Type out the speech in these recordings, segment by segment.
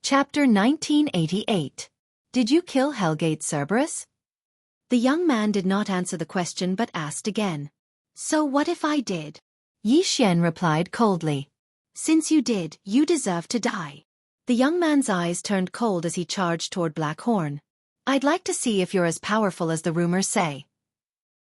Chapter 1988. Did you kill Hellgate Cerberus? The young man did not answer the question but asked again. So what if I did? Yi Xian replied coldly. Since you did, you deserve to die. The young man's eyes turned cold as he charged toward Blackhorn. I'd like to see if you're as powerful as the rumors say.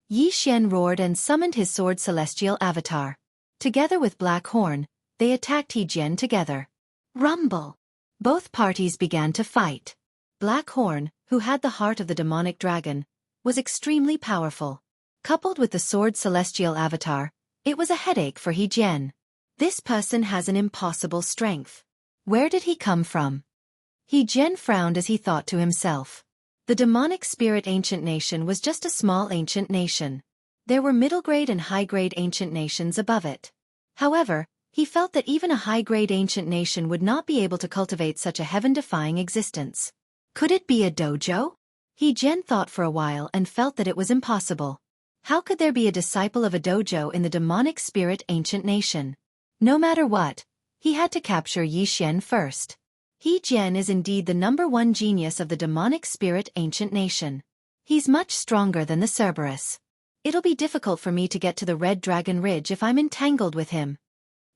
Yi Xian roared and summoned his sword celestial avatar. Together with Blackhorn, they attacked He Jian together. Rumble! Both parties began to fight. Blackhorn, who had the heart of the demonic dragon, was extremely powerful. Coupled with the sword celestial avatar, it was a headache for He Jian. This person has an impossible strength. Where did he come from? He Jian frowned as he thought to himself. The demonic spirit ancient nation was just a small ancient nation. There were middle-grade and high-grade ancient nations above it. However, he felt that even a high-grade ancient nation would not be able to cultivate such a heaven-defying existence. Could it be a dojo? He Jian thought for a while and felt that it was impossible. How could there be a disciple of a dojo in the demonic spirit ancient nation? No matter what, he had to capture Yi Xian first. He Jian is indeed the #1 genius of the demonic spirit ancient nation. He's much stronger than the Cerberus. It'll be difficult for me to get to the Red Dragon Ridge if I'm entangled with him.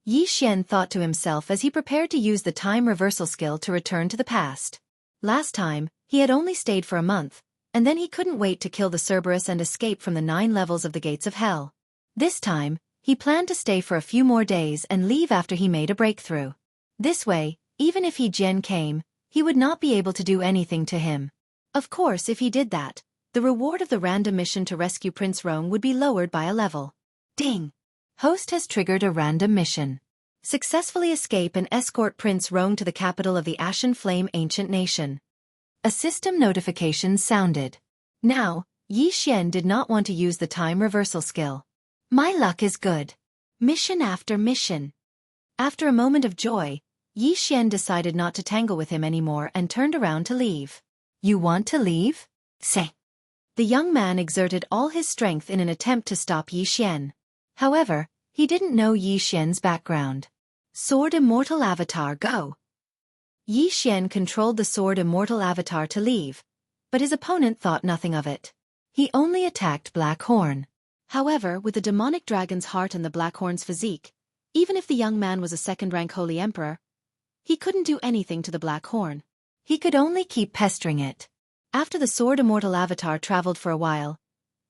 Yi Xian thought to himself as he prepared to use the time reversal skill to return to the past. Last time, he had only stayed for a month, and then he couldn't wait to kill the Cerberus and escape from the 9 levels of the gates of hell. This time, he planned to stay for a few more days and leave after he made a breakthrough. This way, even if He Jian came, he would not be able to do anything to him. Of course, if he did that, the reward of the random mission to rescue Prince Rong would be lowered by a level. Ding! Host has triggered a random mission. Successfully escape and escort Prince Rong to the capital of the Ashen Flame Ancient Nation. A system notification sounded. Now, Yi Xian did not want to use the time reversal skill. My luck is good. Mission after mission. After a moment of joy, Yi Xian decided not to tangle with him anymore and turned around to leave. You want to leave? Say. The young man exerted all his strength in an attempt to stop Yi Xian. However, he didn't know Yi Xian's background. Sword Immortal Avatar, go! Yi Xian controlled the Sword Immortal Avatar to leave, but his opponent thought nothing of it. He only attacked Blackhorn. However, with the demonic dragon's heart and the Blackhorn's physique, even if the young man was a second-rank Holy Emperor, he couldn't do anything to the Blackhorn. He could only keep pestering it. After the Sword Immortal Avatar traveled for a while,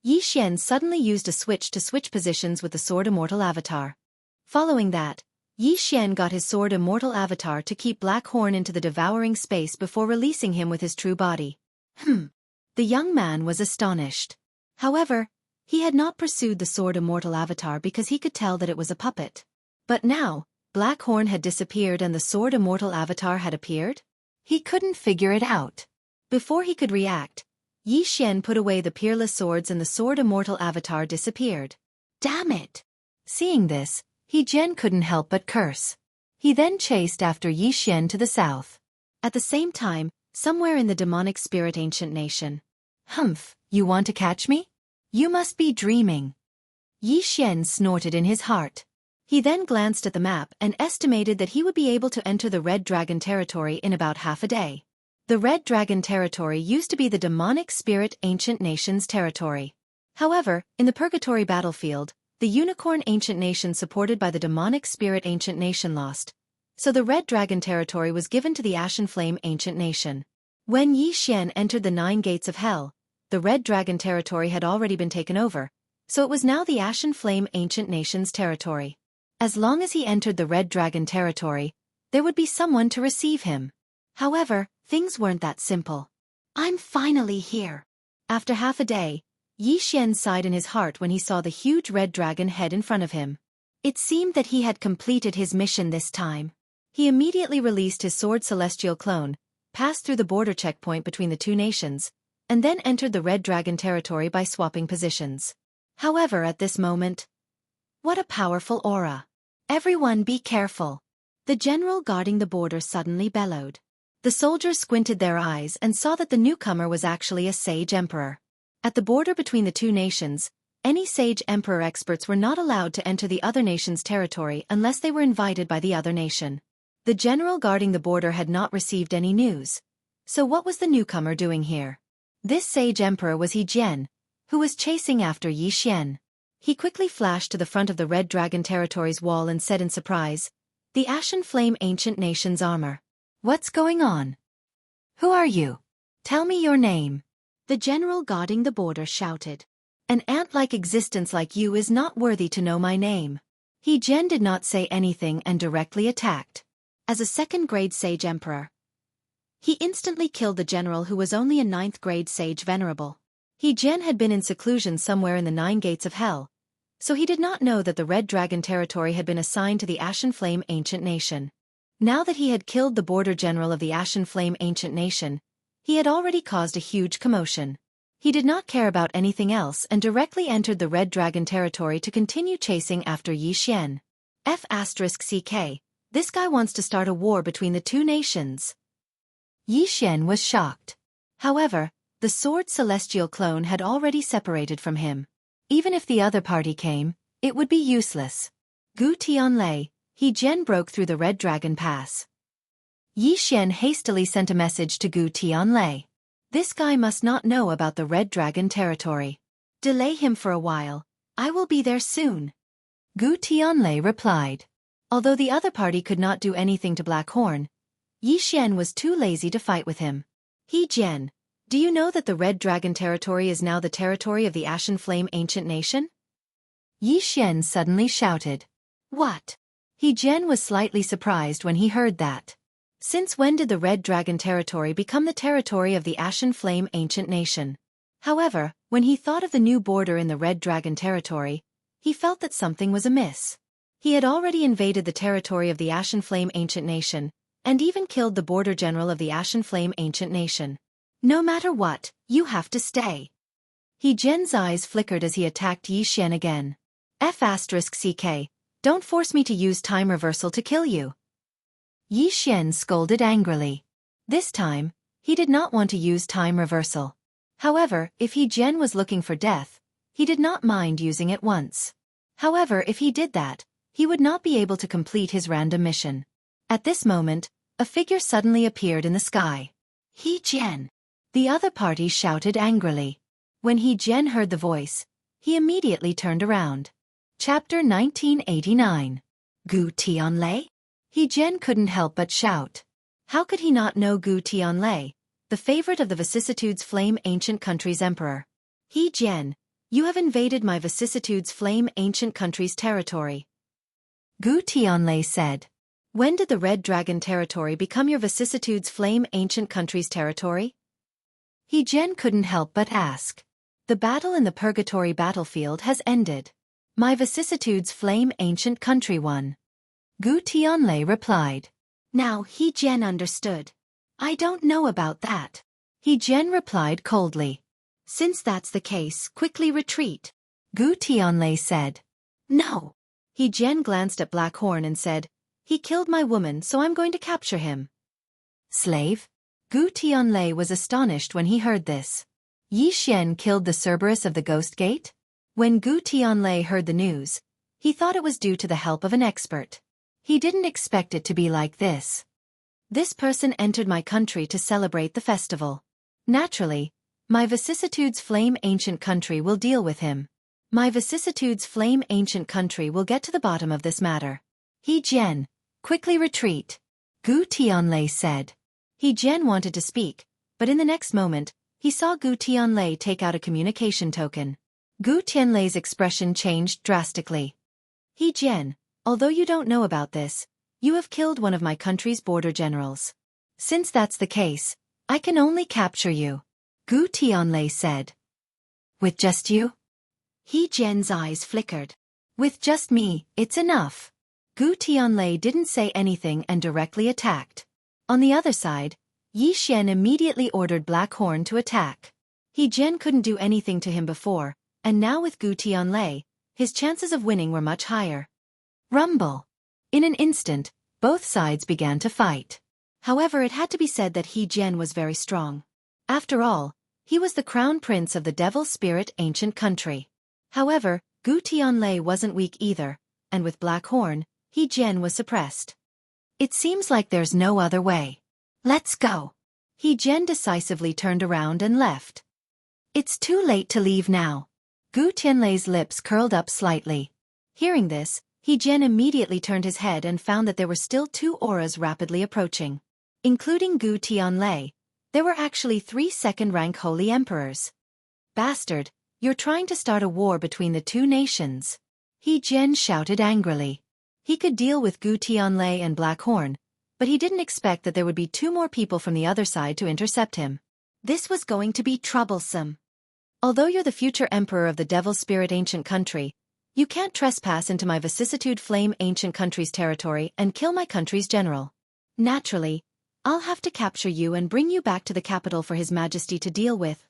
Yi Xian suddenly used a switch to switch positions with the Sword Immortal Avatar. Following that, Yi Xian got his Sword Immortal Avatar to keep Blackhorn into the devouring space before releasing him with his true body. The young man was astonished. However, he had not pursued the Sword Immortal Avatar because he could tell that it was a puppet. But now, Blackhorn had disappeared and the Sword Immortal Avatar had appeared? He couldn't figure it out. Before he could react, Yi Xian put away the peerless swords and the Sword Immortal Avatar disappeared. Damn it! Seeing this, He Jian couldn't help but curse. He then chased after Yi Xian to the south. At the same time, somewhere in the demonic spirit ancient nation. Humph, you want to catch me? You must be dreaming. Yi Xian snorted in his heart. He then glanced at the map and estimated that he would be able to enter the Red Dragon territory in about half a day. The Red Dragon territory used to be the demonic spirit ancient nation's territory. However, in the Purgatory battlefield, the Unicorn ancient nation supported by the demonic spirit ancient nation lost, so the Red Dragon territory was given to the Ashen Flame ancient nation. When Yi Xian entered the 9 gates of hell, the Red Dragon territory had already been taken over, so it was now the Ashen Flame ancient nation's territory. As long as he entered the Red Dragon territory, there would be someone to receive him. However, things weren't that simple. I'm finally here. After half a day, Yi Xian sighed in his heart when he saw the huge red dragon head in front of him. It seemed that he had completed his mission this time. He immediately released his sword celestial clone, passed through the border checkpoint between the 2 nations, and then entered the Red Dragon territory by swapping positions. However, at this moment, what a powerful aura. Everyone be careful. The general guarding the border suddenly bellowed. The soldiers squinted their eyes and saw that the newcomer was actually a sage emperor. At the border between the 2 nations, any sage emperor experts were not allowed to enter the other nation's territory unless they were invited by the other nation. The general guarding the border had not received any news. So what was the newcomer doing here? This sage emperor was He Jian, who was chasing after Yi Xian. He quickly flashed to the front of the Red Dragon Territory's wall and said in surprise, "The Ashen Flame Ancient Nation's armor. What's going on? Who are you? Tell me your name." The general guarding the border shouted. "An ant-like existence like you is not worthy to know my name." He Jian did not say anything and directly attacked. As a second-grade sage emperor, he instantly killed the general who was only a ninth-grade sage venerable. He Jian had been in seclusion somewhere in the 9 gates of hell, so he did not know that the Red Dragon Territory had been assigned to the Ashen Flame Ancient Nation. Now that he had killed the border general of the Ashen Flame Ancient Nation, he had already caused a huge commotion. He did not care about anything else and directly entered the Red Dragon Territory to continue chasing after Yi Xian. F***CK, this guy wants to start a war between the two nations. Yi Xian was shocked. However, the Sword Celestial clone had already separated from him. Even if the other party came, it would be useless. Gu Tianlei, He Jian broke through the Red Dragon Pass. Yi Xian hastily sent a message to Gu Tianlei. This guy must not know about the Red Dragon Territory. Delay him for a while, I will be there soon. Gu Tianlei replied. Although the other party could not do anything to Blackhorn, Yi Xian was too lazy to fight with him. He Jian, do you know that the Red Dragon Territory is now the territory of the Ashen Flame Ancient Nation? Yi Xian suddenly shouted. What? He Jian was slightly surprised when he heard that. Since when did the Red Dragon Territory become the territory of the Ashen Flame Ancient Nation? However, when he thought of the new border in the Red Dragon Territory, he felt that something was amiss. He had already invaded the territory of the Ashen Flame Ancient Nation, and even killed the border general of the Ashen Flame Ancient Nation. No matter what, you have to stay. He Jian's eyes flickered as he attacked Yi Xian again. F***CK, don't force me to use time reversal to kill you. Yi Xian scolded angrily. This time, he did not want to use time reversal. However, if He Jian was looking for death, he did not mind using it once. However, if he did that, he would not be able to complete his random mission. At this moment, a figure suddenly appeared in the sky. He Jian. The other party shouted angrily. When He Jian heard the voice, he immediately turned around. Chapter 1989. Gu Tianlei? He Jian couldn't help but shout. How could he not know Gu Tianlei, the favorite of the Vicissitudes Flame Ancient Country's emperor? He Jian, you have invaded my Vicissitudes Flame Ancient Country's territory. Gu Tianlei said. When did the Red Dragon Territory become your Vicissitudes Flame Ancient Country's territory? He Jian couldn't help but ask. The battle in the Purgatory battlefield has ended. My Vicissitudes Flame Ancient Country won. Gu Tianlei replied. Now He Jian understood. I don't know about that. He Jian replied coldly. Since that's the case, quickly retreat. Gu Tianlei said. No. He Jian glanced at Blackhorn and said, he killed my woman, so I'm going to capture him. Slave? Gu Tianlei was astonished when he heard this. Yi Xian killed the Cerberus of the Ghost Gate? When Gu Tianlei heard the news, he thought it was due to the help of an expert. He didn't expect it to be like this. This person entered my country to celebrate the festival. Naturally, my Vicissitudes Flame Ancient Country will deal with him. My Vicissitudes Flame Ancient Country will get to the bottom of this matter. He Jian, quickly retreat. Gu Tianlei said. He Jian wanted to speak, but in the next moment, he saw Gu Tianlei take out a communication token. Gu Tianlei's expression changed drastically. He Jian, although you don't know about this, you have killed one of my country's border generals. Since that's the case, I can only capture you. Gu Tianlei said. With just you? He Jian's eyes flickered. With just me, it's enough. Gu Tianlei didn't say anything and directly attacked. On the other side, Yi Xian immediately ordered Blackhorn to attack. He Jian couldn't do anything to him before, and now with Gu Tianlei, his chances of winning were much higher. Rumble. In an instant, both sides began to fight. However, it had to be said that He Jian was very strong. After all, he was the crown prince of the Devil Spirit Ancient Country. However, Gu Tianlei wasn't weak either, and with Blackhorn, He Jian was suppressed. It seems like there's no other way. Let's go. He Jian decisively turned around and left. It's too late to leave now. Gu Tianlei's lips curled up slightly. Hearing this, He Jian immediately turned his head and found that there were still two auras rapidly approaching. Including Gu Tianlei, there were actually 3 second-rank holy emperors. Bastard, you're trying to start a war between the two nations. He Jian shouted angrily. He could deal with Gu Tianlei and Black Horn, but he didn't expect that there would be 2 more people from the other side to intercept him. This was going to be troublesome. Although you're the future emperor of the Devil Spirit Ancient Country, you can't trespass into my Vicissitude Flame Ancient Country's territory and kill my country's general. Naturally, I'll have to capture you and bring you back to the capital for His Majesty to deal with.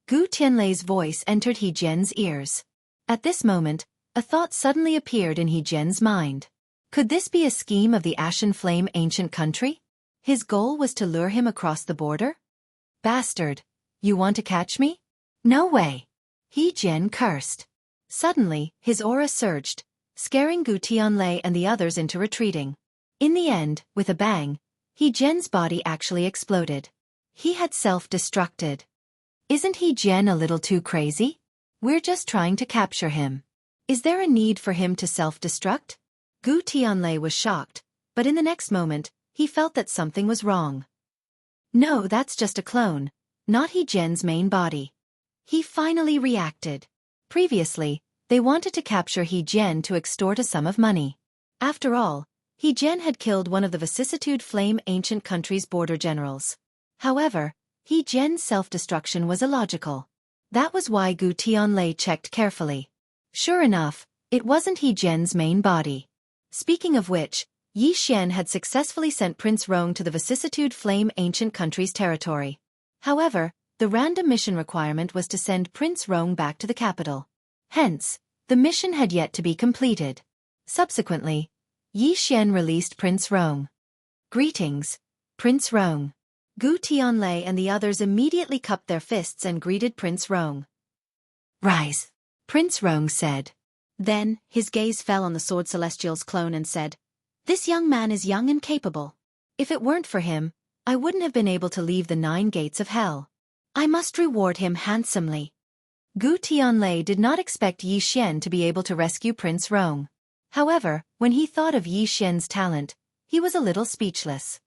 Gu Tianlei's voice entered He Jian's ears. At this moment, a thought suddenly appeared in He Jian's mind. Could this be a scheme of the Ashen Flame Ancient Country? His goal was to lure him across the border? Bastard, you want to catch me? No way. He Jian cursed. Suddenly, his aura surged, scaring Gu Tianlei and the others into retreating. In the end, with a bang, He Jian's body actually exploded. He had self-destructed. Isn't He Jian a little too crazy? We're just trying to capture him. Is there a need for him to self-destruct? Gu Tianlei was shocked, but in the next moment, he felt that something was wrong. No, that's just a clone, not He Jian's main body. He finally reacted. Previously, they wanted to capture He Jian to extort a sum of money. After all, He Jian had killed one of the Vicissitude Flame Ancient Country's border generals. However, He Jian's self-destruction was illogical. That was why Gu Tianlei checked carefully. Sure enough, it wasn't He Jian's main body. Speaking of which, Yi Xian had successfully sent Prince Rong to the Vicissitude Flame Ancient Country's territory. However, the random mission requirement was to send Prince Rong back to the capital. Hence, the mission had yet to be completed. Subsequently, Yi Xian released Prince Rong. Greetings, Prince Rong. Gu Tianlei and the others immediately cupped their fists and greeted Prince Rong. Rise, Prince Rong said. Then, his gaze fell on the Sword Celestial's clone and said, This young man is young and capable. If it weren't for him, I wouldn't have been able to leave the 9 gates of hell. I must reward him handsomely. Gu Tianlei did not expect Yi Xian to be able to rescue Prince Rong. However, when he thought of Yi Xian's talent, he was a little speechless.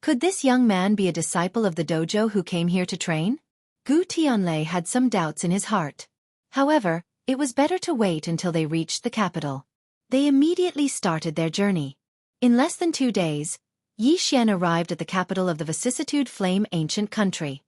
Could this young man be a disciple of the dojo who came here to train? Gu Tianlei had some doubts in his heart. However, it was better to wait until they reached the capital. They immediately started their journey. In less than 2 days, Yi Xian arrived at the capital of the Vicissitude Flame Ancient Country.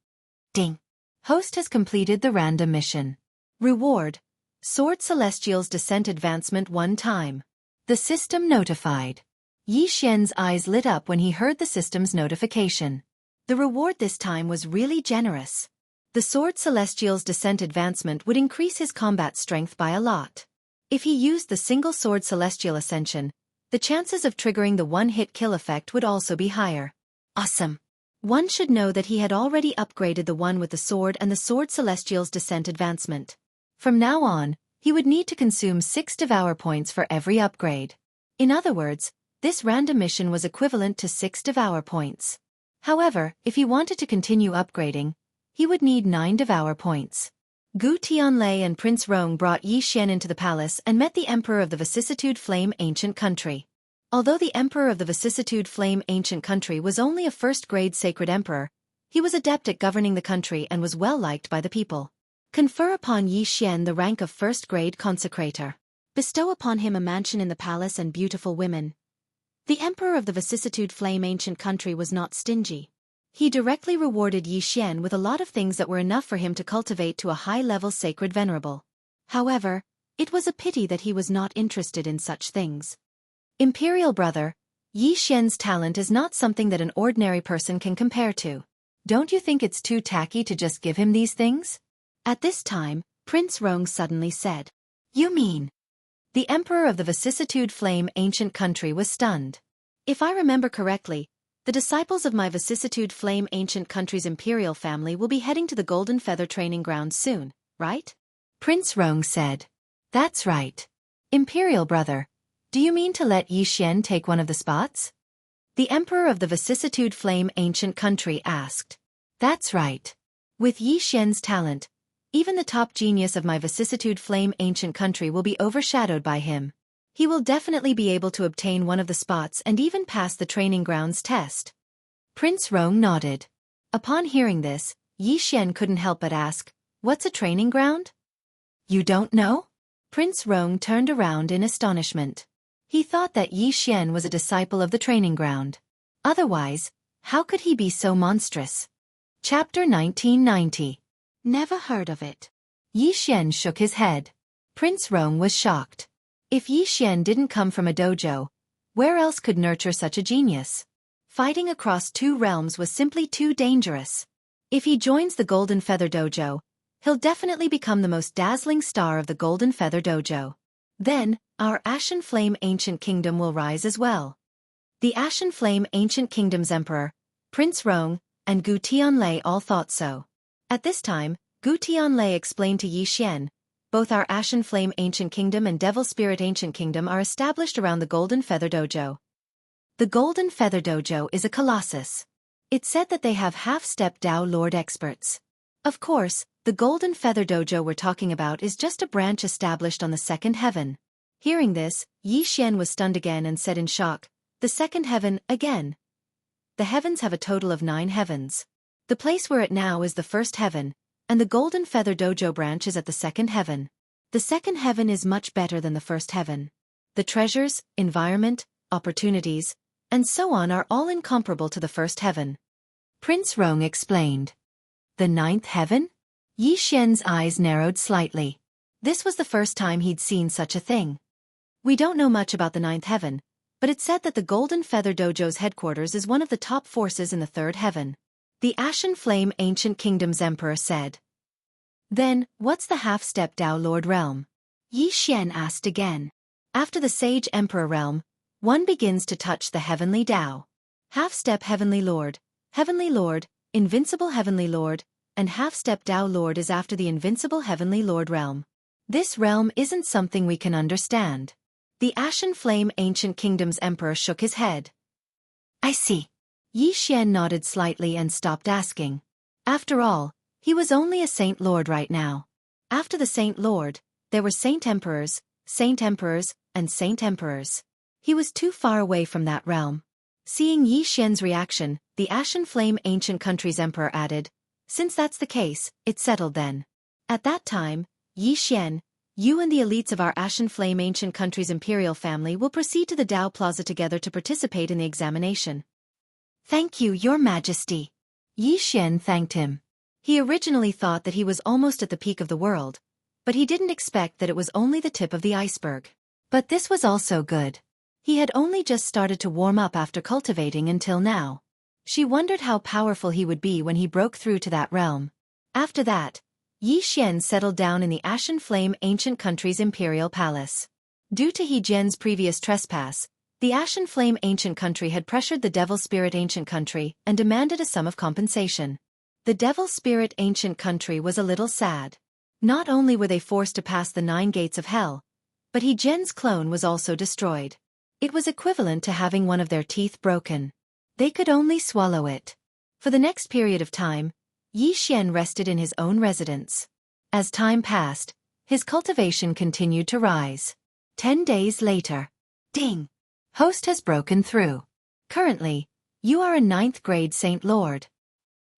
Ding! Host has completed the random mission. Reward: Sword Celestial's Descent Advancement 1 time. The system notified. Yi Xian's eyes lit up when he heard the system's notification. The reward this time was really generous. The Sword Celestial's Descent Advancement would increase his combat strength by a lot. If he used the single Sword Celestial Ascension, the chances of triggering the one-hit kill effect would also be higher. Awesome! One should know that he had already upgraded the one with the sword and the Sword Celestial's Descent Advancement. From now on, he would need to consume 6 Devour points for every upgrade. In other words, this random mission was equivalent to 6 Devour points. However, if he wanted to continue upgrading, he would need 9 Devour points. Gu Tianlei and Prince Rong brought Yi Xian into the palace and met the Emperor of the Vicissitude Flame Ancient Country. Although the Emperor of the Vicissitude Flame Ancient Country was only a first-grade sacred emperor, he was adept at governing the country and was well-liked by the people. Confer upon Yi Xian the rank of first-grade consecrator. Bestow upon him a mansion in the palace and beautiful women. The Emperor of the Vicissitude Flame Ancient Country was not stingy. He directly rewarded Yi Xian with a lot of things that were enough for him to cultivate to a high-level sacred venerable. However, it was a pity that he was not interested in such things. Imperial brother, Yi Xian's talent is not something that an ordinary person can compare to. Don't you think it's too tacky to just give him these things? At this time, Prince Rong suddenly said, You mean? The Emperor of the Vicissitude Flame Ancient Country was stunned. If I remember correctly, the disciples of my Vicissitude Flame Ancient Country's imperial family will be heading to the Golden Feather Training Ground soon, right? Prince Rong said. That's right. Imperial brother. Do you mean to let Yi Xian take one of the spots? The emperor of the Vicissitude Flame Ancient Country asked. That's right. With Yi Xian's talent, even the top genius of my Vicissitude Flame Ancient Country will be overshadowed by him. He will definitely be able to obtain one of the spots and even pass the training grounds test. Prince Rong nodded. Upon hearing this, Yi Xian couldn't help but ask, what's a training ground? You don't know? Prince Rong turned around in astonishment. He thought that Yi Xian was a disciple of the training ground. Otherwise, how could he be so monstrous? Chapter 1990. Never heard of it. Yi Xian shook his head. Prince Rong was shocked. If Yi Xian didn't come from a dojo, where else could nurture such a genius? Fighting across 2 realms was simply too dangerous. If he joins the Golden Feather Dojo, he'll definitely become the most dazzling star of the Golden Feather Dojo. Then, our Ashen Flame Ancient Kingdom will rise as well. The Ashen Flame Ancient Kingdom's emperor, Prince Rong, and Gu Tianlei all thought so. At this time, Gu Tianlei explained to Yi Xian, both our Ashen Flame Ancient Kingdom and Devil Spirit Ancient Kingdom are established around the Golden Feather Dojo. The Golden Feather Dojo is a colossus. It's said that they have half-step Tao Lord experts. Of course, the Golden Feather Dojo we're talking about is just a branch established on the second heaven. Hearing this, Yi Xian was stunned again and said in shock, the second heaven, again. The heavens have a total of 9 heavens. The place we're at now is the first heaven, and the Golden Feather Dojo branch is at the second heaven. The second heaven is much better than the first heaven. The treasures, environment, opportunities, and so on are all incomparable to the first heaven. Prince Rong explained. The 9th heaven? Yi Xian's eyes narrowed slightly. This was the first time he'd seen such a thing. We don't know much about the 9th heaven, but it's said that the Golden Feather Dojo's headquarters is one of the top forces in the 3rd heaven. The Ashen Flame Ancient Kingdom's emperor said. Then, what's the half-step Tao Lord realm? Yi Xian asked again. After the Sage Emperor realm, one begins to touch the Heavenly Tao. Half-step Heavenly Lord, Invincible Heavenly Lord, and half-step Tao Lord is after the Invincible Heavenly Lord realm. This realm isn't something we can understand. The Ashen Flame Ancient Kingdom's emperor shook his head. I see. Yi Xian nodded slightly and stopped asking. After all, he was only a Saint Lord right now. After the Saint Lord, there were Saint Emperors, and Saint Emperors. He was too far away from that realm. Seeing Yi Xian's reaction, the Ashen Flame Ancient Country's emperor added, since that's the case, it's settled then. At that time, Yi Xian, you and the elites of our Ashen Flame Ancient Country's imperial family will proceed to the Dao Plaza together to participate in the examination. Thank you, Your Majesty. Yi Xian thanked him. He originally thought that he was almost at the peak of the world, but he didn't expect that it was only the tip of the iceberg. But this was also good. He had only just started to warm up after cultivating until now. She wondered how powerful he would be when he broke through to that realm. After that, Yi Xian settled down in the Ashen Flame Ancient Country's imperial palace. Due to He Jian's previous trespass, the Ashen Flame Ancient Country had pressured the Devil Spirit Ancient Country and demanded a sum of compensation. The Devil Spirit Ancient Country was a little sad. Not only were they forced to pass the 9 gates of hell, but He Jian's clone was also destroyed. It was equivalent to having one of their teeth broken. They could only swallow it. For the next period of time, Yi Xian rested in his own residence. As time passed, his cultivation continued to rise. 10 days later. Ding! Host has broken through. Currently, you are a 9th grade Saint Lord.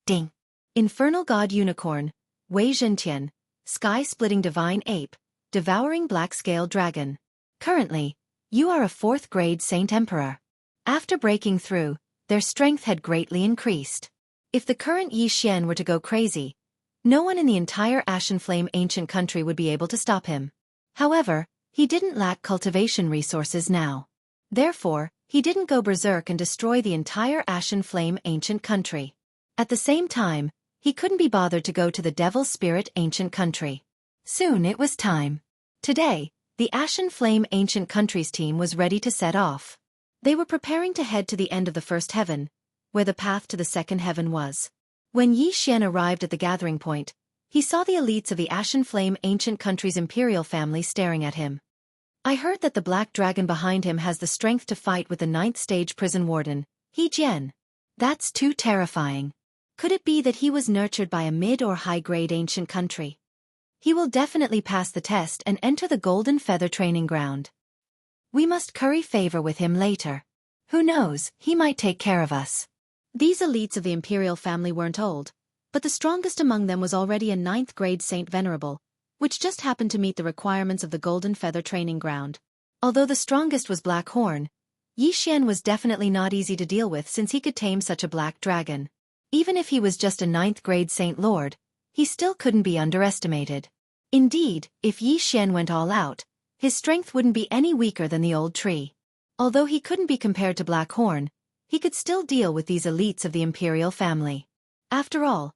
Ding! Infernal God Unicorn, Wei Zhentian, Sky-Splitting Divine Ape, Devouring Black-Scaled Dragon. Currently, you are a 4th grade Saint Emperor. After breaking through, their strength had greatly increased. If the current Yi Xian were to go crazy, no one in the entire Ashen Flame Ancient Country would be able to stop him. However, he didn't lack cultivation resources now. Therefore, he didn't go berserk and destroy the entire Ashen Flame Ancient Country. At the same time, he couldn't be bothered to go to the Devil Spirit Ancient Country. Soon it was time. Today, the Ashen Flame Ancient Country's team was ready to set off. They were preparing to head to the end of the first heaven, where the path to the second heaven was. When Yi Xian arrived at the gathering point, he saw the elites of the Ashen Flame Ancient Country's imperial family staring at him. I heard that the black dragon behind him has the strength to fight with the 9th stage prison warden, He Jian. That's too terrifying. Could it be that he was nurtured by a mid or high-grade ancient country? He will definitely pass the test and enter the Golden Feather Training Ground. We must curry favor with him later. Who knows, he might take care of us. These elites of the imperial family weren't old, but the strongest among them was already a 9th-grade Saint Venerable, which just happened to meet the requirements of the Golden Feather Training Ground. Although the strongest was Black Horn, Yi Xian was definitely not easy to deal with since he could tame such a black dragon. Even if he was just a 9th-grade Saint Lord, he still couldn't be underestimated. Indeed, if Yi Xian went all out, his strength wouldn't be any weaker than the old tree. Although he couldn't be compared to Black Horn, he could still deal with these elites of the imperial family. After all,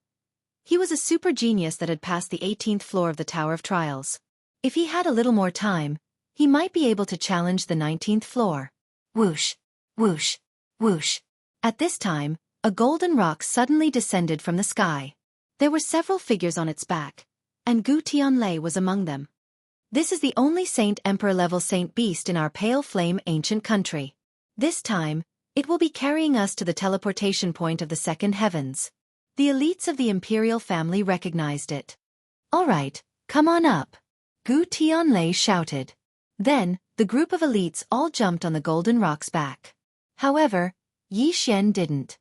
he was a super genius that had passed the 18th floor of the Tower of Trials. If he had a little more time, he might be able to challenge the 19th floor. Whoosh, whoosh, whoosh. At this time, a golden rock suddenly descended from the sky. There were several figures on its back, and Gu Tianlei was among them. This is the only Saint Emperor level Saint Beast in our Pale Flame ancient country. This time, it will be carrying us to the teleportation point of the second heavens. The elites of the imperial family recognized it. All right, come on up. Gu Tianlei shouted. Then, the group of elites all jumped on the golden rock's back. However, Yi Xian didn't.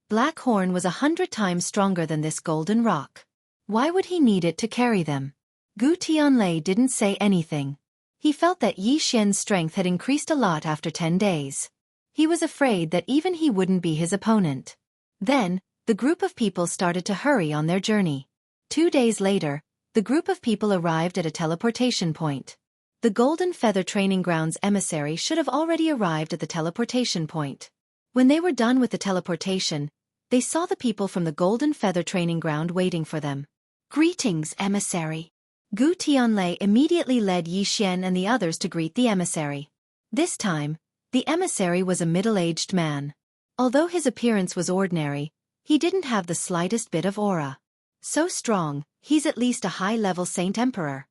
Black Horn was 100 times stronger than this golden rock. Why would he need it to carry them? Gu Tianlei didn't say anything. He felt that Yi Xian's strength had increased a lot after 10 days. He was afraid that even he wouldn't be his opponent. Then, the group of people started to hurry on their journey. 2 days later, the group of people arrived at a teleportation point. The Golden Feather Training Grounds emissary should have already arrived at the teleportation point. When they were done with the teleportation, they saw the people from the Golden Feather Training Ground waiting for them. Greetings, emissary. Gu Tianlei immediately led Yi Xian and the others to greet the emissary. This time, the emissary was a middle-aged man. Although his appearance was ordinary, he didn't have the slightest bit of aura. So strong, he's at least a high-level Saint Emperor.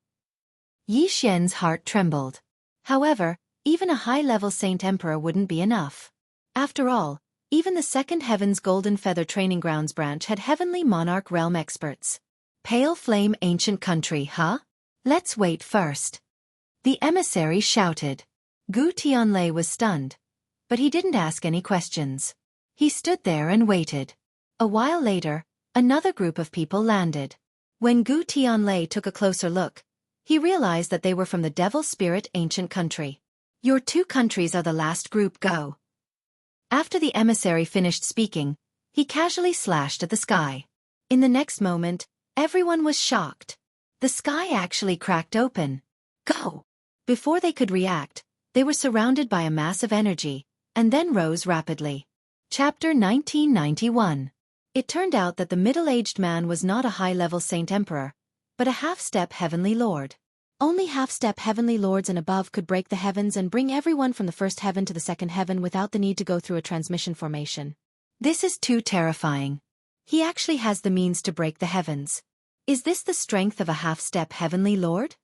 Yi Xian's heart trembled. However, even a high-level Saint Emperor wouldn't be enough. After all, even the Second Heaven's Golden Feather Training Grounds branch had Heavenly Monarch Realm experts. Pale Flame ancient country, huh? Let's wait first. The emissary shouted. Gu Tianlei was stunned, but he didn't ask any questions. He stood there and waited. A while later, another group of people landed. When Gu Tianlei took a closer look, he realized that they were from the Devil Spirit ancient country. Your 2 countries are the last group, go. After the emissary finished speaking, he casually slashed at the sky. In the next moment, everyone was shocked. The sky actually cracked open. Go! Before they could react, they were surrounded by a mass of energy, and then rose rapidly. Chapter 1991. It turned out that the middle-aged man was not a high-level Saint Emperor, but a half-step Heavenly Lord. Only half-step Heavenly Lords and above could break the heavens and bring everyone from the first heaven to the second heaven without the need to go through a transmission formation. This is too terrifying. He actually has the means to break the heavens. Is this the strength of a half-step Heavenly Lord?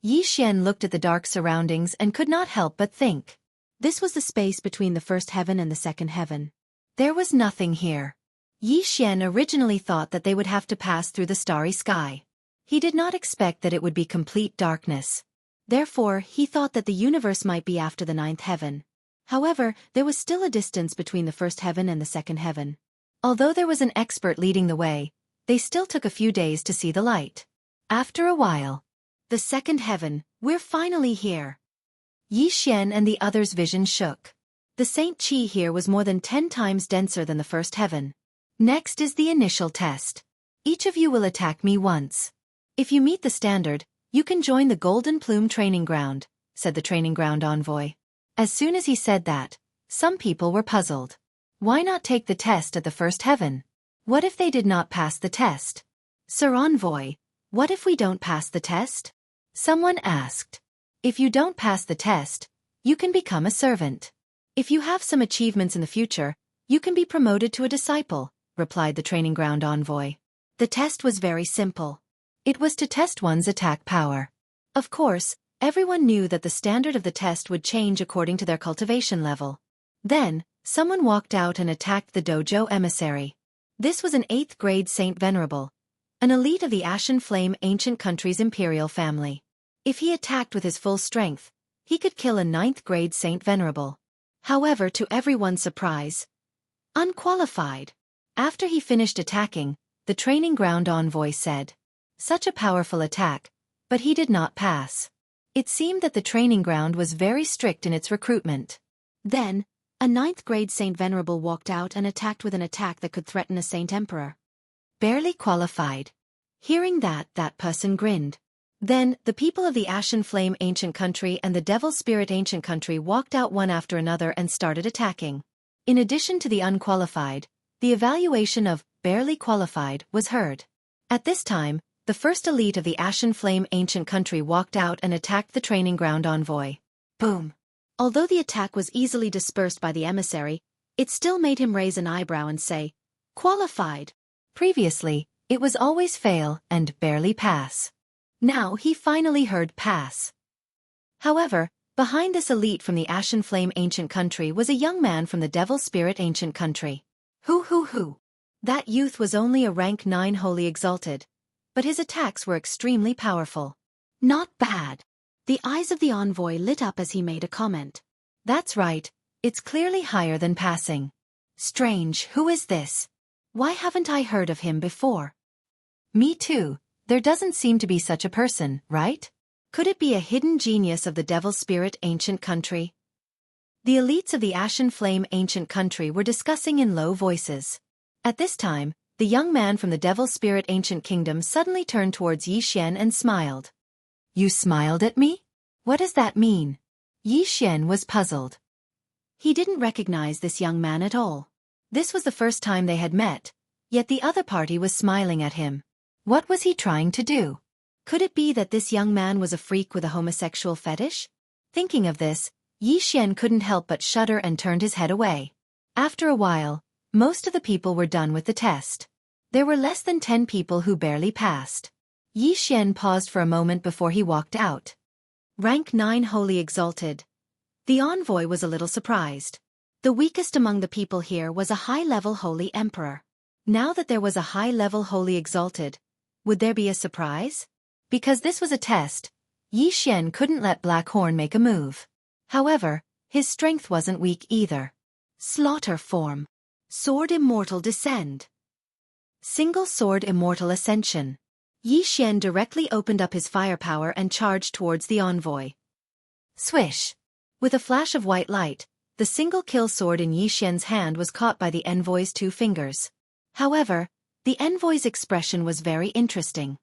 Yi Xian looked at the dark surroundings and could not help but think. This was the space between the first heaven and the second heaven. There was nothing here. Yi Xian originally thought that they would have to pass through the starry sky. He did not expect that it would be complete darkness. Therefore, he thought that the universe might be after the 9th heaven. However, there was still a distance between the first heaven and the second heaven. Although there was an expert leading the way, they still took a few days to see the light. After a while, the second heaven, we're finally here. Yi Xian and the others' vision shook. The Saint Qi here was more than 10 times denser than the first heaven. Next is the initial test. Each of you will attack me once. If you meet the standard, you can join the Golden Plume Training Ground, said the Training Ground envoy. As soon as he said that, some people were puzzled. Why not take the test at the first heaven? What if they did not pass the test? Sir Envoy, what if we don't pass the test? Someone asked. If you don't pass the test, you can become a servant. If you have some achievements in the future, you can be promoted to a disciple, replied the Training Ground envoy. The test was very simple. It was to test one's attack power. Of course, everyone knew that the standard of the test would change according to their cultivation level. Then, someone walked out and attacked the dojo emissary. This was an 8th grade Saint Venerable, an elite of the Ashen Flame Ancient Country's imperial family. If he attacked with his full strength, he could kill a 9th grade Saint Venerable. However, to everyone's surprise, unqualified. After he finished attacking, the training ground envoy said, "Such a powerful attack," but he did not pass. It seemed that the training ground was very strict in its recruitment. Then, a 9th grade Saint Venerable walked out and attacked with an attack that could threaten a Saint Emperor. Barely qualified. Hearing that person grinned. Then, the people of the Ashen Flame Ancient Country and the Devil Spirit Ancient Country walked out one after another and started attacking. In addition to the unqualified, the evaluation of barely qualified was heard. At this time, the first elite of the Ashen Flame Ancient Country walked out and attacked the training ground envoy. Boom! Although the attack was easily dispersed by the emissary, it still made him raise an eyebrow and say, "Qualified." Previously, it was always fail and barely pass. Now he finally heard pass. However, behind this elite from the Ashen Flame Ancient Country was a young man from the Devil Spirit Ancient Country. Who? That youth was only a rank 9 Holy Exalted, but his attacks were extremely powerful. Not bad. The eyes of the envoy lit up as he made a comment. That's right, it's clearly higher than passing. Strange, who is this? Why haven't I heard of him before? Me too. There doesn't seem to be such a person, right? Could it be a hidden genius of the Devil Spirit Ancient Country? The elites of the Ashen Flame Ancient Country were discussing in low voices. At this time, the young man from the Devil Spirit Ancient Kingdom suddenly turned towards Yi Xian and smiled. "You smiled at me? What does that mean?" Yi Xian was puzzled. He didn't recognize this young man at all. This was the first time they had met, yet the other party was smiling at him. What was he trying to do? Could it be that this young man was a freak with a homosexual fetish? Thinking of this, Yi Xian couldn't help but shudder and turned his head away. After a while, most of the people were done with the test. There were less than 10 people who barely passed. Yi Xian paused for a moment before he walked out. Rank 9 Holy Exalted. The envoy was a little surprised. The weakest among the people here was a high-level Holy Emperor. Now that there was a high-level Holy Exalted, would there be a surprise? Because this was a test, Yi Xian couldn't let Blackhorn make a move. However, his strength wasn't weak either. Slaughter form. Sword Immortal Descend. Single Sword Immortal Ascension. Yi Xian directly opened up his firepower and charged towards the envoy. Swish! With a flash of white light, the single-kill sword in Yi Xian's hand was caught by the envoy's 2 fingers. However, the envoy's expression was very interesting.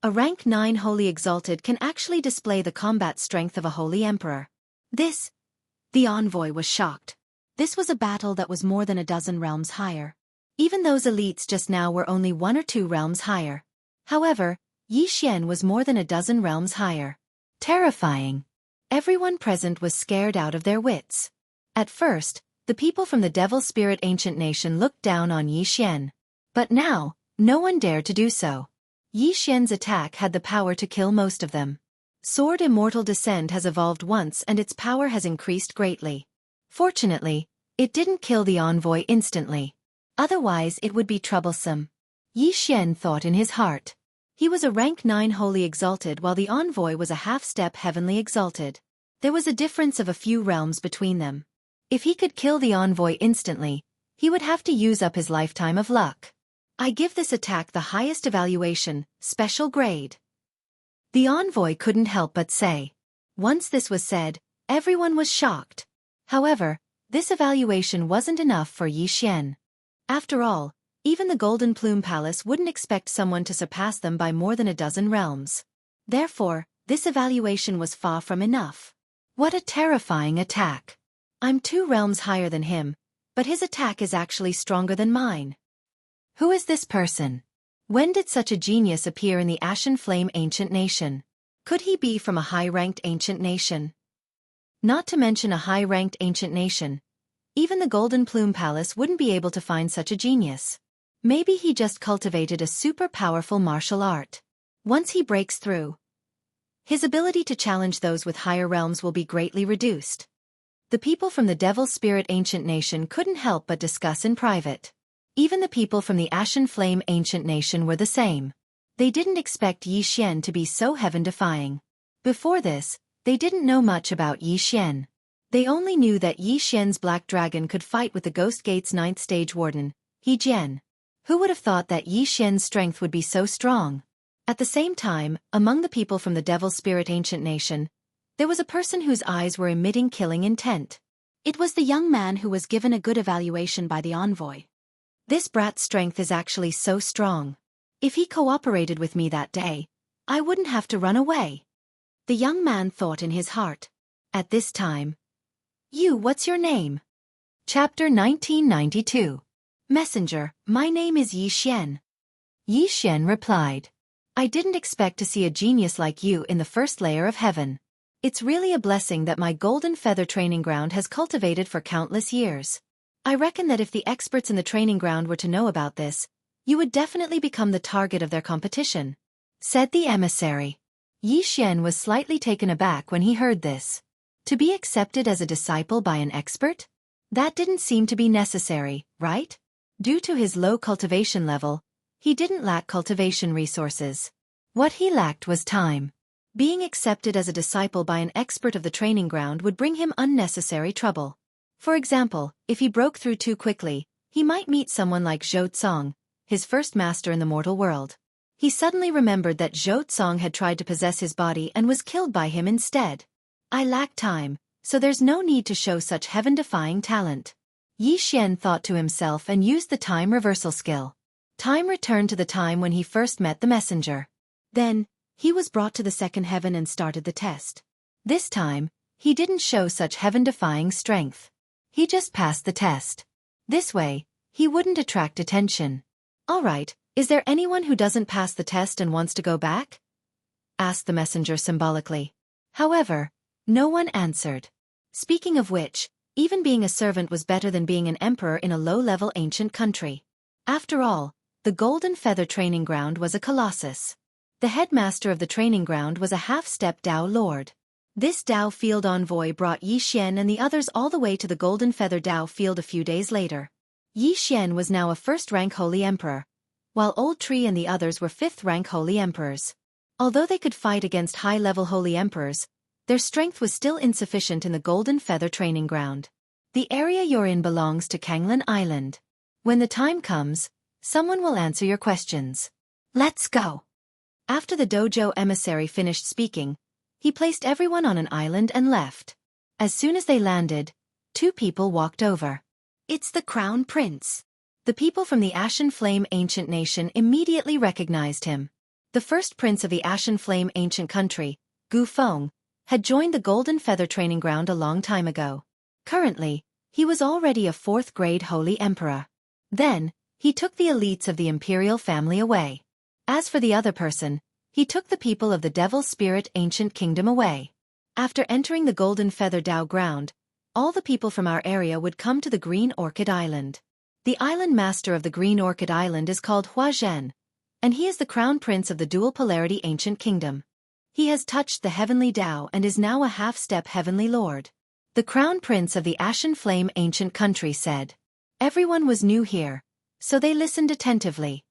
A rank 9 Holy Exalted can actually display the combat strength of a Holy Emperor. The envoy was shocked. This was a battle that was more than a dozen realms higher. Even those elites just now were only 1 or 2 realms higher. However, Yi Xian was more than a dozen realms higher. Terrifying. Everyone present was scared out of their wits. At first, the people from the Devil Spirit Ancient Nation looked down on Yi Xian. But now, no one dared to do so. Yi Xian's attack had the power to kill most of them. Sword Immortal Descend has evolved once and its power has increased greatly. Fortunately, it didn't kill the envoy instantly. Otherwise it would be troublesome. Yi Xian thought in his heart. He was a rank 9 Holy Exalted while the envoy was a half-step Heavenly Exalted. There was a difference of a few realms between them. If he could kill the envoy instantly, he would have to use up his lifetime of luck. I give this attack the highest evaluation, special grade. The envoy couldn't help but say. Once this was said, everyone was shocked. However, this evaluation wasn't enough for Yi Xian. After all, even the Golden Plume Palace wouldn't expect someone to surpass them by more than a dozen realms. Therefore, this evaluation was far from enough. What a terrifying attack. I'm 2 realms higher than him, but his attack is actually stronger than mine. Who is this person? When did such a genius appear in the Ashen Flame Ancient Nation? Could he be from a high-ranked ancient nation? Not to mention a high-ranked ancient nation. Even the Golden Plume Palace wouldn't be able to find such a genius. Maybe he just cultivated a super powerful martial art. Once he breaks through, his ability to challenge those with higher realms will be greatly reduced. The people from the Devil Spirit Ancient Nation couldn't help but discuss in private. Even the people from the Ashen Flame Ancient Nation were the same. They didn't expect Yi Xian to be so heaven-defying. Before this, they didn't know much about Yi Xian. They only knew that Yi Xian's Black Dragon could fight with the Ghost Gate's 9th stage warden, He Jian. Who would have thought that Yi Xian's strength would be so strong? At the same time, among the people from the Devil Spirit Ancient Nation, there was a person whose eyes were emitting killing intent. It was the young man who was given a good evaluation by the envoy. This brat's strength is actually so strong. If he cooperated with me that day, I wouldn't have to run away. The young man thought in his heart. At this time, what's your name? Chapter 1992. Messenger, my name is Yi Xian. Yi Xian replied. I didn't expect to see a genius like you in the first layer of heaven. It's really a blessing that my golden feather training ground has cultivated for countless years. I reckon that if the experts in the training ground were to know about this, you would definitely become the target of their competition, said the emissary. Yi Xian was slightly taken aback when he heard this. To be accepted as a disciple by an expert? That didn't seem to be necessary, right? Due to his low cultivation level, he didn't lack cultivation resources. What he lacked was time. Being accepted as a disciple by an expert of the training ground would bring him unnecessary trouble. For example, if he broke through too quickly, he might meet someone like Zhou Tsong, his first master in the mortal world. He suddenly remembered that Zhou Tsong had tried to possess his body and was killed by him instead. I lack time, so there's no need to show such heaven-defying talent. Yi Xian thought to himself and used the time reversal skill. Time returned to the time when he first met the messenger. Then, he was brought to the second heaven and started the test. This time, he didn't show such heaven-defying strength. He just passed the test. This way, he wouldn't attract attention. All right, is there anyone who doesn't pass the test and wants to go back? Asked the messenger symbolically. However, no one answered. Speaking of which, even being a servant was better than being an emperor in a low-level ancient country. After all, the Golden Feather Training Ground was a colossus. The headmaster of the training ground was a half-step Dao Lord. This Dao Field envoy brought Yi Xian and the others all the way to the Golden Feather Dao Field a few days later. Yi Xian was now a first-rank Holy Emperor, while Old Tree and the others were fifth-rank Holy Emperors. Although they could fight against high-level Holy Emperors, their strength was still insufficient in the Golden Feather Training Ground. The area you're in belongs to Kanglan Island. When the time comes, someone will answer your questions. Let's go. After the dojo emissary finished speaking, he placed everyone on an island and left. As soon as they landed, two people walked over. It's the Crown Prince. The people from the Ashen Flame Ancient Nation immediately recognized him. The first prince of the Ashen Flame Ancient Country, Gu Feng, had joined the Golden Feather Training Ground a long time ago. Currently, he was already a fourth-grade Holy Emperor. Then, he took the elites of the imperial family away. As for the other person, he took the people of the Devil Spirit Ancient Kingdom away. After entering the Golden Feather Dao Ground, all the people from our area would come to the Green Orchid Island. The island master of the Green Orchid Island is called Hua Zhen, and he is the crown prince of the Dual Polarity Ancient Kingdom. He has touched the Heavenly Dao and is now a half-step Heavenly Lord. The crown prince of the Ashen Flame Ancient Country said. Everyone was new here, so they listened attentively.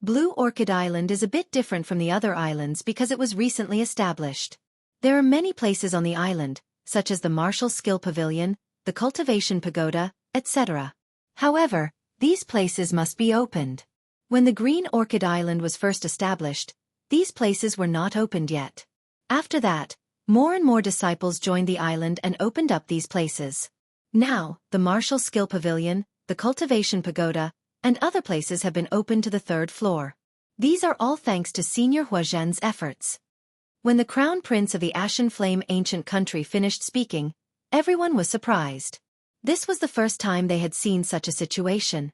Blue Orchid Island is a bit different from the other islands because it was recently established. There are many places on the island, such as the Martial Skill Pavilion, the Cultivation Pagoda, etc. However, these places must be opened. When the Green Orchid Island was first established, these places were not opened yet. After that, more and more disciples joined the island and opened up these places. Now, the Martial Skill Pavilion, the Cultivation Pagoda, and other places have been opened to the third floor. These are all thanks to Senior Hua Zhen's efforts. When the Crown Prince of the Ashen Flame Ancient Country finished speaking, everyone was surprised. This was the first time they had seen such a situation.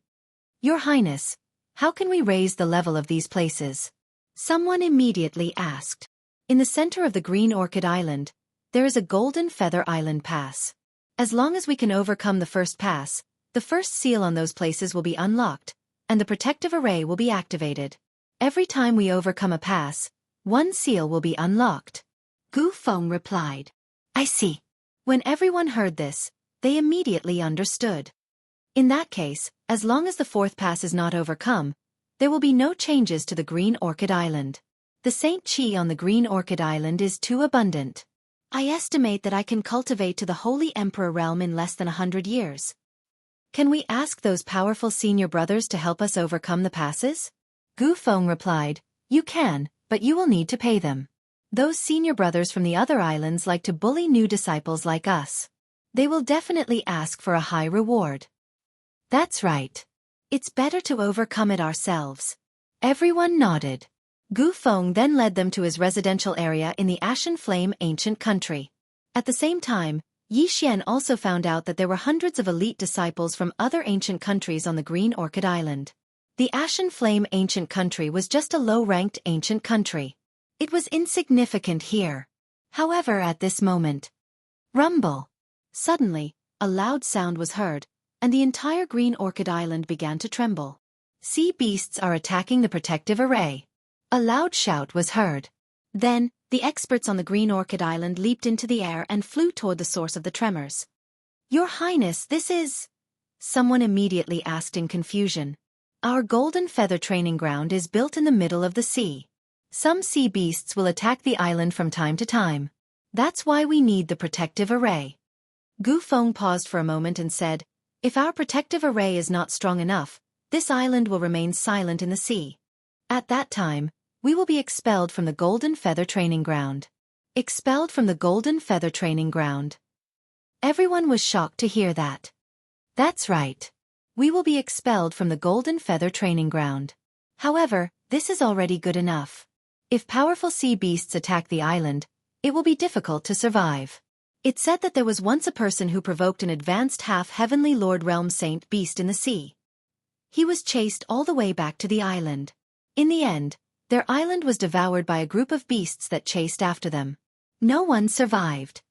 Your Highness, how can we raise the level of these places? Someone immediately asked. In the center of the Green Orchid Island, there is a Golden Feather Island Pass. As long as we can overcome the first pass, the first seal on those places will be unlocked, and the protective array will be activated. Every time we overcome a pass, one seal will be unlocked. Gu Feng replied. I see. When everyone heard this, They immediately understood. In that case, as long as the fourth pass is not overcome, there will be no changes to the Green Orchid Island. The Saint Chi on the Green Orchid Island is too abundant. I estimate that I can cultivate to the Holy Emperor realm in less than 100 years. Can we ask those powerful senior brothers to help us overcome the passes? Gu Feng replied, You can, but you will need to pay them. Those senior brothers from the other islands like to bully new disciples like us. They will definitely ask for a high reward. That's right. It's better to overcome it ourselves. Everyone nodded. Gu Feng then led them to his residential area in the Ashen Flame ancient country. At the same time, Yi Xian also found out that there were hundreds of elite disciples from other ancient countries on the Green Orchid Island. The Ashen Flame ancient country was just a low-ranked ancient country. It was insignificant here. However, at this moment, rumble. Suddenly, a loud sound was heard, and the entire Green Orchid Island began to tremble. Sea beasts are attacking the protective array. A loud shout was heard. Then, the experts on the Green Orchid Island leaped into the air and flew toward the source of the tremors. Your Highness, this is... Someone immediately asked in confusion. Our Golden Feather training ground is built in the middle of the sea. Some sea beasts will attack the island from time to time. That's why we need the protective array. Gu Feng paused for a moment and said, If our protective array is not strong enough, this island will remain silent in the sea. At that time, we will be expelled from the Golden Feather training ground. Expelled from the Golden Feather training ground. Everyone was shocked to hear that. That's right. We will be expelled from the Golden Feather training ground. However, this is already good enough. If powerful sea beasts attack the island, it will be difficult to survive. It said that there was once a person who provoked an advanced half-heavenly Lord Realm Saint beast in the sea. He was chased all the way back to the island. In the end, their island was devoured by a group of beasts that chased after them. No one survived.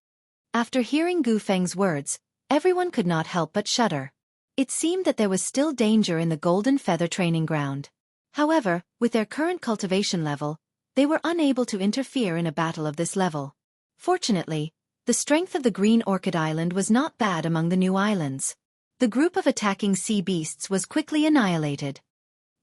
After hearing Gu Feng's words, everyone could not help but shudder. It seemed that there was still danger in the Golden Feather training ground. However, with their current cultivation level, they were unable to interfere in a battle of this level. Fortunately, the strength of the Green Orchid Island was not bad among the new islands. The group of attacking sea beasts was quickly annihilated.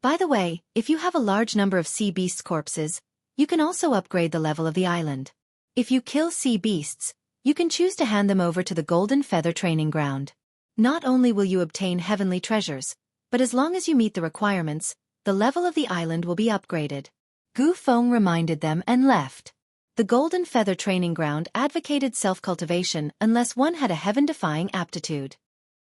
By the way, if you have a large number of sea beasts' corpses, you can also upgrade the level of the island. If you kill sea beasts, you can choose to hand them over to the Golden Feather training ground. Not only will you obtain heavenly treasures, but as long as you meet the requirements, the level of the island will be upgraded. Gu Feng reminded them and left. The Golden Feather training ground advocated self-cultivation unless one had a heaven-defying aptitude.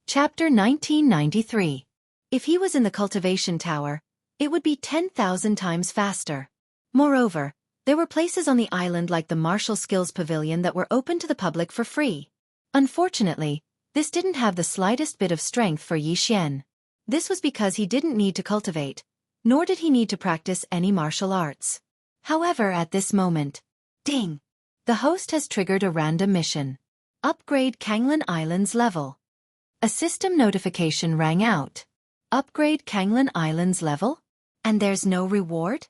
Chapter 1993. If he was in the cultivation tower, it would be 10,000 times faster. Moreover, there were places on the island like the Martial Skills Pavilion that were open to the public for free. Unfortunately, this didn't have the slightest bit of strength for Yi Xian. This was because he didn't need to cultivate, nor did he need to practice any martial arts. However, at this moment, ding! The host has triggered a random mission. Upgrade Kanglan Island's level. A system notification rang out. Upgrade Kanglan Island's level? And there's no reward?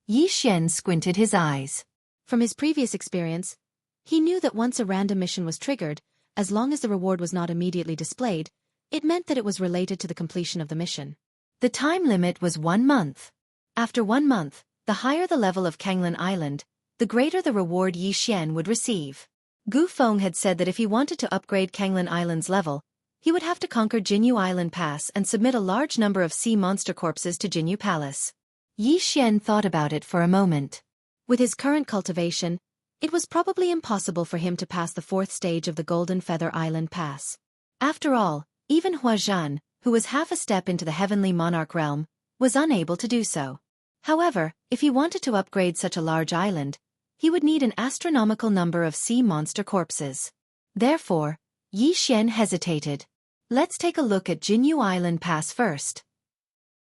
Yi Xian squinted his eyes. From his previous experience, he knew that once a random mission was triggered, as long as the reward was not immediately displayed, it meant that it was related to the completion of the mission. The time limit was 1 month. After 1 month, the higher the level of Kanglan Island, the greater the reward Yi Xian would receive. Gu Feng had said that if he wanted to upgrade Kanglan Island's level, he would have to conquer Jinyu Island Pass and submit a large number of sea monster corpses to Jinyu Palace. Yi Xian thought about it for a moment. With his current cultivation, it was probably impossible for him to pass the 4th stage of the Golden Feather Island Pass. After all, even Hua Zhan, who was half a step into the Heavenly Monarch realm, was unable to do so. However, if he wanted to upgrade such a large island, he would need an astronomical number of sea monster corpses. Therefore, Yi Xian hesitated. Let's take a look at Jinyu Island Pass first.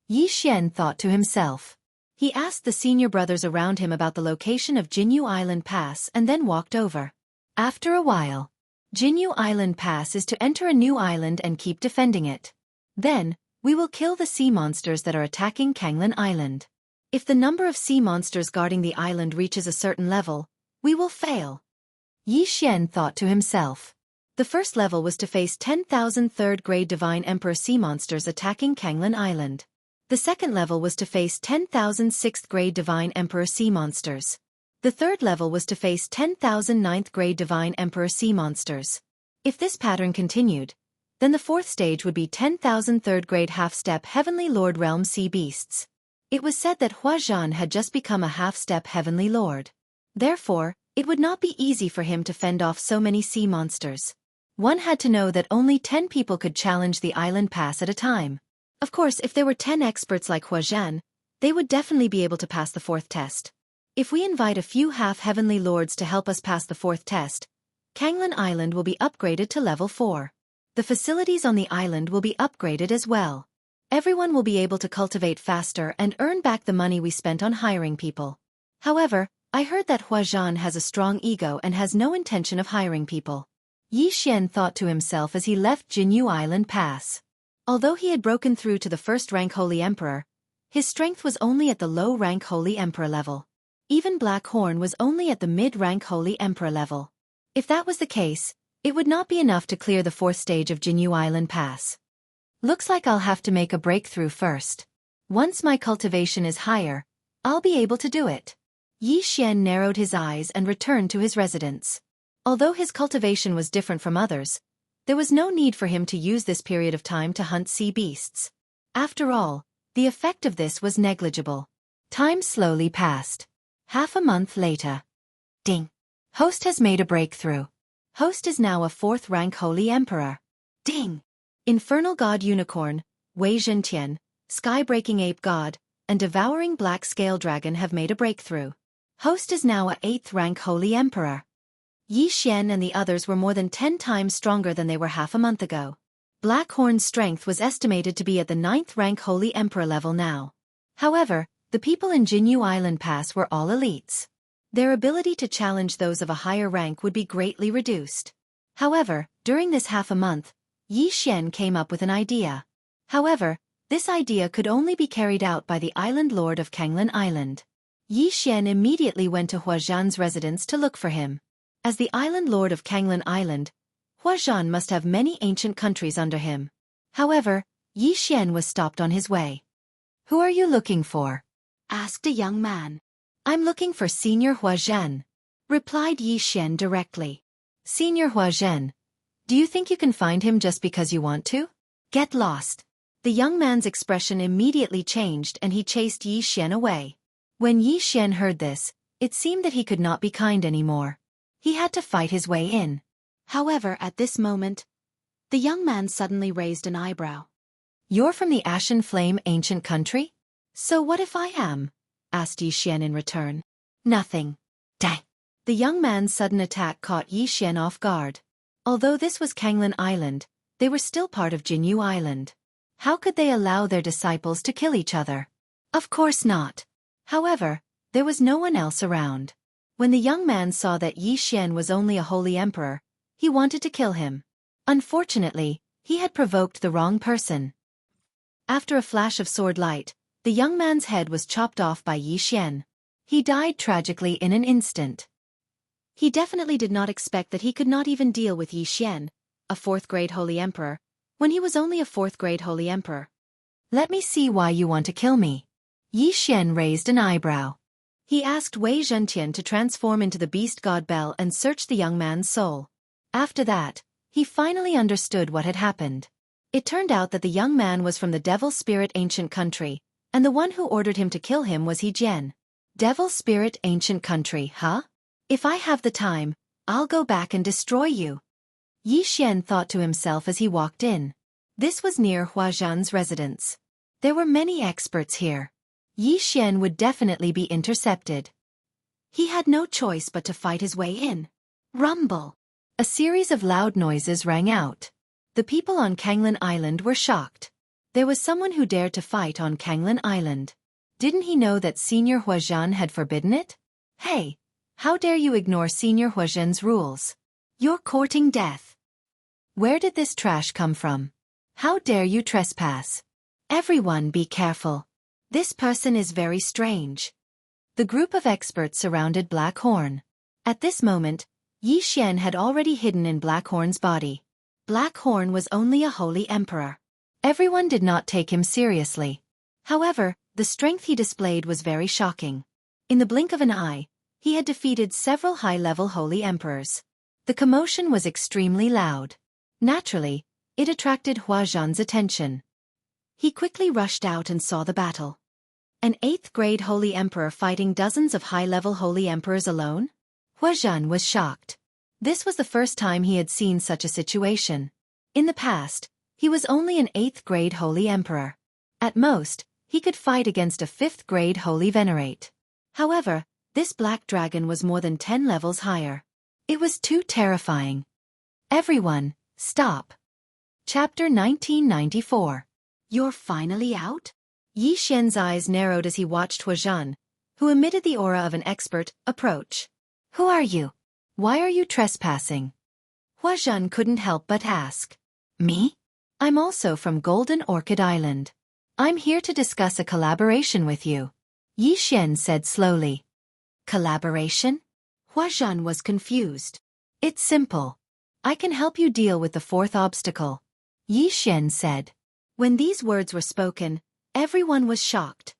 Yi Xian thought to himself. He asked the senior brothers around him about the location of Jinyu Island Pass and then walked over. After a while, Jinyu Island Pass is to enter a new island and keep defending it. Then, we will kill the sea monsters that are attacking Kanglan Island. If the number of sea monsters guarding the island reaches a certain level, we will fail. Yi Xian thought to himself. The first level was to face 10,000 third-grade Divine Emperor sea monsters attacking Kanglan Island. The second level was to face 10,000 6th-grade Divine Emperor sea monsters. The third level was to face 10,000 9th-grade Divine Emperor sea monsters. If this pattern continued, then the fourth stage would be 10,000 third-grade half-step Heavenly Lord Realm sea beasts. It was said that Huazhan had just become a half-step Heavenly Lord. Therefore, it would not be easy for him to fend off so many sea monsters. One had to know that only 10 people could challenge the island pass at a time. Of course, if there were 10 experts like Huazhan, they would definitely be able to pass the fourth test. If we invite a few half-heavenly lords to help us pass the fourth test, Kanglan Island will be upgraded to level 4. The facilities on the island will be upgraded as well. Everyone will be able to cultivate faster and earn back the money we spent on hiring people. However, I heard that Huazhan has a strong ego and has no intention of hiring people. Yi Xian thought to himself as he left Jinyu Island Pass. Although he had broken through to the first-rank Holy Emperor, his strength was only at the low-rank Holy Emperor level. Even Black Horn was only at the mid-rank Holy Emperor level. If that was the case, it would not be enough to clear the fourth stage of Jinyu Island Pass. Looks like I'll have to make a breakthrough first. Once my cultivation is higher, I'll be able to do it. Yi Xian narrowed his eyes and returned to his residence. Although his cultivation was different from others, there was no need for him to use this period of time to hunt sea beasts. After all, the effect of this was negligible. Time slowly passed. Half a month later. Ding. Host has made a breakthrough. Host is now a 4th-rank Holy Emperor. Ding. Infernal God Unicorn, Wei Zhentian, Sky-breaking Ape God, and Devouring Black Scale Dragon have made a breakthrough. Host is now a 8th-rank Holy Emperor. Yi Xian and the others were more than 10 times stronger than they were half a month ago. Blackhorn's strength was estimated to be at the 9th-rank Holy Emperor level now. However, the people in Jinyu Island Pass were all elites. Their ability to challenge those of a higher rank would be greatly reduced. However, during this half a month, Yi Xian came up with an idea. However, this idea could only be carried out by the Island Lord of Kanglan Island. Yi Xian immediately went to Huazhan's residence to look for him. As the Island Lord of Kanglan Island, Huazhan must have many ancient countries under him. However, Yi Xian was stopped on his way. "Who are you looking for?" asked a young man. "I'm looking for Senior Huazhan," replied Yi Xian directly. "Senior Huazhan? Do you think you can find him just because you want to? Get lost." The young man's expression immediately changed and he chased Yi Xian away. When Yi Xian heard this, it seemed that he could not be kind anymore. He had to fight his way in. However, at this moment, the young man suddenly raised an eyebrow. "You're from the Ashen Flame ancient country? So what if I am?" asked Yi Xian in return. "Nothing." Dang. The young man's sudden attack caught Yi Xian off guard. Although this was Kanglan Island, they were still part of Jinyu Island. How could they allow their disciples to kill each other? Of course not. However, there was no one else around. When the young man saw that Yi Xian was only a holy emperor, he wanted to kill him. Unfortunately, he had provoked the wrong person. After a flash of sword light, the young man's head was chopped off by Yi Xian. He died tragically in an instant. He definitely did not expect that he could not even deal with Yi Xian, a 4th-grade holy emperor, when he was only a 4th-grade holy emperor. "Let me see why you want to kill me." Yi Xian raised an eyebrow. He asked Wei Zhentian to transform into the beast god Bel and search the young man's soul. After that, he finally understood what had happened. It turned out that the young man was from the Devil Spirit ancient country, and the one who ordered him to kill him was He Jian. Devil Spirit ancient country, huh? If I have the time, I'll go back and destroy you. Yi Xian thought to himself as he walked in. This was near Huazhan's residence. There were many experts here. Yi Xian would definitely be intercepted. He had no choice but to fight his way in. Rumble! A series of loud noises rang out. The people on Kanglan Island were shocked. There was someone who dared to fight on Kanglan Island. Didn't he know that Senior Huazhan had forbidden it? Hey! How dare you ignore Senior Huazhan's rules? You're courting death. Where did this trash come from? How dare you trespass? Everyone be careful. This person is very strange. The group of experts surrounded Black Horn. At this moment, Yi Xian had already hidden in Blackhorn's body. Blackhorn was only a holy emperor. Everyone did not take him seriously. However, the strength he displayed was very shocking. In the blink of an eye, he had defeated several high-level holy emperors. The commotion was extremely loud. Naturally, it attracted Huazhan's attention. He quickly rushed out and saw the battle. An 8th-grade holy emperor fighting dozens of high-level holy emperors alone? Huazhan was shocked. This was the first time he had seen such a situation. In the past, he was only an 8th-grade holy emperor. At most, he could fight against a 5th-grade holy venerate. However, this black dragon was more than 10 levels higher. It was too terrifying. Everyone, stop. Chapter 1994. You're finally out? Yi Xian's eyes narrowed as he watched Huazhan, who emitted the aura of an expert, approach. Who are you? Why are you trespassing? Huazhan couldn't help but ask. Me? I'm also from Golden Orchid Island. I'm here to discuss a collaboration with you. Yi Xian said slowly. Collaboration? Huazhan was confused. It's simple. I can help you deal with the 4th obstacle. Yi Xian said. When these words were spoken, everyone was shocked.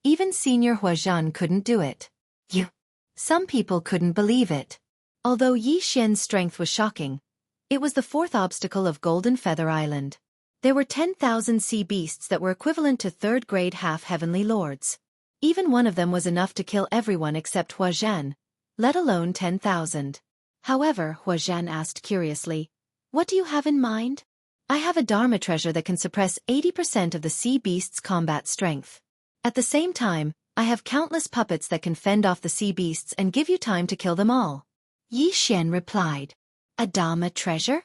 Even Senior Huazhan couldn't do it. You. Some people couldn't believe it. Although Yi Xian's strength was shocking, it was the 4th obstacle of Golden Feather Island. There were 10,000 sea beasts that were equivalent to 3rd-grade half-heavenly lords. Even one of them was enough to kill everyone except Huazhan, let alone 10,000. However, Huazhan asked curiously, what do you have in mind? I have a Dharma treasure that can suppress 80% of the sea beast's combat strength. At the same time, I have countless puppets that can fend off the sea beasts and give you time to kill them all. Yi Xian replied. A Dharma treasure?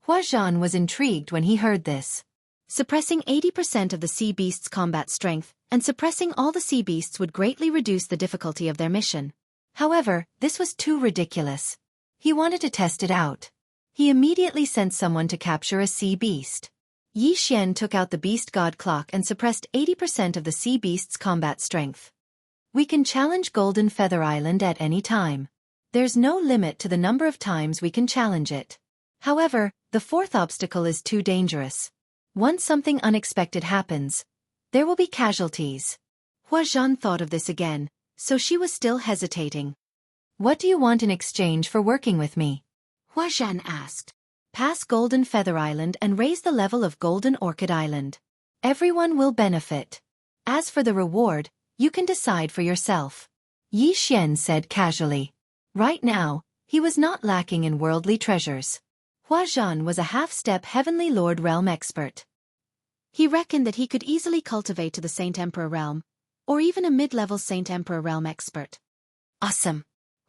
Huazhan was intrigued when he heard this. Suppressing 80% of the sea beast's combat strength and suppressing all the sea beasts would greatly reduce the difficulty of their mission. However, this was too ridiculous. He wanted to test it out. He immediately sent someone to capture a sea beast. Yi Xian took out the beast god clock and suppressed 80% of the sea beast's combat strength. We can challenge Golden Feather Island at any time. There's no limit to the number of times we can challenge it. However, the 4th obstacle is too dangerous. Once something unexpected happens, there will be casualties. Huazhan thought of this again, so she was still hesitating. What do you want in exchange for working with me? Huazhan asked. Pass Golden Feather Island and raise the level of Golden Orchid Island. Everyone will benefit. As for the reward, you can decide for yourself. Yi Xian said casually. Right now, he was not lacking in worldly treasures. Huazhan was a half-step Heavenly Lord realm expert. He reckoned that he could easily cultivate to the Saint Emperor realm, or even a mid-level Saint Emperor realm expert. Awesome.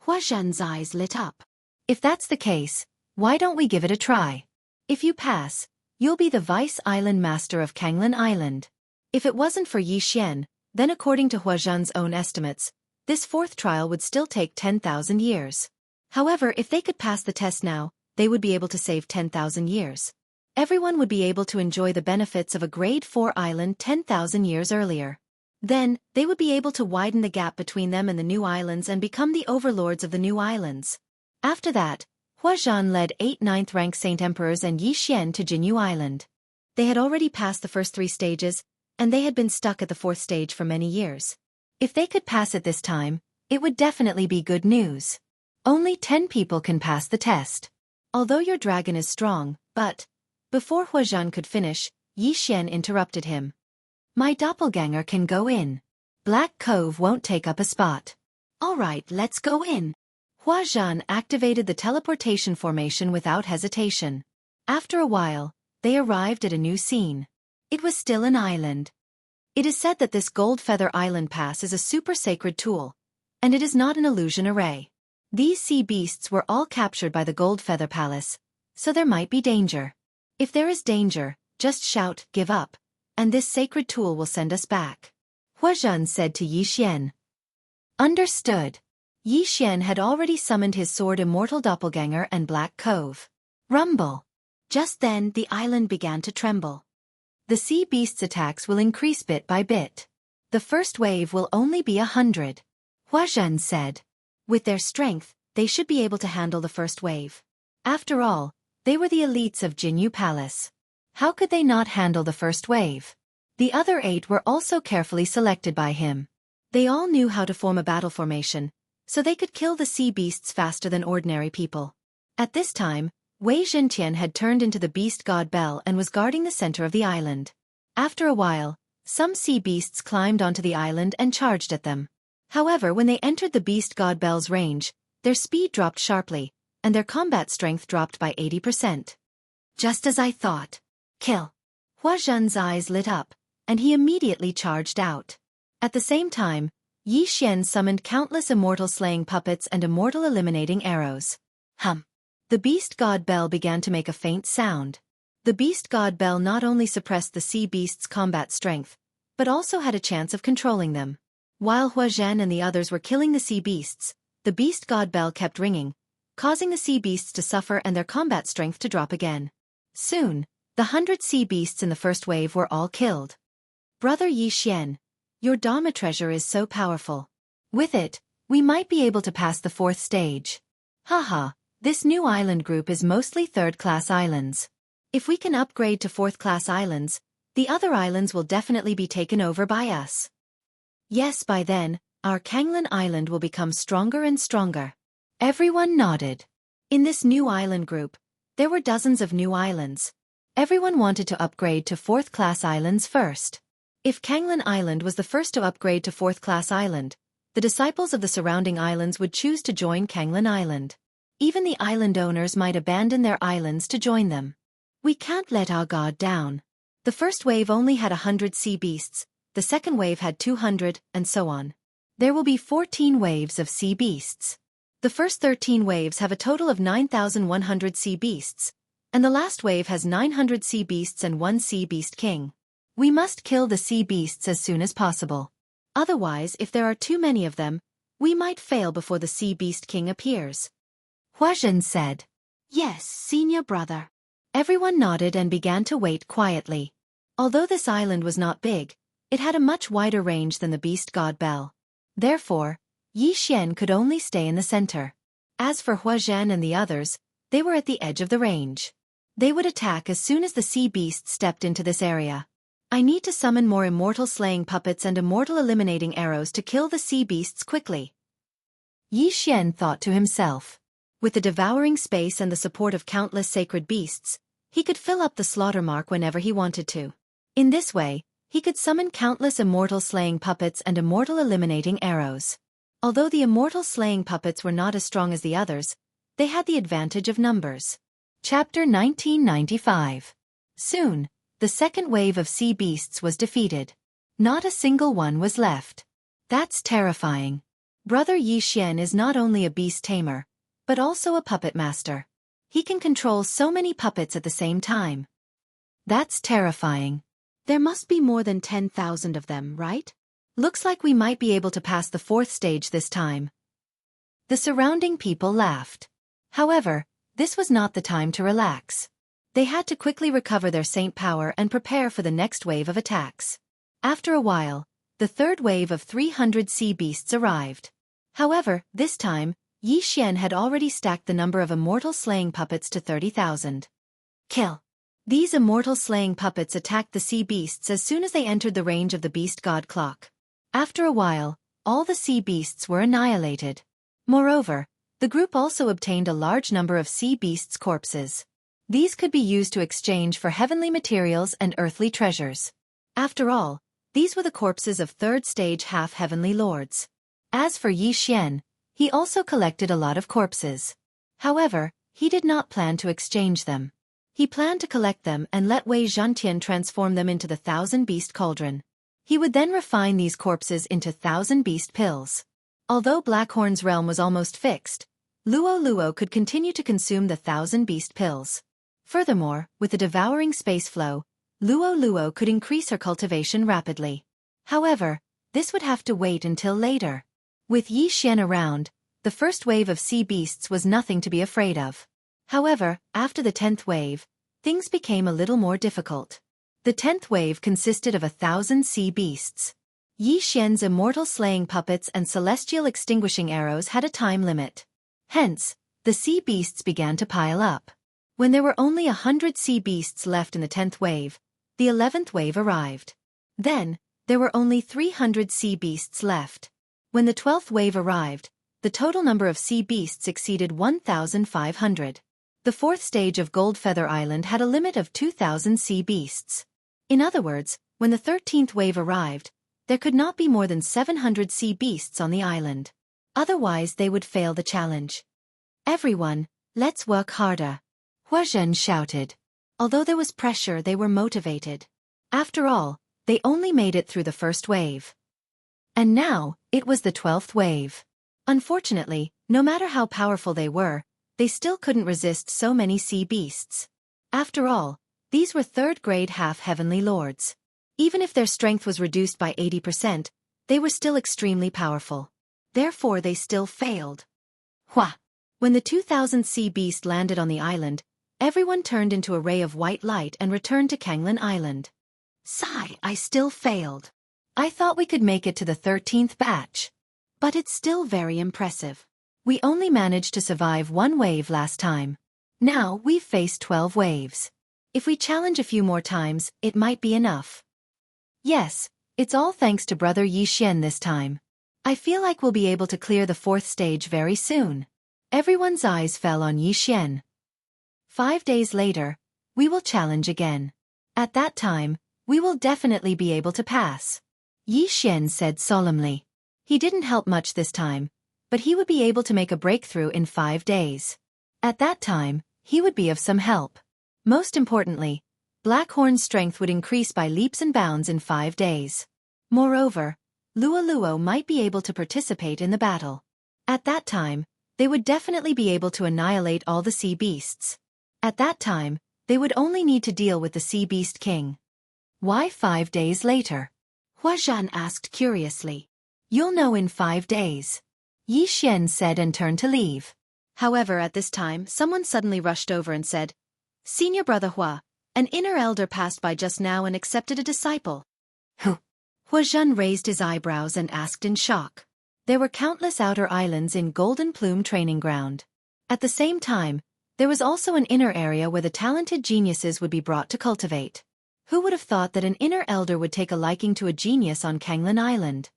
Huazhan's eyes lit up. If that's the case, why don't we give it a try? If you pass, you'll be the Vice Island Master of Kanglin Island. If it wasn't for Yi Xian, then according to Huazhan's own estimates, this 4th trial would still take 10,000 years. However, if they could pass the test now, they would be able to save 10,000 years. Everyone would be able to enjoy the benefits of a Grade 4 island 10,000 years earlier. Then, they would be able to widen the gap between them and the new islands and become the overlords of the new islands. After that, Huazhan led 8 9th-rank Saint Emperors and Yi Xian to Jinyu Island. They had already passed the first 3 stages, and they had been stuck at the 4th stage for many years. If they could pass it this time, it would definitely be good news. Only 10 people can pass the test. Although your dragon is strong, but... Before Huazhan could finish, Yi Xian interrupted him. My doppelganger can go in. Black Cove won't take up a spot. All right, let's go in. Huazhan activated the teleportation formation without hesitation. After a while, they arrived at a new scene. It was still an island. It is said that this Gold Feather Island Pass is a super sacred tool, and it is not an illusion array. These sea beasts were all captured by the Gold Feather Palace, so there might be danger. If there is danger, just shout, give up, and this sacred tool will send us back. Huazhan said to Yi Xian. Understood. Yi Xian had already summoned his sword Immortal Doppelganger and Black Cove. Rumble. Just then the island began to tremble. The sea beast's attacks will increase bit by bit. The first wave will only be 100. Huazhan said. With their strength, they should be able to handle the first wave. After all, they were the elites of Jinyu Palace. How could they not handle the first wave? The other 8 were also carefully selected by him. They all knew how to form a battle formation, so they could kill the sea beasts faster than ordinary people. At this time, Wei Zhentian had turned into the beast god Belle and was guarding the center of the island. After a while, some sea beasts climbed onto the island and charged at them. However, when they entered the beast god Belle's range, their speed dropped sharply, and their combat strength dropped by 80%. Just as I thought. Kill. Hua Zhen's eyes lit up, and he immediately charged out. At the same time, Yi Xian summoned countless immortal slaying puppets and immortal eliminating arrows. Hum. The beast god Belle began to make a faint sound. The beast god Belle not only suppressed the sea beast's combat strength, but also had a chance of controlling them. While Hua Zhen and the others were killing the sea beasts, the beast god Belle kept ringing, causing the sea beasts to suffer and their combat strength to drop again. Soon, the 100 sea beasts in the first wave were all killed. Brother Yi Xian, your Dharma treasure is so powerful. With it, we might be able to pass the 4th stage. Haha, this new island group is mostly 3rd-class islands. If we can upgrade to 4th-class islands, the other islands will definitely be taken over by us. Yes, by then, our Kanglin Island will become stronger and stronger. Everyone nodded. In this new island group, there were dozens of new islands. Everyone wanted to upgrade to 4th-class islands first. If Kanglin Island was the first to upgrade to 4th-class island, the disciples of the surrounding islands would choose to join Kanglin Island. Even the island owners might abandon their islands to join them. We can't let our god down. The first wave only had 100 sea beasts, the second wave had 200, and so on. There will be 14 waves of sea beasts. The first 13 waves have a total of 9,100 sea beasts, and the last wave has 900 sea beasts and 1 sea beast king. We must kill the sea beasts as soon as possible. Otherwise, if there are too many of them, we might fail before the sea beast king appears. Hua Zhen said. Yes, senior brother. Everyone nodded and began to wait quietly. Although this island was not big, it had a much wider range than the beast god Belle. Therefore, Yi Xian could only stay in the center. As for Hua Zhen and the others, they were at the edge of the range. They would attack as soon as the sea beast stepped into this area. I need to summon more immortal slaying puppets and immortal eliminating arrows to kill the sea beasts quickly. Yi Xian thought to himself. With the devouring space and the support of countless sacred beasts, he could fill up the slaughter mark whenever he wanted to. In this way, he could summon countless immortal slaying puppets and immortal eliminating arrows. Although the immortal slaying puppets were not as strong as the others, they had the advantage of numbers. Chapter 1995. Soon, the second wave of sea beasts was defeated. Not a single one was left. That's terrifying. Brother Yi Xian is not only a beast tamer, but also a puppet master. He can control so many puppets at the same time. That's terrifying. There must be more than 10,000 of them, right? Looks like we might be able to pass the 4th stage this time. The surrounding people laughed. However, this was not the time to relax. They had to quickly recover their saint power and prepare for the next wave of attacks. After a while, the 3rd wave of 300 sea beasts arrived. However, this time, Yi Xian had already stacked the number of immortal slaying puppets to 30,000. Kill. These immortal slaying puppets attacked the sea beasts as soon as they entered the range of the beast god clock. After a while, all the sea beasts were annihilated. Moreover, the group also obtained a large number of sea beasts' corpses. These could be used to exchange for heavenly materials and earthly treasures. After all, these were the corpses of 3rd stage half-heavenly lords. As for Yi Xian, he also collected a lot of corpses. However, he did not plan to exchange them. He planned to collect them and let Wei Zhentian transform them into the 1,000-beast cauldron. He would then refine these corpses into 1,000-beast pills. Although Blackhorn's realm was almost fixed, Luo Luo could continue to consume the 1,000-beast pills. Furthermore, with the devouring space flow, Luo Luo could increase her cultivation rapidly. However, this would have to wait until later. With Yi Xian around, the first wave of sea beasts was nothing to be afraid of. However, after the 10th wave, things became a little more difficult. The 10th wave consisted of 1,000 sea beasts. Yi Xian's immortal slaying puppets and celestial extinguishing arrows had a time limit. Hence, the sea beasts began to pile up. When there were only 100 sea beasts left in the 10th wave, the 11th wave arrived. Then, there were only 300 sea beasts left. When the 12th wave arrived, the total number of sea beasts exceeded 1,500. The 4th stage of Goldfeather Island had a limit of 2,000 sea beasts. In other words, when the 13th wave arrived, there could not be more than 700 sea beasts on the island. Otherwise they would fail the challenge. Everyone, let's work harder, Huazhen shouted. Although there was pressure, they were motivated. After all, they only made it through the first wave. And now, it was the 12th wave. Unfortunately, no matter how powerful they were, they still couldn't resist so many sea beasts. After all, these were third-grade half-heavenly lords. Even if their strength was reduced by 80%, they were still extremely powerful. Therefore they still failed. Hua! When the 2,000 sea beast landed on the island, everyone turned into a ray of white light and returned to Kanglin Island. Sigh, I still failed. I thought we could make it to the 13th batch. But it's still very impressive. We only managed to survive one wave last time. Now we've faced 12 waves. If we challenge a few more times, it might be enough. Yes, it's all thanks to Brother Yixian this time. I feel like we'll be able to clear the 4th stage very soon. Everyone's eyes fell on Yixian. 5 days later, we will challenge again. At that time, we will definitely be able to pass. Yixian said solemnly. He didn't help much this time, but he would be able to make a breakthrough in 5 days. At that time, he would be of some help. Most importantly, Blackhorn's strength would increase by leaps and bounds in 5 days. Moreover, Luo might be able to participate in the battle. At that time, they would definitely be able to annihilate all the sea beasts. At that time, they would only need to deal with the Sea Beast King. Why 5 days later? Huazhen asked curiously. You'll know in 5 days. Yixian said and turned to leave. However, at this time, someone suddenly rushed over and said, Senior Brother Hua, an inner elder passed by just now and accepted a disciple. Who? Huazhen raised his eyebrows and asked in shock. There were countless outer islands in Golden Plume Training Ground. At the same time, there was also an inner area where the talented geniuses would be brought to cultivate. Who would have thought that an inner elder would take a liking to a genius on Kanglin Island?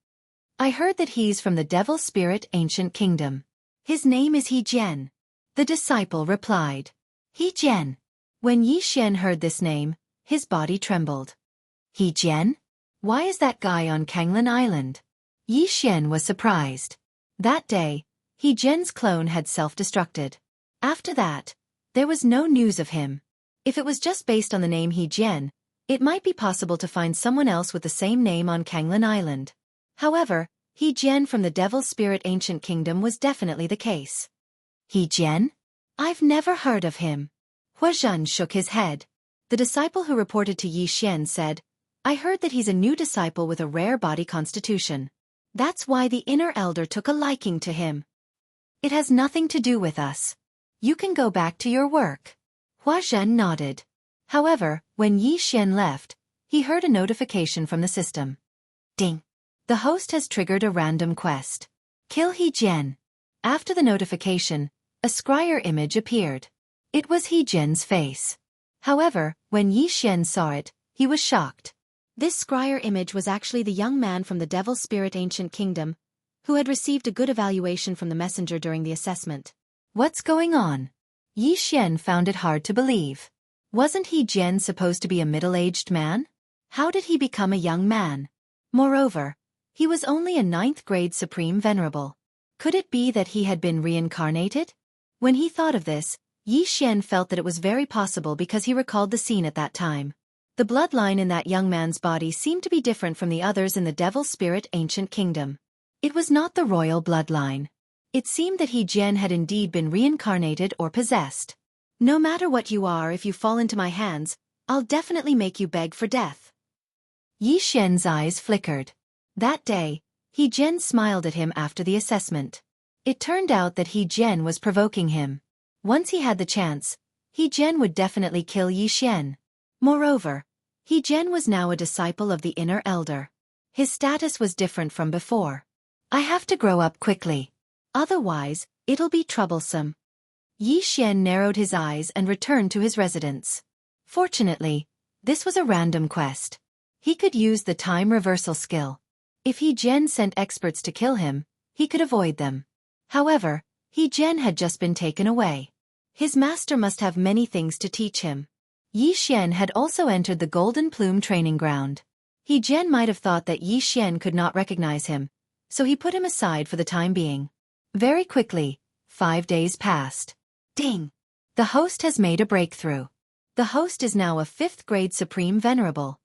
I heard that he's from the Devil Spirit Ancient Kingdom. His name is He Jian. The disciple replied. He Jian. When Yixian heard this name, his body trembled. He Jian? Why is that guy on Kanglin Island? Yixian was surprised. That day, He Jian's clone had self-destructed. After that, there was no news of him. If it was just based on the name He Jian, it might be possible to find someone else with the same name on Kanglin Island. However, He Jian from the Devil Spirit Ancient Kingdom was definitely the case. He Jian? I've never heard of him. Huazhen shook his head. The disciple who reported to Yixian said, I heard that he's a new disciple with a rare body constitution. That's why the inner elder took a liking to him. It has nothing to do with us. You can go back to your work. Huazhen nodded. However, when Yixian left, he heard a notification from the system. Ding! The host has triggered a random quest. Kill He Jian. After the notification, a scryer image appeared. It was He Jian's face. However, when Yixian saw it, he was shocked. This scryer image was actually the young man from the Devil Spirit Ancient Kingdom, who had received a good evaluation from the messenger during the assessment. What's going on? Yixian found it hard to believe. Wasn't He Jian supposed to be a middle-aged man? How did he become a young man? Moreover, he was only a 9th grade Supreme Venerable. Could it be that he had been reincarnated? When he thought of this, Yixian felt that it was very possible because he recalled the scene at that time. The bloodline in that young man's body seemed to be different from the others in the Devil Spirit Ancient Kingdom. It was not the royal bloodline. It seemed that He Jian had indeed been reincarnated or possessed. No matter what you are, if you fall into my hands, I'll definitely make you beg for death. Yixian's eyes flickered. That day, He Jian smiled at him after the assessment. It turned out that He Jian was provoking him. Once he had the chance, He Jian would definitely kill Yixian. Moreover, He Jian was now a disciple of the inner elder. His status was different from before. I have to grow up quickly. Otherwise, It'll be troublesome. Yi Xian narrowed his eyes and returned to his residence. Fortunately, this was a random quest. He could use the time reversal skill. If He Jian sent experts to kill him, he could avoid them. However, He Jian had just been taken away. His master must have many things to teach him. Yi Xian had also entered the Golden Plume training ground. He Jian might have thought that Yi Xian could not recognize him, so he put him aside for the time being. Very quickly, 5 days passed. Ding! The host has made a breakthrough. The host is now a 5th grade Supreme Venerable.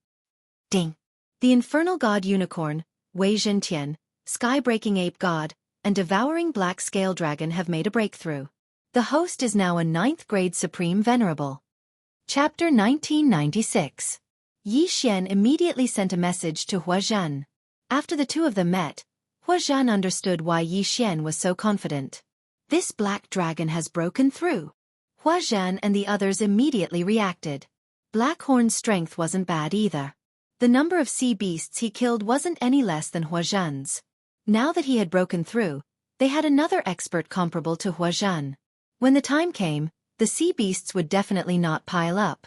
Ding! The Infernal God Unicorn, Wei Zhentian, Sky-Breaking Ape God, and Devouring Black Scale Dragon have made a breakthrough. The host is now a 9th grade Supreme Venerable. Chapter 1996. Yi Xian immediately sent a message to Hua Zhan. After the two of them met, Hua Zhan understood why Yi Xian was so confident. This black dragon has broken through. Hua Zhan and the others immediately reacted. Blackhorn's strength wasn't bad either. The number of sea beasts he killed wasn't any less than Hua Zhan's. Now that he had broken through, they had another expert comparable to Hua Zhan. When the time came, the sea beasts would definitely not pile up.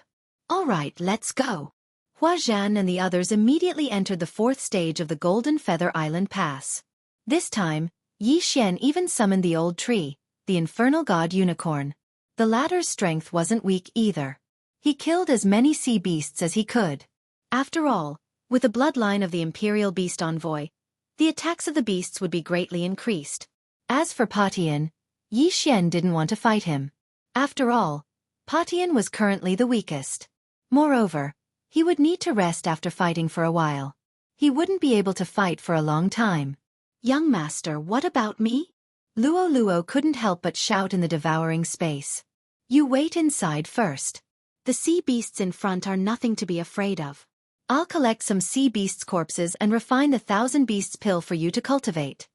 All right, let's go. Hua Zhan and the others immediately entered the 4th stage of the Golden Feather Island Pass. This time, Yi Xian even summoned the old tree, the Infernal God Unicorn. The latter's strength wasn't weak either. He killed as many sea beasts as he could. After all, with the bloodline of the Imperial Beast Envoy, the attacks of the beasts would be greatly increased. As for Patian, Yi Xian didn't want to fight him. After all, Patian was currently the weakest. Moreover, he would need to rest after fighting for a while. He wouldn't be able to fight for a long time. Young master, what about me? Luo Luo couldn't help but shout in the devouring space. You wait inside first. The sea beasts in front are nothing to be afraid of. I'll collect some sea beasts' corpses and refine the 1,000 beasts pill for you to cultivate.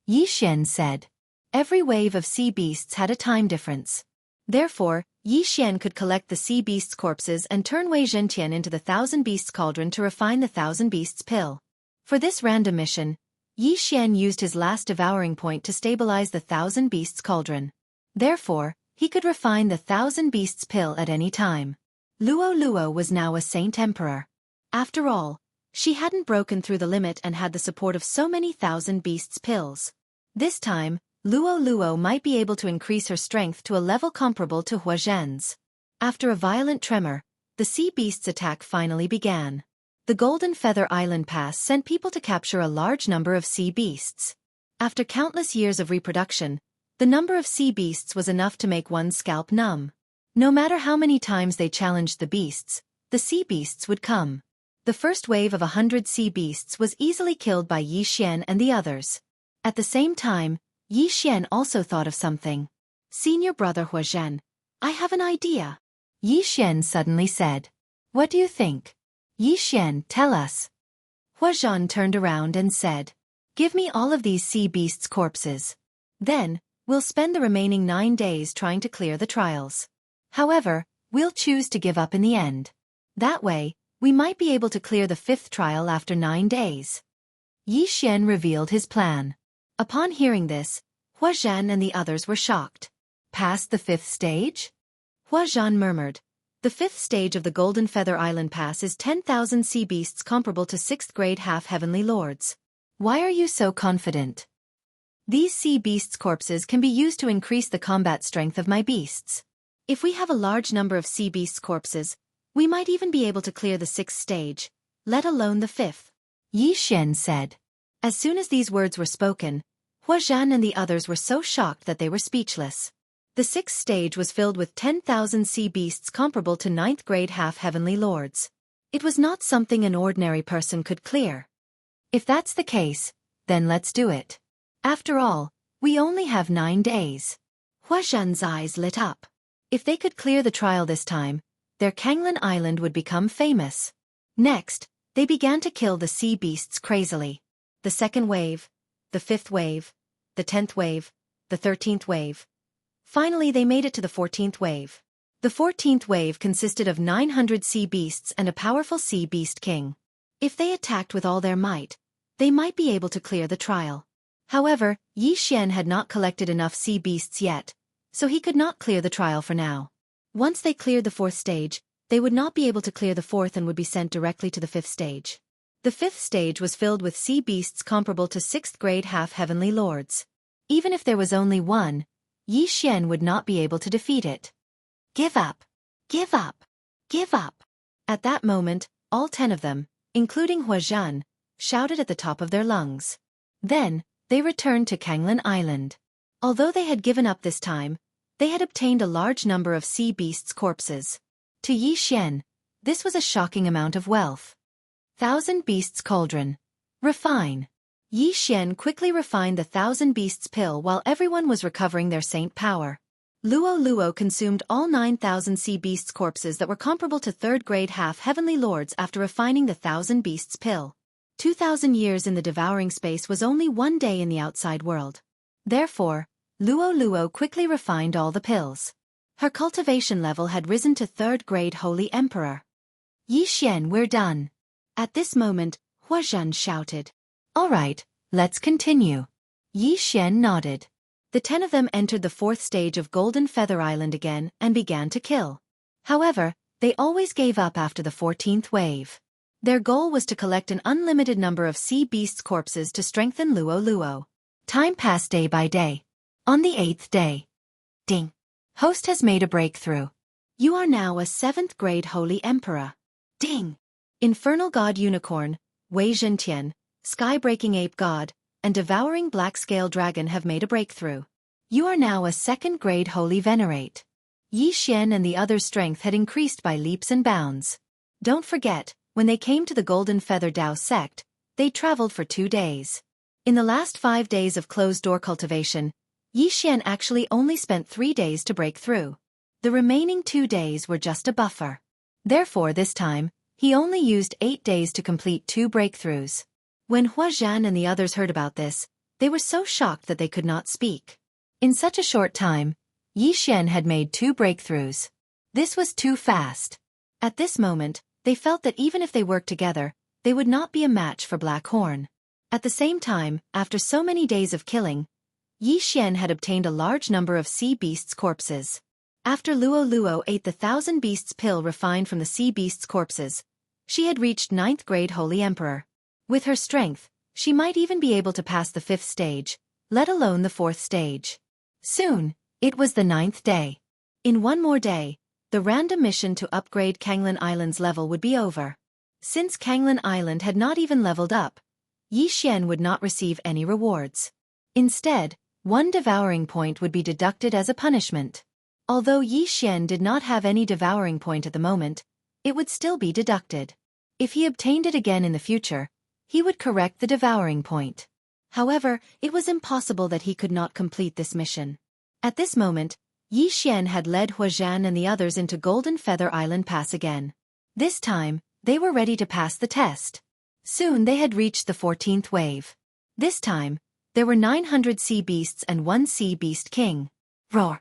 Yi Xian said. Every wave of sea beasts had a time difference. Therefore, Yi Xian could collect the sea beasts' corpses and turn Wei Zhentian into the 1,000 beasts cauldron to refine the 1,000 beasts pill. For this random mission, Yi Xian used his last devouring point to stabilize the 1,000 beasts cauldron. Therefore, he could refine the 1,000 beasts pill at any time. Luo Luo was now a saint emperor. After all, she hadn't broken through the limit and had the support of so many 1,000 beasts pills. This time, Luo Luo might be able to increase her strength to a level comparable to Hua Zhan's. After a violent tremor, the sea beast's attack finally began. The Golden Feather Island Pass sent people to capture a large number of sea beasts. After countless years of reproduction, the number of sea beasts was enough to make one's scalp numb. No matter how many times they challenged the beasts, the sea beasts would come. The first wave of 100 sea beasts was easily killed by Yi Xian and the others. At the same time, Yi Xian also thought of something. Senior brother Hua Zhan, I have an idea. Yi Xian suddenly said. What do you think? Yi Xian, tell us. Hua Zhan turned around and said. Give me all of these sea beasts' corpses. Then, we'll spend the remaining 9 days trying to clear the trials. However, we'll choose to give up in the end. That way, we might be able to clear the 5th trial after 9 days. Yi Xian revealed his plan. Upon hearing this, Hua Zhan and the others were shocked. Past the 5th stage? Hua Zhan murmured. The 5th stage of the Golden Feather Island Pass is 10,000 sea beasts comparable to 6th grade half-heavenly lords. Why are you so confident? These sea beasts' corpses can be used to increase the combat strength of my beasts. If we have a large number of sea beasts' corpses, we might even be able to clear the 6th stage, let alone the 5th. Yi Xian said. As soon as these words were spoken, Hua Zhan and the others were so shocked that they were speechless. The 6th stage was filled with 10,000 sea beasts comparable to 9th grade half-heavenly lords. It was not something an ordinary person could clear. If that's the case, then let's do it. After all, we only have 9 days. Hua Zhan's eyes lit up. If they could clear the trial this time, their Kanglan Island would become famous. Next, they began to kill the sea beasts crazily. The 2nd wave, the 5th wave, the 10th wave, the 13th wave. Finally they made it to the 14th wave. The 14th wave consisted of 900 sea beasts and a powerful sea beast king. If they attacked with all their might, they might be able to clear the trial. However, Yi Xian had not collected enough sea beasts yet, so he could not clear the trial for now. Once they cleared the 4th stage, they would not be able to clear the 4th and would be sent directly to the 5th stage. The 5th stage was filled with sea beasts comparable to 6th grade half-heavenly lords. Even if there was only one, Yi Xian would not be able to defeat it. Give up! Give up! Give up! At that moment, all 10 of them, including Huazhan, shouted at the top of their lungs. Then, they returned to Kanglan Island. Although they had given up this time, they had obtained a large number of sea beasts' corpses. To Yi Xian, this was a shocking amount of wealth. 1,000 Beasts Cauldron. Refine. Yi Xian quickly refined the 1,000 Beasts pill while everyone was recovering their saint power. Luo Luo consumed all 9,000 sea beasts corpses that were comparable to 3rd grade half-heavenly lords after refining the 1,000 Beasts pill. 2,000 years in the devouring space was only 1 day in the outside world. Therefore, Luo Luo quickly refined all the pills. Her cultivation level had risen to 3rd grade Holy Emperor. Yi Xian, we're done. At this moment, Huazhan shouted. All right, let's continue. Yi Xian nodded. The 10 of them entered the 4th stage of Golden Feather Island again and began to kill. However, they always gave up after the 14th wave. Their goal was to collect an unlimited number of sea beasts' corpses to strengthen Luo Luo. Time passed day by day. On the 8th day. Ding. Host has made a breakthrough. You are now a 7th grade Holy Emperor. Ding. Infernal God Unicorn, Wei Zhentian, Sky-breaking Ape God, and Devouring Black Scale Dragon have made a breakthrough. You are now a 2nd grade Holy Venerate. Yi Xian and the others' strength had increased by leaps and bounds. Don't forget, when they came to the Golden Feather Dao sect, they traveled for 2 days. In the last 5 days of closed-door cultivation, Yi Xian actually only spent 3 days to break through. The remaining 2 days were just a buffer. Therefore this time, he only used 8 days to complete 2 breakthroughs. When Huazhan and the others heard about this, they were so shocked that they could not speak. In such a short time, Yi Xian had made 2 breakthroughs. This was too fast. At this moment, they felt that even if they worked together, they would not be a match for Black Horn. At the same time, after so many days of killing, Yi Xian had obtained a large number of sea beasts' corpses. After Luo Luo ate the 1,000 Beasts pill refined from the sea beasts' corpses, she had reached 9th grade Holy Emperor. With her strength, she might even be able to pass the 5th stage, let alone the 4th stage. Soon, it was the 9th day. In 1 more day, the random mission to upgrade Kanglan Island's level would be over. Since Kanglan Island had not even leveled up, Yi Xian would not receive any rewards. Instead, 1 devouring point would be deducted as a punishment. Although Yi Xian did not have any devouring point at the moment, it would still be deducted. If he obtained it again in the future, he would correct the devouring point. However, it was impossible that he could not complete this mission. At this moment, Yi Xian had led Huazhan and the others into Golden Feather Island Pass again. This time, they were ready to pass the test. Soon they had reached the 14th wave. This time, there were 900 sea beasts and 1 sea beast king. Roar.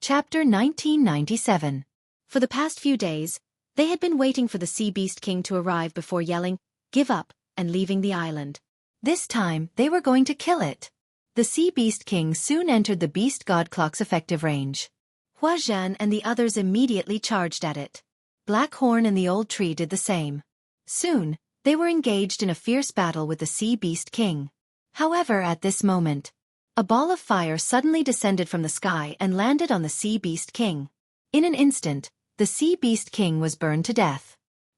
Chapter 1997. For the past few days, they had been waiting for the sea beast king to arrive before yelling, "Give up," and leaving the island. This time, they were going to kill it. The sea beast king soon entered the beast god clock's effective range. Huazhan and the others immediately charged at it. Black Horn and the old tree did the same. Soon, they were engaged in a fierce battle with the sea beast king. However, at this moment, a ball of fire suddenly descended from the sky and landed on the sea beast king. In an instant, the sea beast king was burned to death.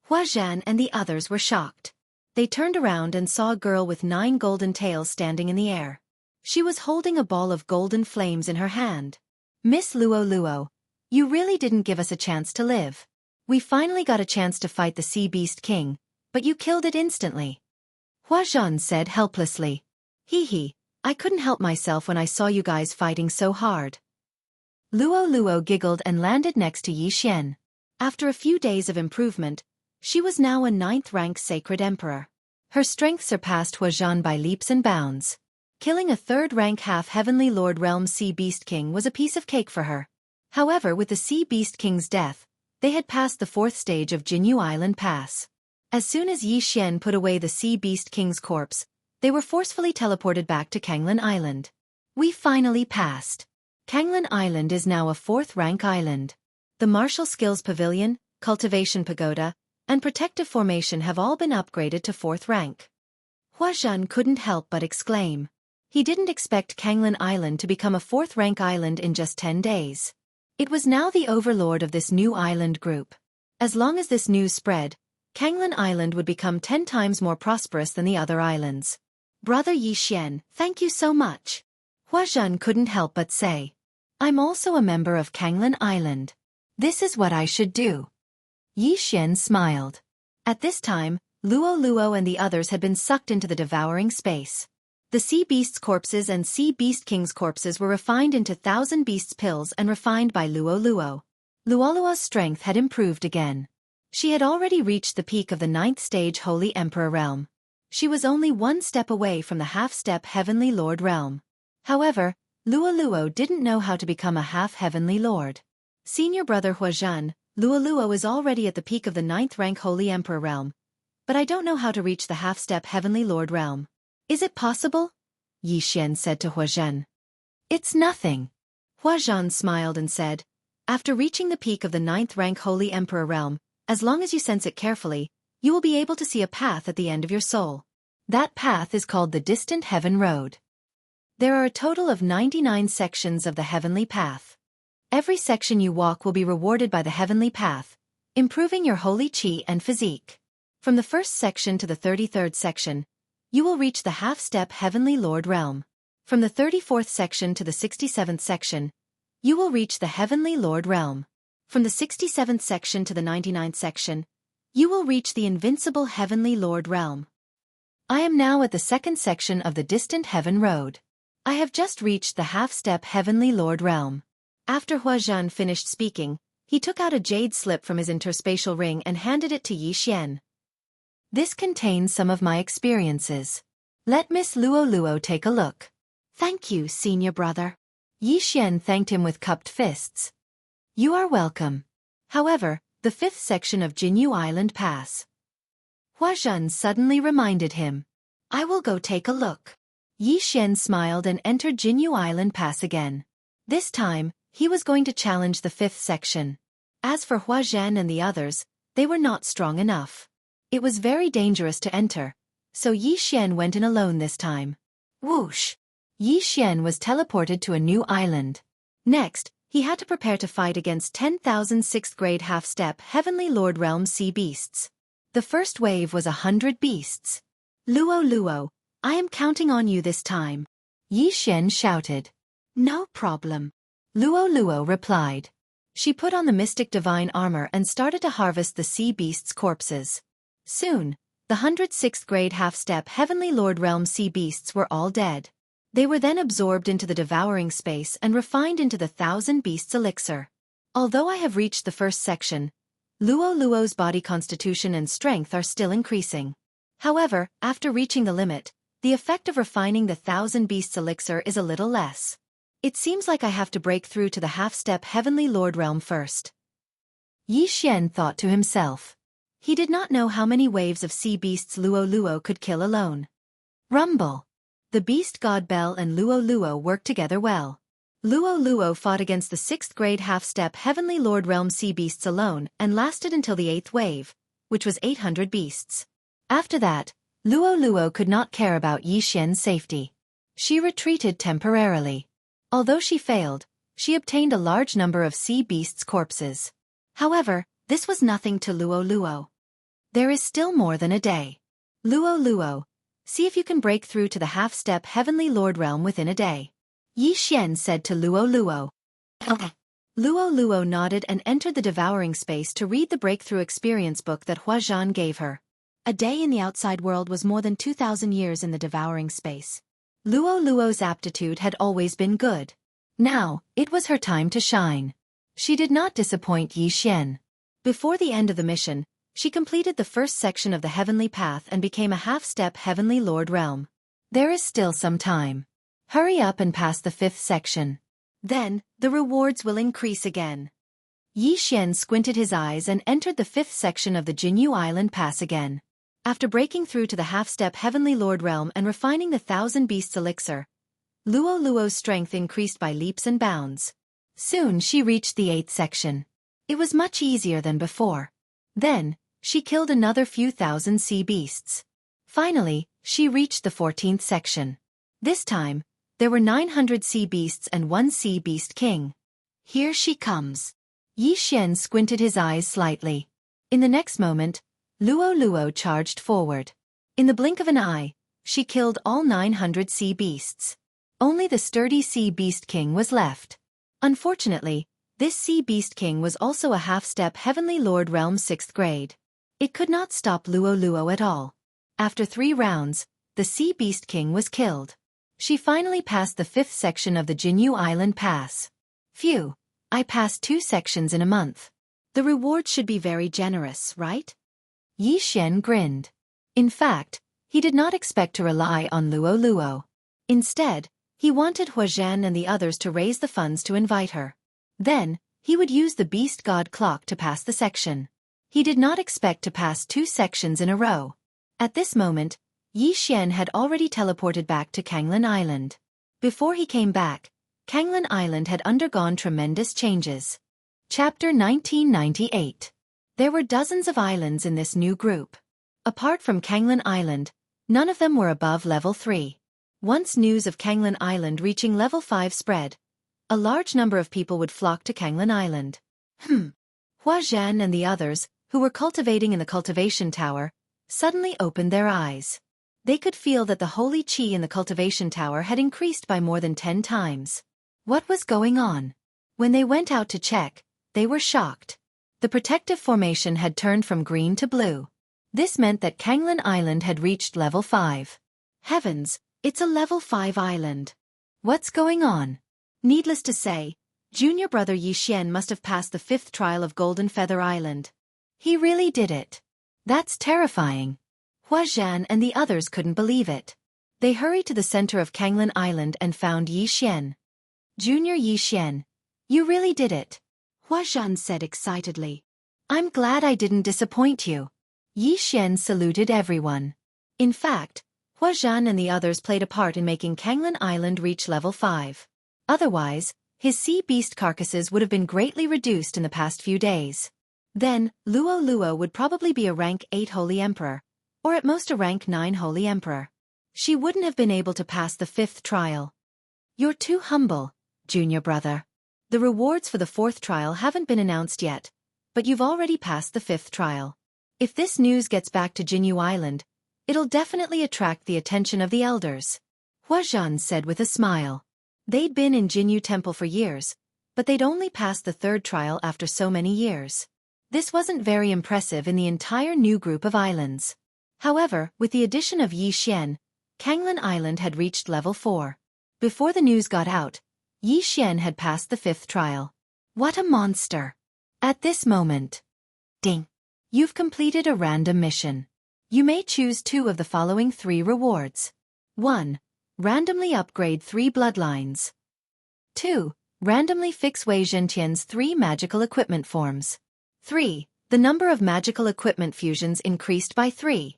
Huazhan and the others were shocked. They turned around and saw a girl with 9 golden tails standing in the air. She was holding a ball of golden flames in her hand. "Miss Luo Luo, you really didn't give us a chance to live. We finally got a chance to fight the sea beast king, but you killed it instantly," Huazhan said helplessly. "Hee, I couldn't help myself when I saw you guys fighting so hard." Luo Luo giggled and landed next to Yi Xian. After a few days of improvement, she was now a 9th-rank sacred emperor. Her strength surpassed Huazhan by leaps and bounds. Killing a 3rd-rank half-heavenly Lord Realm Sea Beast King was a piece of cake for her. However, with the Sea Beast King's death, they had passed the 4th stage of Jinyu Island Pass. As soon as Yi Xian put away the Sea Beast King's corpse, they were forcefully teleported back to Kanglan Island. We finally passed. Kanglan Island is now a 4th-rank island. The Martial Skills Pavilion, Cultivation Pagoda, and Protective Formation have all been upgraded to 4th rank. Huazhen couldn't help but exclaim. He didn't expect Kanglan Island to become a 4th-rank island in just 10 days. It was now the overlord of this new island group. As long as this news spread, Kanglan Island would become 10 times more prosperous than the other islands. Brother Yixian, thank you so much. Huazhen couldn't help but say. I'm also a member of Kanglan Island. This is what I should do. Yixian smiled. At this time, Luo and the others had been sucked into the devouring space. The Sea Beast's corpses and Sea Beast King's corpses were refined into 1,000 Beasts pills and refined by Luo. Luo's strength had improved again. She had already reached the peak of the 9th stage Holy Emperor realm. She was only 1 step away from the half-step Heavenly Lord realm. However, Luo didn't know how to become a half-Heavenly Lord. Senior brother Huazhen, Luo is already at the peak of the 9th rank Holy Emperor realm, but I don't know how to reach the half-step Heavenly Lord realm. Is it possible? Yixian said to Huazhen. It's nothing. Huazhen smiled and said, after reaching the peak of the 9th rank Holy Emperor realm, as long as you sense it carefully, you will be able to see a path at the end of your soul. That path is called the Distant Heaven Road. There are a total of 99 sections of the Heavenly Path. Every section you walk will be rewarded by the Heavenly Path, improving your holy chi and physique. From the 1st section to the 33rd section, you will reach the half-step Heavenly Lord realm. From the 34th section to the 67th section, you will reach the Heavenly Lord realm. From the 67th section to the 99th section, you will reach the Invincible Heavenly Lord realm. I am now at the 2nd section of the Distant Heaven Road. I have just reached the half-step Heavenly Lord realm. After Huazhen finished speaking, he took out a jade slip from his interspatial ring and handed it to Yixian. This contains some of my experiences. Let Miss Luo take a look. Thank you, senior brother. Yixian thanked him with cupped fists. You are welcome. However, the 5th section of Jinyu Island Pass. Huazhen suddenly reminded him. I will go take a look. Yixian smiled and entered Jinyu Island Pass again. This time, he was going to challenge the 5th section. As for Huazhen and the others, they were not strong enough. It was very dangerous to enter, so Yixian went in alone this time. Whoosh! Yixian was teleported to a new island. Next, he had to prepare to fight against 10,000 6th-grade half-step Heavenly Lord Realm Sea Beasts. The first wave was 100 beasts. Luo, I am counting on you this time. Yixian shouted. No problem. Luo replied. She put on the mystic divine armor and started to harvest the sea beasts' corpses. Soon, the 106th-grade half-step Heavenly Lord Realm sea beasts were all dead. They were then absorbed into the devouring space and refined into the 1,000 beasts elixir. Although I have reached the 1st section, Luo's body constitution and strength are still increasing. However, after reaching the limit, the effect of refining the 1,000 beasts elixir is a little less. It seems like I have to break through to the half-step Heavenly Lord realm first. Yixian thought to himself. He did not know how many waves of sea beasts Luo could kill alone. Rumble. The beast god Bell and Luo worked together well. Luo fought against the 6th-grade half-step Heavenly Lord realm sea beasts alone and lasted until the 8th wave, which was 800 beasts. After that, Luo could not care about Yixian's safety. She retreated temporarily. Although she failed, she obtained a large number of sea beasts' corpses. However, this was nothing to Luo. There is still more than a day. Luo, see if you can break through to the half-step Heavenly Lord realm within a day. Yixian said to Luo. Luo nodded and entered the devouring space to read the breakthrough experience book that Huazhen gave her. A day in the outside world was more than 2,000 years in the devouring space. Luo's aptitude had always been good. Now, it was her time to shine. She did not disappoint Yixian. Before the end of the mission, she completed the 1st section of the Heavenly Path and became a half-step Heavenly Lord realm. There is still some time. Hurry up and pass the 5th section. Then, the rewards will increase again. Yixian squinted his eyes and entered the 5th section of the Jinyu Island Pass again. After breaking through to the half-step Heavenly Lord realm and refining the Thousand Beasts elixir, Luo's strength increased by leaps and bounds. Soon she reached the 8th section. It was much easier than before. Then, she killed another few thousand sea beasts. Finally, she reached the 14th section. This time, there were 900 sea beasts and 1 sea beast king. Here she comes. Yi Xian squinted his eyes slightly. In the next moment, Luo charged forward. In the blink of an eye, she killed all 900 sea beasts. Only the sturdy sea beast king was left. Unfortunately, this sea beast king was also a half-step Heavenly Lord realm 6th grade. It could not stop Luo at all. After 3 rounds, the sea beast king was killed. She finally passed the 5th section of the Jinyu Island Pass. Phew, I passed 2 sections in a month. The reward should be very generous, right? Yi Xian grinned. In fact, he did not expect to rely on Luo. Instead, he wanted Huazhan and the others to raise the funds to invite her. Then, he would use the Beast God clock to pass the section. He did not expect to pass 2 sections in a row. At this moment, Yi Xian had already teleported back to Kanglan Island. Before he came back, Kanglan Island had undergone tremendous changes. Chapter 1998. There were dozens of islands in this new group. Apart from Kanglan Island, none of them were above level 3. Once news of Kanglan Island reaching level 5 spread, a large number of people would flock to Kanglan Island. Huazhan and the others, who were cultivating in the cultivation tower, suddenly opened their eyes. They could feel that the holy qi in the cultivation tower had increased by more than 10 times. What was going on? When they went out to check, they were shocked. The protective formation had turned from green to blue. This meant that Kanglan Island had reached level 5. Heavens, it's a level 5 island. What's going on? Needless to say, junior brother Yi Xian must have passed the 5th trial of Golden Feather Island. He really did it. That's terrifying. Huazhan and the others couldn't believe it. They hurried to the center of Kanglan Island and found Yi Xian. Junior Yi Xian, you really did it. Huazhan said excitedly. I'm glad I didn't disappoint you. Yi Xian saluted everyone. In fact, Huazhan and the others played a part in making Kanglan Island reach level 5. Otherwise, his sea beast carcasses would have been greatly reduced in the past few days. Then, Luo would probably be a rank 8 Holy Emperor, or at most a rank 9 Holy Emperor. She wouldn't have been able to pass the 5th trial. You're too humble, junior brother. The rewards for the 4th trial haven't been announced yet, but you've already passed the 5th trial. If this news gets back to Jinyu Island, it'll definitely attract the attention of the elders. Huazhan said with a smile. They'd been in Jinyu Temple for years, but they'd only passed the 3rd trial after so many years. This wasn't very impressive in the entire new group of islands. However, with the addition of Yi Xian, Kanglan Island had reached level 4. Before the news got out, Yi Xian had passed the 5th trial. What a monster! At this moment, ding! You've completed a random mission. You may choose 2 of the following 3 rewards. 1. Randomly upgrade 3 bloodlines. 2. Randomly fix Wei Zhentian's 3 magical equipment forms. 3. The number of magical equipment fusions increased by 3.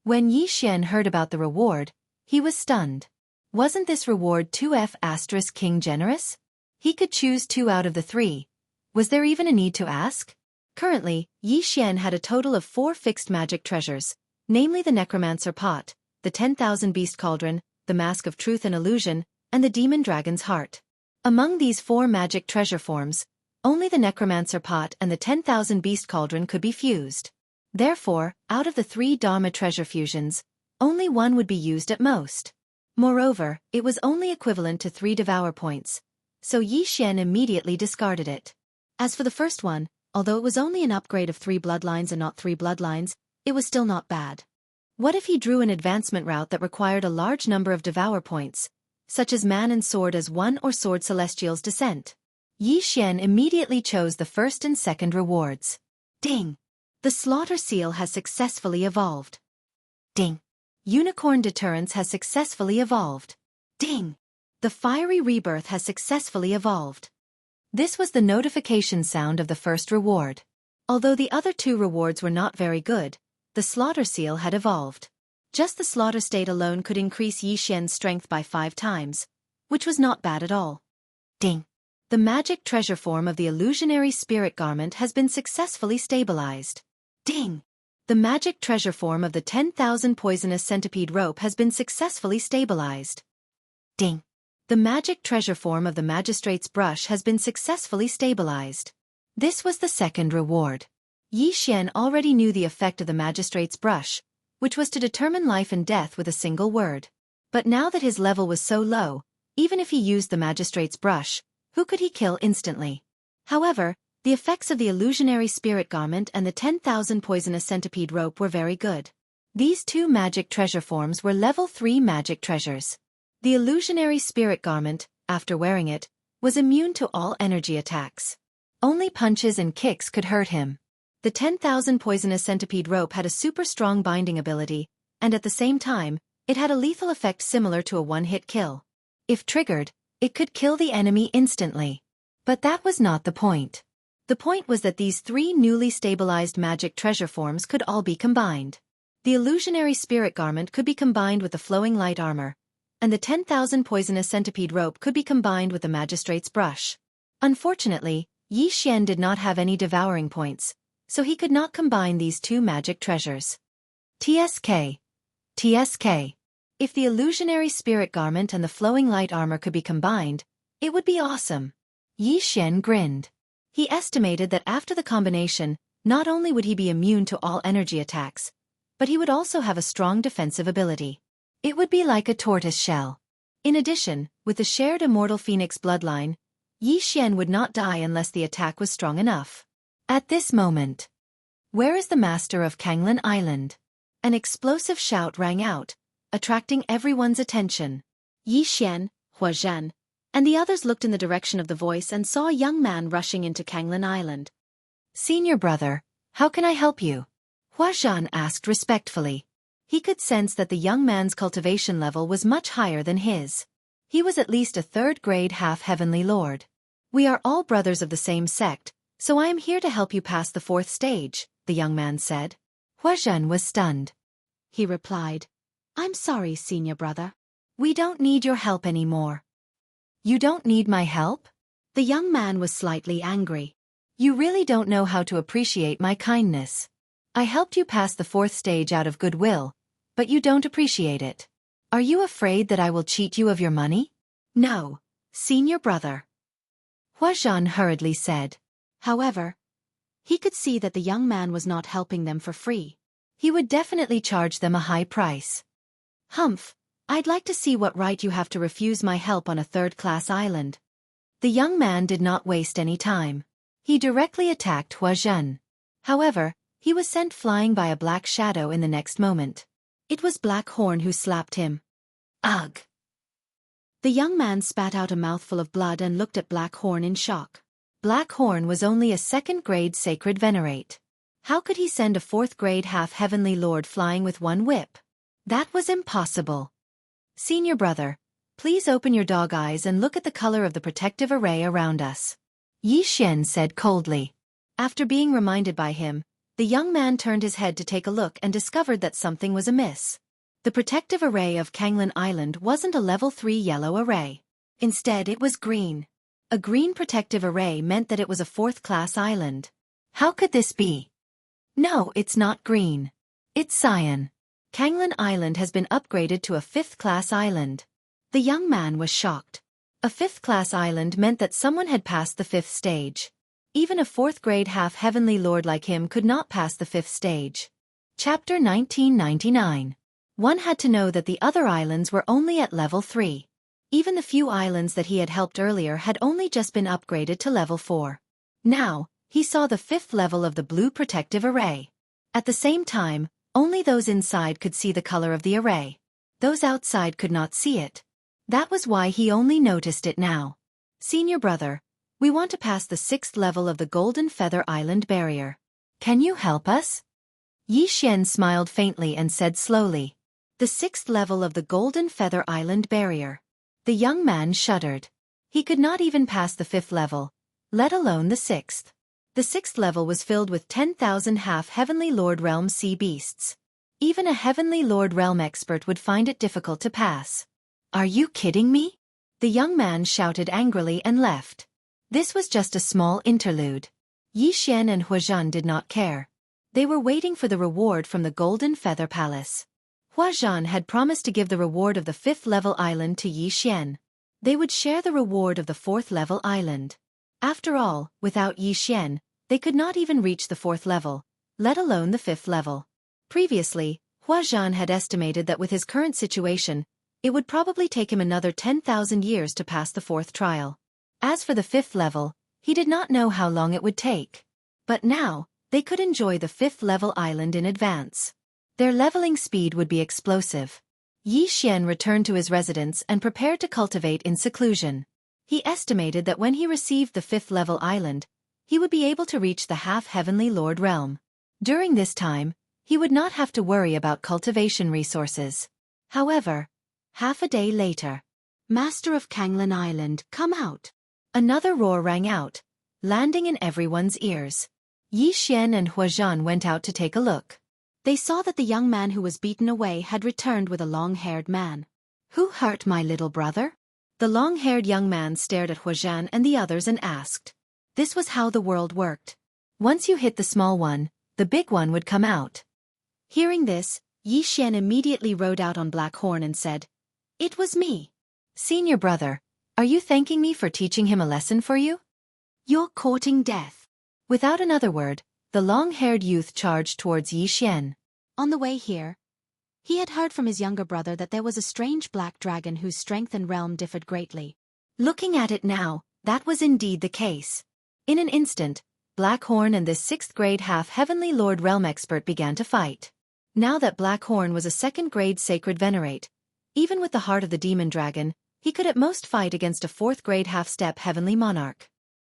When Yi Xian heard about the reward, he was stunned. Wasn't this reward 2F** King generous? He could choose 2 out of the 3. Was there even a need to ask? Currently, Yi Xian had a total of 4 fixed magic treasures, namely the Necromancer Pot, the 10,000 Beast Cauldron, the Mask of Truth and Illusion, and the Demon Dragon's Heart. Among these 4 magic treasure forms, only the Necromancer Pot and the 10,000 Beast Cauldron could be fused. Therefore, out of the 3 Dharma treasure fusions, only 1 would be used at most. Moreover, it was only equivalent to 3 Devour points, so Yi Xian immediately discarded it. As for the first one, although it was only an upgrade of 3 bloodlines and not 3 bloodlines, it was still not bad. What if he drew an advancement route that required a large number of Devour points, such as Man and Sword as 1 or Sword Celestial's Descent? Yi Xian immediately chose the first and second rewards. Ding! The Slaughter Seal has successfully evolved. Ding! Unicorn Deterrence has successfully evolved. Ding! The Fiery Rebirth has successfully evolved. This was the notification sound of the first reward. Although the other 2 rewards were not very good, the slaughter seal had evolved. Just the slaughter state alone could increase Yi Xian's strength by 5 times, which was not bad at all. Ding! The magic treasure form of the illusionary spirit garment has been successfully stabilized. Ding! The magic treasure form of the 10,000 poisonous centipede rope has been successfully stabilized. Ding! The magic treasure form of the magistrate's brush has been successfully stabilized. This was the second reward. Yi Xian already knew the effect of the magistrate's brush, which was to determine life and death with a single word. But now that his level was so low, even if he used the magistrate's brush, who could he kill instantly? However, the effects of the illusionary spirit garment and the 10,000 poisonous centipede rope were very good. These two magic treasure forms were level 3 magic treasures. The illusionary spirit garment, after wearing it, was immune to all energy attacks. Only punches and kicks could hurt him. The 10,000 poisonous centipede rope had a super strong binding ability, and at the same time, it had a lethal effect similar to a one-hit kill. If triggered, it could kill the enemy instantly. But that was not the point. The point was that these 3 newly stabilized magic treasure forms could all be combined. The illusionary spirit garment could be combined with the flowing light armor, and the 10,000 poisonous centipede rope could be combined with the magistrate's brush. Unfortunately, Yi Xian did not have any devouring points, so he could not combine these 2 magic treasures. TSK. TSK. If the illusionary spirit garment and the flowing light armor could be combined, it would be awesome. Yi Xian grinned. He estimated that after the combination, not only would he be immune to all energy attacks, but he would also have a strong defensive ability. It would be like a tortoise shell. In addition, with the shared immortal phoenix bloodline, Yi Xian would not die unless the attack was strong enough. At this moment, where is the master of Kanglan Island? An explosive shout rang out, attracting everyone's attention. Yi Xian, Hua Zhan, and the others looked in the direction of the voice and saw a young man rushing into Kanglan Island. Senior brother, how can I help you? Hua Zhan asked respectfully. He could sense that the young man's cultivation level was much higher than his. He was at least a 3rd grade half-heavenly lord. We are all brothers of the same sect, so I am here to help you pass the 4th stage, the young man said. Hua Zhan was stunned. He replied, I'm sorry, senior brother. We don't need your help anymore. You don't need my help? The young man was slightly angry. You really don't know how to appreciate my kindness. I helped you pass the 4th stage out of goodwill, but you don't appreciate it. Are you afraid that I will cheat you of your money? No, senior brother. Hua Zhan hurriedly said. However, he could see that the young man was not helping them for free. He would definitely charge them a high price. Humph, I'd like to see what right you have to refuse my help on a 3rd-class island. The young man did not waste any time. He directly attacked Hua Zhan. However, he was sent flying by a black shadow in the next moment. It was Black Horn who slapped him. Ugh! The young man spat out a mouthful of blood and looked at Black Horn in shock. Black Horn was only a 2nd-grade sacred venerate. How could he send a 4th-grade half-heavenly lord flying with one whip? That was impossible. Senior brother, please open your dog eyes and look at the color of the protective array around us. Yi Xian said coldly. After being reminded by him, the young man turned his head to take a look and discovered that something was amiss. The protective array of Kanglan Island wasn't a level 3 yellow array. Instead, it was green. A green protective array meant that it was a 4th-class island. How could this be? No, it's not green. It's cyan. Kanglan Island has been upgraded to a 5th-class island. The young man was shocked. A 5th-class island meant that someone had passed the 5th stage. Even a 4th-grade half-heavenly lord like him could not pass the 5th stage. Chapter 1999. One had to know that the other islands were only at level 3. Even the few islands that he had helped earlier had only just been upgraded to level 4. Now, he saw the 5th level of the blue protective array. At the same time, only those inside could see the color of the array. Those outside could not see it. That was why he only noticed it now. Senior brother, we want to pass the 6th level of the Golden Feather Island barrier. Can you help us? Yi Xian smiled faintly and said slowly. The 6th level of the Golden Feather Island barrier. The young man shuddered. He could not even pass the 5th level, let alone the 6th. The sixth level was filled with 10,000 half-heavenly Lord Realm sea beasts. Even a heavenly Lord Realm expert would find it difficult to pass. Are you kidding me? The young man shouted angrily and left. This was just a small interlude. Yi Xian and Huazhan did not care. They were waiting for the reward from the Golden Feather Palace. Huazhan had promised to give the reward of the 5th level island to Yi Xian. They would share the reward of the 4th level island. After all, without Yi Xian, they could not even reach the 4th level, let alone the 5th level. Previously, Huazhan had estimated that with his current situation, it would probably take him another 10,000 years to pass the 4th trial. As for the 5th level, he did not know how long it would take. But now, they could enjoy the 5th level island in advance. Their leveling speed would be explosive. Yi Xian returned to his residence and prepared to cultivate in seclusion. He estimated that when he received the 5th level island, he would be able to reach the half-heavenly Lord Realm. During this time, he would not have to worry about cultivation resources. However, half a day later, Master of Kanglan Island, come out. Another roar rang out, landing in everyone's ears. Yi Xian and Huazhan went out to take a look. They saw that the young man who was beaten away had returned with a long-haired man. Who hurt my little brother? The long-haired young man stared at Huazhan and the others and asked. This was how the world worked. Once you hit the small one, the big one would come out. Hearing this, Yi Xian immediately rode out on Black Horn and said, It was me. Senior brother, are you thanking me for teaching him a lesson for you? You're courting death. Without another word, the long-haired youth charged towards Yi Xian. On the way here, he had heard from his younger brother that there was a strange black dragon whose strength and realm differed greatly. Looking at it now, that was indeed the case. In an instant, Blackhorn and this 6th-grade half-heavenly Lord Realm expert began to fight. Now that Blackhorn was a 2nd-grade sacred venerate, even with the heart of the demon dragon, he could at most fight against a 4th-grade half-step heavenly monarch.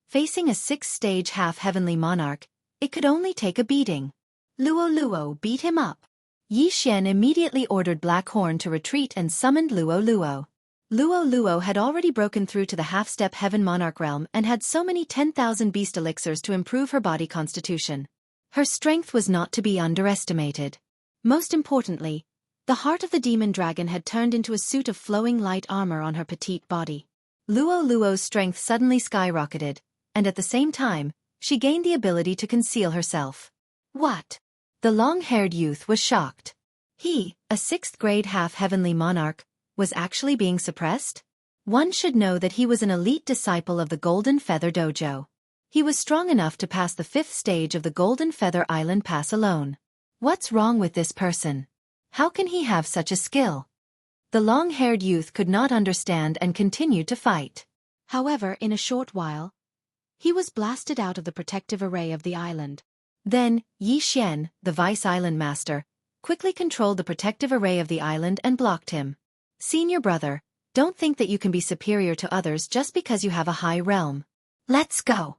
Facing a 6th-stage half-heavenly monarch, it could only take a beating. Luo, beat him up. Yi Xian immediately ordered Blackhorn to retreat and summoned Luo. Luo had already broken through to the half-step heaven monarch realm and had so many 10,000 beast elixirs to improve her body constitution. Her strength was not to be underestimated. Most importantly, the heart of the demon dragon had turned into a suit of flowing light armor on her petite body. Luo's strength suddenly skyrocketed, and at the same time, she gained the ability to conceal herself. What? The long-haired youth was shocked. He, a 6th-grade half-heavenly monarch, was actually being suppressed? One should know that he was an elite disciple of the Golden Feather Dojo. He was strong enough to pass the 5th stage of the Golden Feather Island Pass alone. What's wrong with this person? How can he have such a skill? The long-haired youth could not understand and continued to fight. However, in a short while, he was blasted out of the protective array of the island. Then, Yi Xian, the vice-island master, quickly controlled the protective array of the island and blocked him. Senior brother, don't think that you can be superior to others just because you have a high realm. Let's go.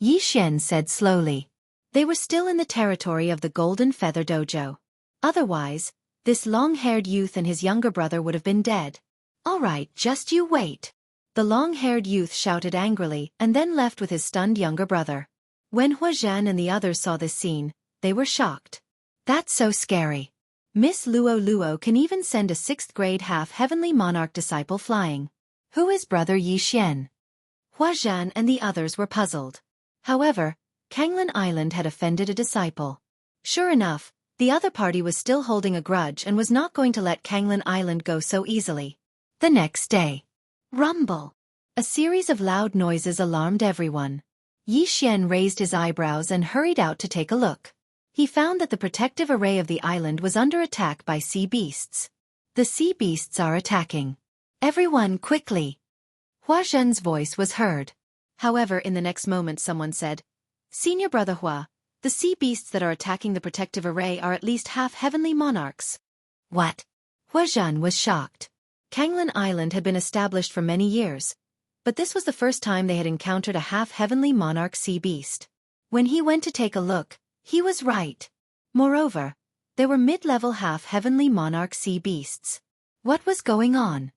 Yi Xian said slowly. They were still in the territory of the Golden Feather Dojo. Otherwise, this long-haired youth and his younger brother would have been dead. All right, just you wait. The long-haired youth shouted angrily and then left with his stunned younger brother. When Huazhan and the others saw this scene, they were shocked. That's so scary. Miss Luo can even send a 6th-grade half-heavenly monarch disciple flying. Who is brother Yi Xian? Huazhan and the others were puzzled. However, Kanglan Island had offended a disciple. Sure enough, the other party was still holding a grudge and was not going to let Kanglan Island go so easily. The next day. Rumble. A series of loud noises alarmed everyone. Yi Xian raised his eyebrows and hurried out to take a look. He found that the protective array of the island was under attack by sea beasts. The sea beasts are attacking. Everyone, quickly! Huazhan's voice was heard. However, in the next moment someone said, Senior brother Hua, the sea beasts that are attacking the protective array are at least half-heavenly monarchs. What? Huazhan was shocked. Kanglan Island had been established for many years, but this was the first time they had encountered a half-heavenly monarch sea beast. When he went to take a look, he was right. Moreover, there were mid-level half-heavenly monarch sea beasts. What was going on?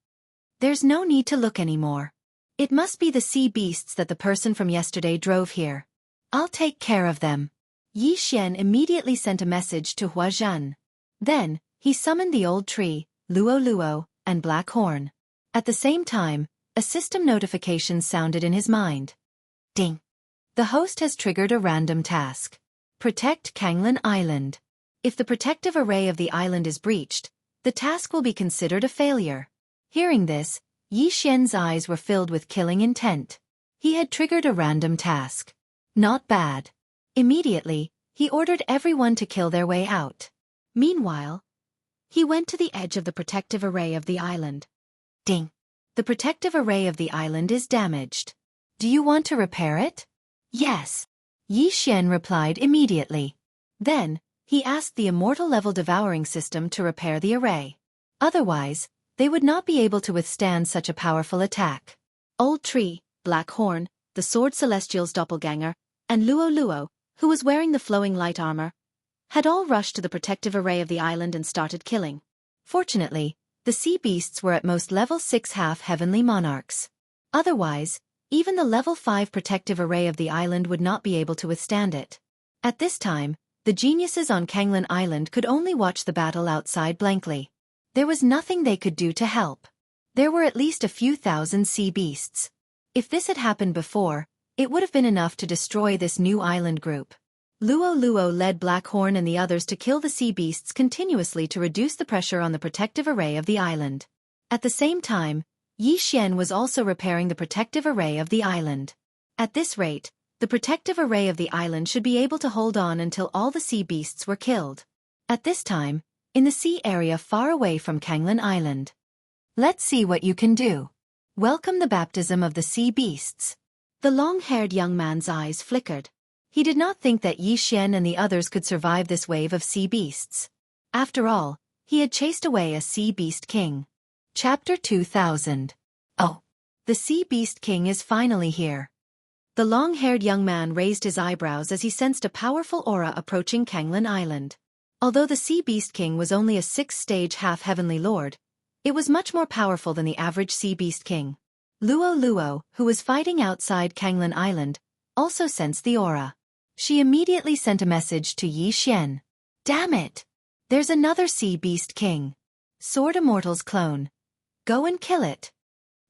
There's no need to look anymore. It must be the sea beasts that the person from yesterday drove here. I'll take care of them. Yi Xian immediately sent a message to Hua Zhan. Then, he summoned the old tree, Luo Luo, and Black Horn. At the same time, a system notification sounded in his mind. Ding! The host has triggered a random task. Protect Kanglan Island. If the protective array of the island is breached, the task will be considered a failure. Hearing this, Yi Xian's eyes were filled with killing intent. He had triggered a random task. Not bad. Immediately, he ordered everyone to kill their way out. Meanwhile, he went to the edge of the protective array of the island. Ding! The protective array of the island is damaged. Do you want to repair it? Yes. Yi Xian replied immediately. Then, he asked the immortal-level devouring system to repair the array. Otherwise, they would not be able to withstand such a powerful attack. Old Tree, Black Horn, the Sword Celestial's doppelganger, and Luo Luo, who was wearing the flowing light armor, had all rushed to the protective array of the island and started killing. Fortunately, the sea beasts were at most level 6 half-heavenly monarchs. Otherwise, even the level 5 protective array of the island would not be able to withstand it. At this time, the geniuses on Kanglan Island could only watch the battle outside blankly. There was nothing they could do to help. There were at least a few thousand sea beasts. If this had happened before, it would have been enough to destroy this new island group. Luo Luo led Black Horn and the others to kill the sea beasts continuously to reduce the pressure on the protective array of the island. At the same time, Yi Xian was also repairing the protective array of the island. At this rate, the protective array of the island should be able to hold on until all the sea beasts were killed. At this time, in the sea area far away from Kanglan Island. Let's see what you can do. Welcome the baptism of the sea beasts. The long-haired young man's eyes flickered. He did not think that Yi Xian and the others could survive this wave of sea beasts. After all, he had chased away a sea beast king. Chapter 2000. Oh, the sea beast king is finally here. The long-haired young man raised his eyebrows as he sensed a powerful aura approaching Kanglan Island. Although the sea beast king was only a 6th-stage half-heavenly lord, it was much more powerful than the average sea beast king. Luo Luo, who was fighting outside Kanglan Island, also sensed the aura. She immediately sent a message to Yi Xian. Damn it! There's another sea beast king. Sword Immortal's clone. Go and kill it.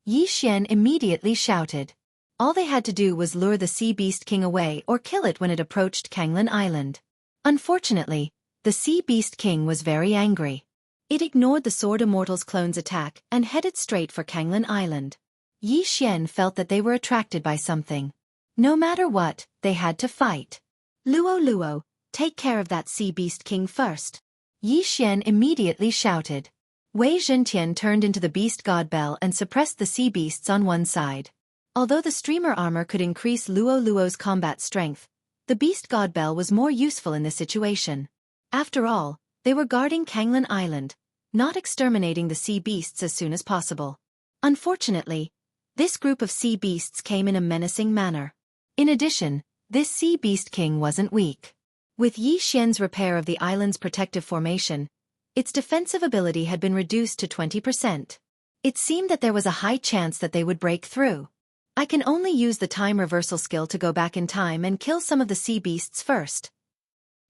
Yi Xian immediately shouted. All they had to do was lure the sea beast king away or kill it when it approached Kanglan Island. Unfortunately, the sea beast king was very angry. It ignored the Sword Immortal's clone's attack and headed straight for Kanglan Island. Yi Xian felt that they were attracted by something. No matter what, they had to fight. Luo Luo, take care of that sea beast king first. Yi Xian immediately shouted. Wei Zhentian turned into the beast god bell and suppressed the sea beasts on one side. Although the streamer armor could increase Luo Luo's combat strength, the beast god bell was more useful in this situation. After all, they were guarding Kanglan Island, not exterminating the sea beasts as soon as possible. Unfortunately, this group of sea beasts came in a menacing manner. In addition, this sea beast king wasn't weak. With Yi Xian's repair of the island's protective formation, its defensive ability had been reduced to 20%. It seemed that there was a high chance that they would break through. I can only use the time reversal skill to go back in time and kill some of the sea beasts first.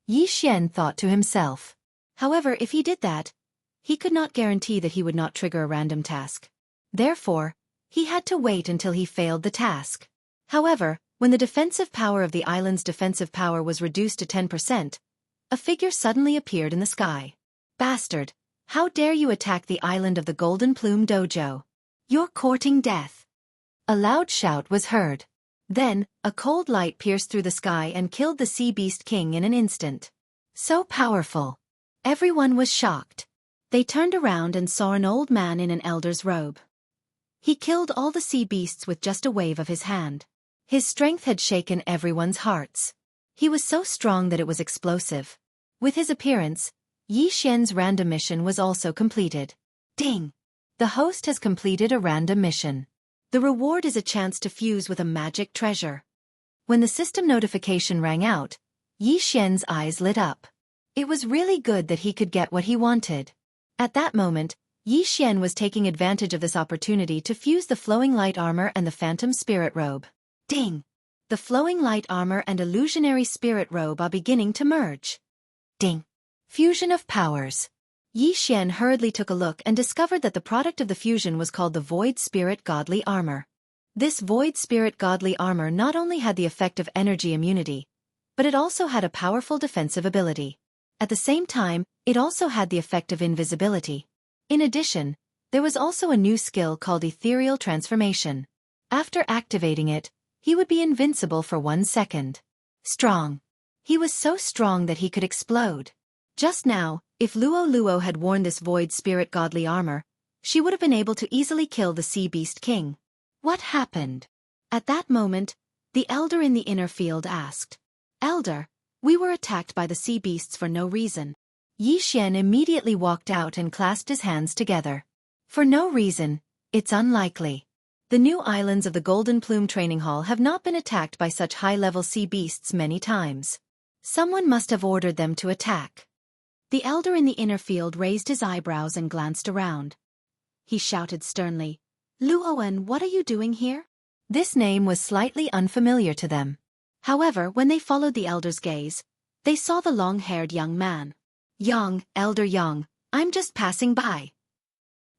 Yi Xian thought to himself. However, if he did that, he could not guarantee that he would not trigger a random task. Therefore, he had to wait until he failed the task. However, when the defensive power of the island's defensive power was reduced to 10%, a figure suddenly appeared in the sky. Bastard! How dare you attack the island of the Golden Plume Dojo? You're courting death. A loud shout was heard. Then, a cold light pierced through the sky and killed the sea beast king in an instant. So powerful. Everyone was shocked. They turned around and saw an old man in an elder's robe. He killed all the sea beasts with just a wave of his hand. His strength had shaken everyone's hearts. He was so strong that it was explosive. With his appearance, Yi Xian's random mission was also completed. Ding! The host has completed a random mission. The reward is a chance to fuse with a magic treasure. When the system notification rang out, Yi Xian's eyes lit up. It was really good that he could get what he wanted. At that moment, Yi Xian was taking advantage of this opportunity to fuse the flowing light armor and the phantom spirit robe. Ding! The flowing light armor and illusionary spirit robe are beginning to merge. Ding! Fusion of powers. Yi Xian hurriedly took a look and discovered that the product of the fusion was called the Void Spirit Godly Armor. This Void Spirit Godly Armor not only had the effect of energy immunity, but it also had a powerful defensive ability. At the same time, it also had the effect of invisibility. In addition, there was also a new skill called Ethereal Transformation. After activating it, he would be invincible for 1 second. Strong. He was so strong that he could explode. Just now, if Luo had worn this Void Spirit Godly Armor, she would have been able to easily kill the Sea Beast King. What happened? At that moment, the Elder in the inner field asked. Elder, we were attacked by the sea beasts for no reason. Yi Xian immediately walked out and clasped his hands together. For no reason, it's unlikely. The new islands of the Golden Plume Training Hall have not been attacked by such high-level sea beasts many times. Someone must have ordered them to attack. The Elder in the inner field raised his eyebrows and glanced around. He shouted sternly, Luoan, what are you doing here? This name was slightly unfamiliar to them. However, when they followed the Elder's gaze, they saw the long-haired young man. Elder Yang, I'm just passing by.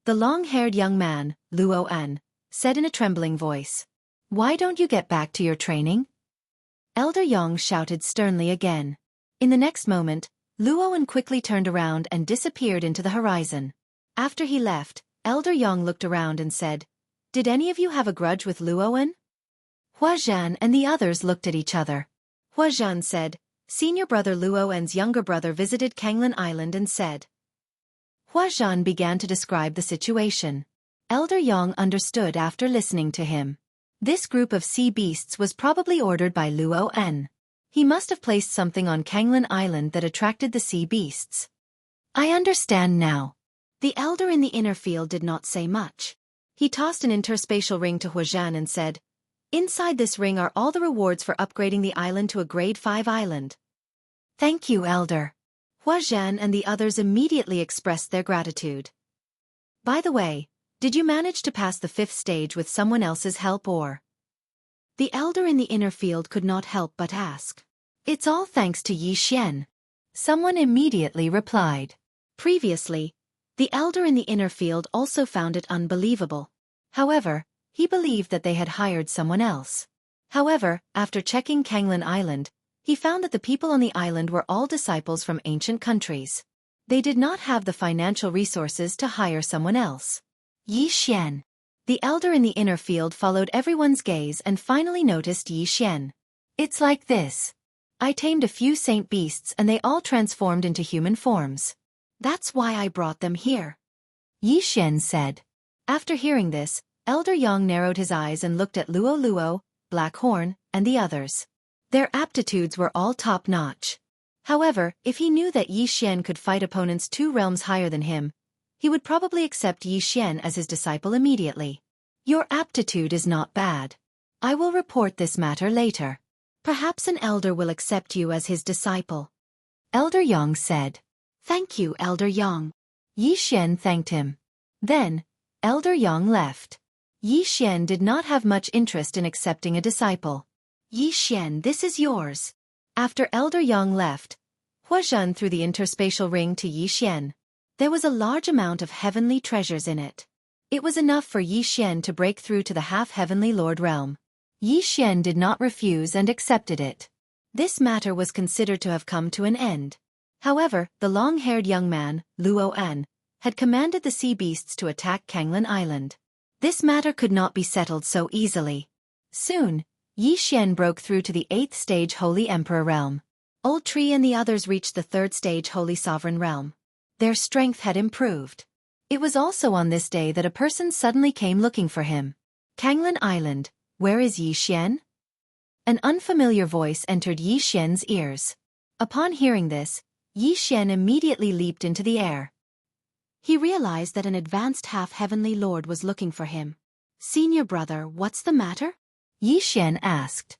The long-haired young man, Luoan, said in a trembling voice. Why don't you get back to your training? Elder Yang shouted sternly again. In the next moment, Luoan quickly turned around and disappeared into the horizon. After he left, Elder Yang looked around and said, Did any of you have a grudge with Luoan? Hua Zhan and the others looked at each other. Hua Zhan said, Senior brother Luoan's younger brother visited Kanglin Island and said. Hua Zhan began to describe the situation. Elder Yang understood after listening to him. This group of sea beasts was probably ordered by Luoan. He must have placed something on Kanglin Island that attracted the sea beasts. I understand now. The Elder in the inner field did not say much. He tossed an interspatial ring to Hua Zhan and said, Inside this ring are all the rewards for upgrading the island to a grade 5 island. Thank you, Elder. Hua Zhan and the others immediately expressed their gratitude. By the way, did you manage to pass the 5th stage with someone else's help or? The Elder in the inner field could not help but ask. It's all thanks to Yi Xian. Someone immediately replied. Previously, the Elder in the inner field also found it unbelievable. However, he believed that they had hired someone else. However, after checking Kanglin Island, he found that the people on the island were all disciples from ancient countries. They did not have the financial resources to hire someone else. Yi Xian. The Elder in the inner field followed everyone's gaze and finally noticed Yi Xian. It's like this. I tamed a few saint beasts and they all transformed into human forms. That's why I brought them here. Yi Xian said. After hearing this, Elder Yang narrowed his eyes and looked at Luo, Blackhorn, and the others. Their aptitudes were all top-notch. However, if he knew that Yi Xian could fight opponents 2 realms higher than him, he would probably accept Yi Xian as his disciple immediately. Your aptitude is not bad. I will report this matter later. Perhaps an elder will accept you as his disciple. Elder Yang said. Thank you, Elder Yang. Yi Xian thanked him. Then, Elder Yang left. Yi Xian did not have much interest in accepting a disciple. Yi Xian, this is yours. After Elder Yang left, Hua Zhan threw the interspatial ring to Yi Xian. There was a large amount of heavenly treasures in it. It was enough for Yi Xian to break through to the half-heavenly Lord realm. Yi Xian did not refuse and accepted it. This matter was considered to have come to an end. However, the long-haired young man, Luoan, had commanded the sea beasts to attack Kanglin Island. This matter could not be settled so easily. Soon, Yi Xian broke through to the 8th stage Holy Emperor realm. Old Tree and the others reached the 3rd stage Holy Sovereign realm. Their strength had improved. It was also on this day that a person suddenly came looking for him. Kanglin Island, where is Yi Xian? An unfamiliar voice entered Yi Xian's ears. Upon hearing this, Yi Xian immediately leaped into the air. He realized that an advanced half-heavenly lord was looking for him. Senior brother, what's the matter? Yi Xian asked.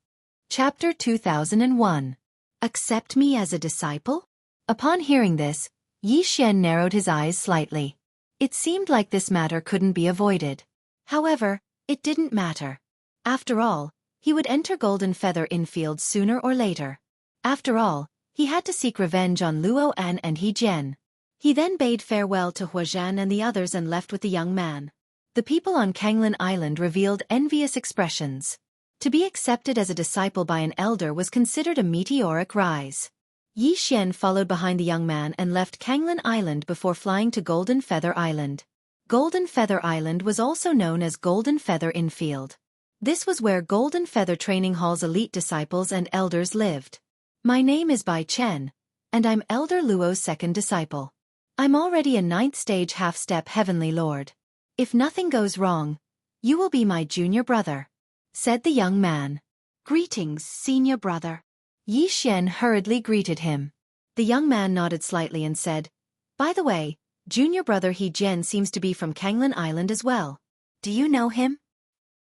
Chapter 2001. Accept me as a disciple? Upon hearing this, Yi Xian narrowed his eyes slightly. It seemed like this matter couldn't be avoided. However, it didn't matter. After all, He would enter Golden Feather Infield sooner or later. After all, he had to seek revenge on Luo An and He Jian. He then bade farewell to Huazhan and the others and left with the young man. The people on Kanglin Island revealed envious expressions. To be accepted as a disciple by an elder was considered a meteoric rise. Yi Xian followed behind the young man and left Kanglin Island before flying to Golden Feather Island. Golden Feather Island was also known as Golden Feather Infield. This was where Golden Feather Training Hall's elite disciples and elders lived. My name is Bai Chen, and I'm Elder Luo's second disciple. I'm already a 9th stage half-step heavenly lord. If nothing goes wrong, you will be my junior brother, said the young man. Greetings, senior brother. Yi Xian hurriedly greeted him. The young man nodded slightly and said, By the way, junior brother He Jian seems to be from Kanglin Island as well. Do you know him?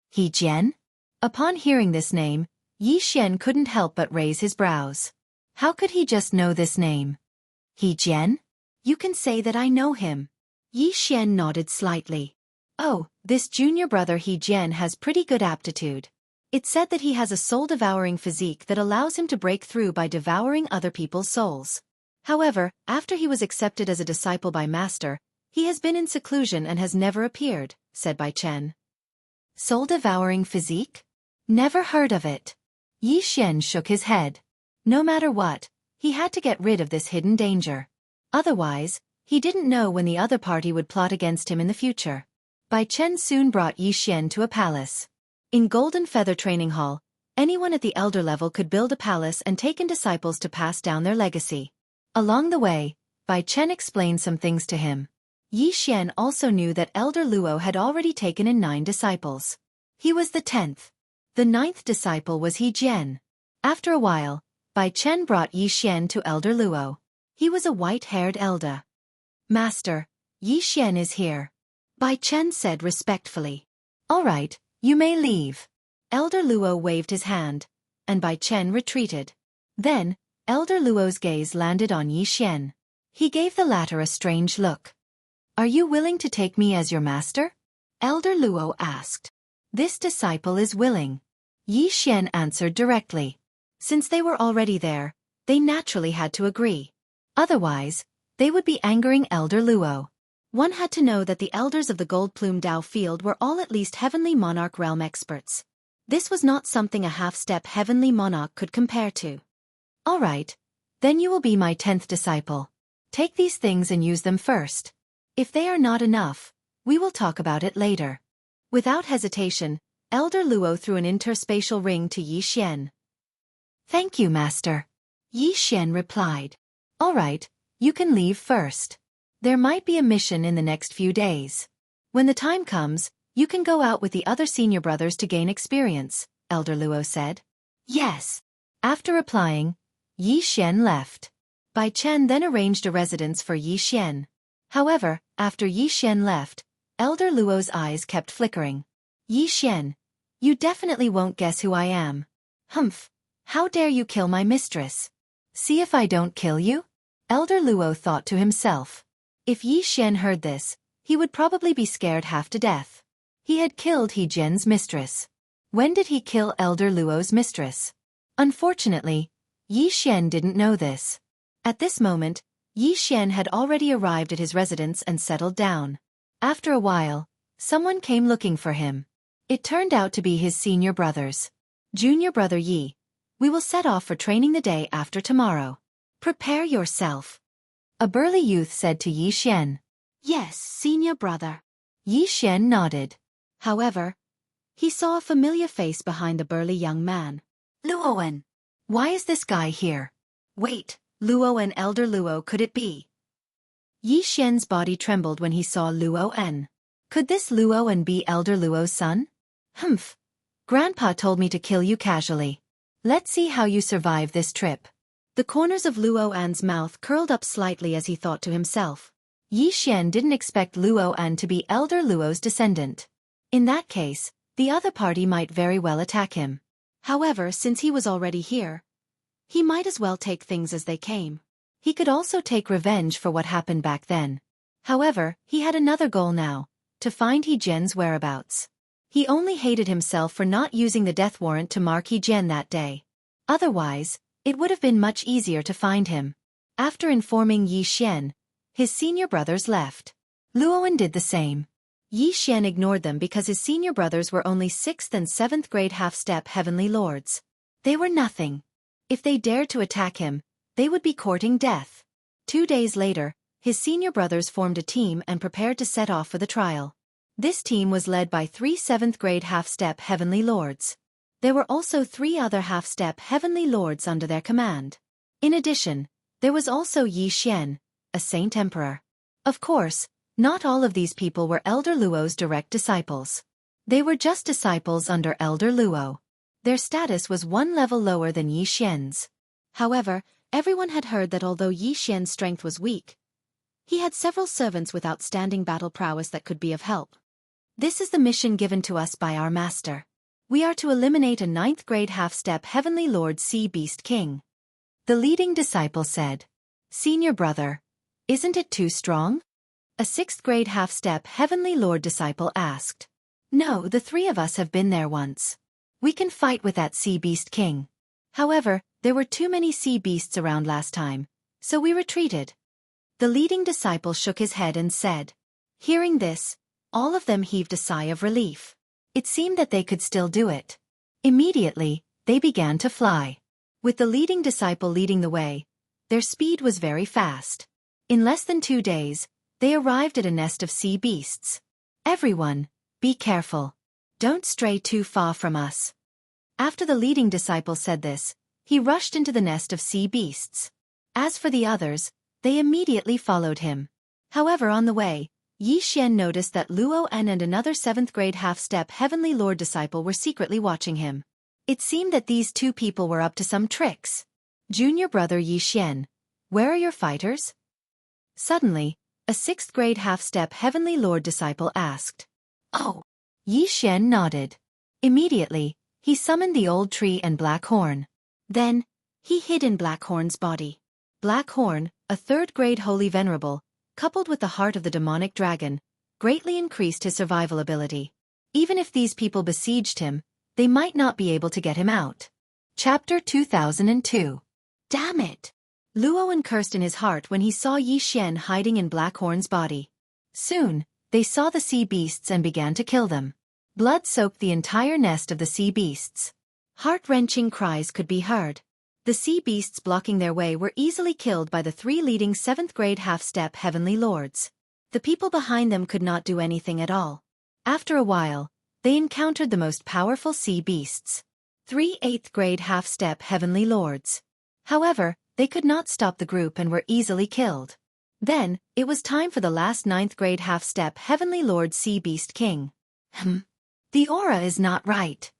He Jian? Upon hearing this name, Yi Xian couldn't help but raise his brows. How could he just know this name? He Jian? You can say that I know him. Yi Xian nodded slightly. Oh, this junior brother He Jian has pretty good aptitude. It's said that he has a soul-devouring physique that allows him to break through by devouring other people's souls. However, after he was accepted as a disciple by Master, he has been in seclusion and has never appeared, said Bai Chen. Soul-devouring physique? Never heard of it. Yi Xian shook his head. No matter what, he had to get rid of this hidden danger. Otherwise, he didn't know when the other party would plot against him in the future. Bai Chen soon brought Yi Xian to a palace. In Golden Feather Training Hall, anyone at the elder level could build a palace and take in disciples to pass down their legacy. Along the way, Bai Chen explained some things to him. Yi Xian also knew that Elder Luo had already taken in 9 disciples. He was the 10th. The 9th disciple was He Jian. After a while, Bai Chen brought Yi Xian to Elder Luo. He was a white-haired elder. Master, Yi Xian is here, Bai Chen said respectfully. All right, you may leave. Elder Luo waved his hand, and Bai Chen retreated. Then, Elder Luo's gaze landed on Yi Xian. He gave the latter a strange look. Are you willing to take me as your master? Elder Luo asked. This disciple is willing. Yi Xian answered directly. Since they were already there, they naturally had to agree. Otherwise, they would be angering Elder Luo. One had to know that the elders of the Gold Plume Dao field were all at least Heavenly Monarch realm experts. This was not something a half-step Heavenly Monarch could compare to. All right, then you will be my 10th disciple. Take these things and use them first. If they are not enough, we will talk about it later. Without hesitation, Elder Luo threw an interspatial ring to Yi Xian. Thank you, Master. Yi Xian replied. All right, you can leave first. There might be a mission in the next few days. When the time comes, you can go out with the other senior brothers to gain experience, Elder Luo said. Yes. After replying, Yi Xian left. Bai Chen then arranged a residence for Yi Xian. However, after Yi Xian left, Elder Luo's eyes kept flickering. Yi Xian, you definitely won't guess who I am. Humph, how dare you kill my mistress? See if I don't kill you? Elder Luo thought to himself. If Yi Xian heard this, he would probably be scared half to death. He had killed He Jian's mistress. When did he kill Elder Luo's mistress? Unfortunately, Yi Xian didn't know this. At this moment, Yi Xian had already arrived at his residence and settled down. After a while, someone came looking for him. It turned out to be his senior brothers. Junior brother Yi, we will set off for training the day after tomorrow. Prepare yourself. A burly youth said to Yi Xian. Yes, senior brother. Yi Xian nodded. However, he saw a familiar face behind the burly young man. Luoan. Why is this guy here? Wait, Luoan, Elder Luo, could it be? Yi Xian's body trembled when he saw Luoan. Could this Luoan be Elder Luo's son? Humph. Grandpa told me to kill you casually. Let's see how you survive this trip. The corners of Luoan's mouth curled up slightly as he thought to himself. Yi Xian didn't expect Luoan to be Elder Luo's descendant. In that case, the other party might very well attack him. However, since he was already here, he might as well take things as they came. He could also take revenge for what happened back then. However, he had another goal now, to find He Jian's whereabouts. He only hated himself for not using the death warrant to mark Yi Jian that day. Otherwise, it would have been much easier to find him. After informing Yi Xian, his senior brothers left. Luoan did the same. Yi Xian ignored them because his senior brothers were only 6th and 7th grade half-step heavenly lords. They were nothing. If they dared to attack him, they would be courting death. 2 days later, his senior brothers formed a team and prepared to set off for the trial. This team was led by 3 7th grade half-step heavenly lords. There were also 3 other half-step heavenly lords under their command. In addition, there was also Yi Xian, a saint emperor. Of course, not all of these people were Elder Luo's direct disciples. They were just disciples under Elder Luo. Their status was 1 level lower than Yi Xian's. However, everyone had heard that although Yi Xian's strength was weak, he had several servants with outstanding battle prowess that could be of help. This is the mission given to us by our master. We are to eliminate a 9th grade half-step heavenly lord Sea Beast King. The leading disciple said, "Senior brother, isn't it too strong?" A 6th grade half-step heavenly lord disciple asked. "No, the 3 of us have been there once. We can fight with that Sea Beast King. However, there were too many sea beasts around last time, so we retreated." The leading disciple shook his head and said. Hearing this, all of them heaved a sigh of relief. It seemed that they could still do it. Immediately, they began to fly. With the leading disciple leading the way, their speed was very fast. In less than 2 days, they arrived at a nest of sea beasts. "Everyone, be careful. Don't stray too far from us." After the leading disciple said this, he rushed into the nest of sea beasts. As for the others, they immediately followed him. However, on the way, Yi Xian noticed that Luo An and another 7th grade half-step heavenly lord disciple were secretly watching him. It seemed that these 2 people were up to some tricks. "Junior brother Yi Xian, where are your fighters?" Suddenly, a 6th grade half-step heavenly lord disciple asked. "Oh." Yi Xian nodded. Immediately, he summoned the old tree and Black Horn. Then, he hid in Black Horn's body. Black Horn, a 3rd grade holy venerable, coupled with the heart of the demonic dragon, greatly increased his survival ability. Even if these people besieged him, they might not be able to get him out. Chapter 2002. Damn it! Luoan cursed in his heart when he saw Yi Xian hiding in Black Horn's body. Soon, they saw the sea beasts and began to kill them. Blood soaked the entire nest of the sea beasts. Heart-wrenching cries could be heard. The sea beasts blocking their way were easily killed by the 3 leading 7th grade half-step heavenly lords. The people behind them could not do anything at all. After a while, they encountered the most powerful sea beasts. 3 8th grade half-step heavenly lords. However, they could not stop the group and were easily killed. Then, it was time for the last 9th grade half-step heavenly lord Sea Beast King. The aura is not right.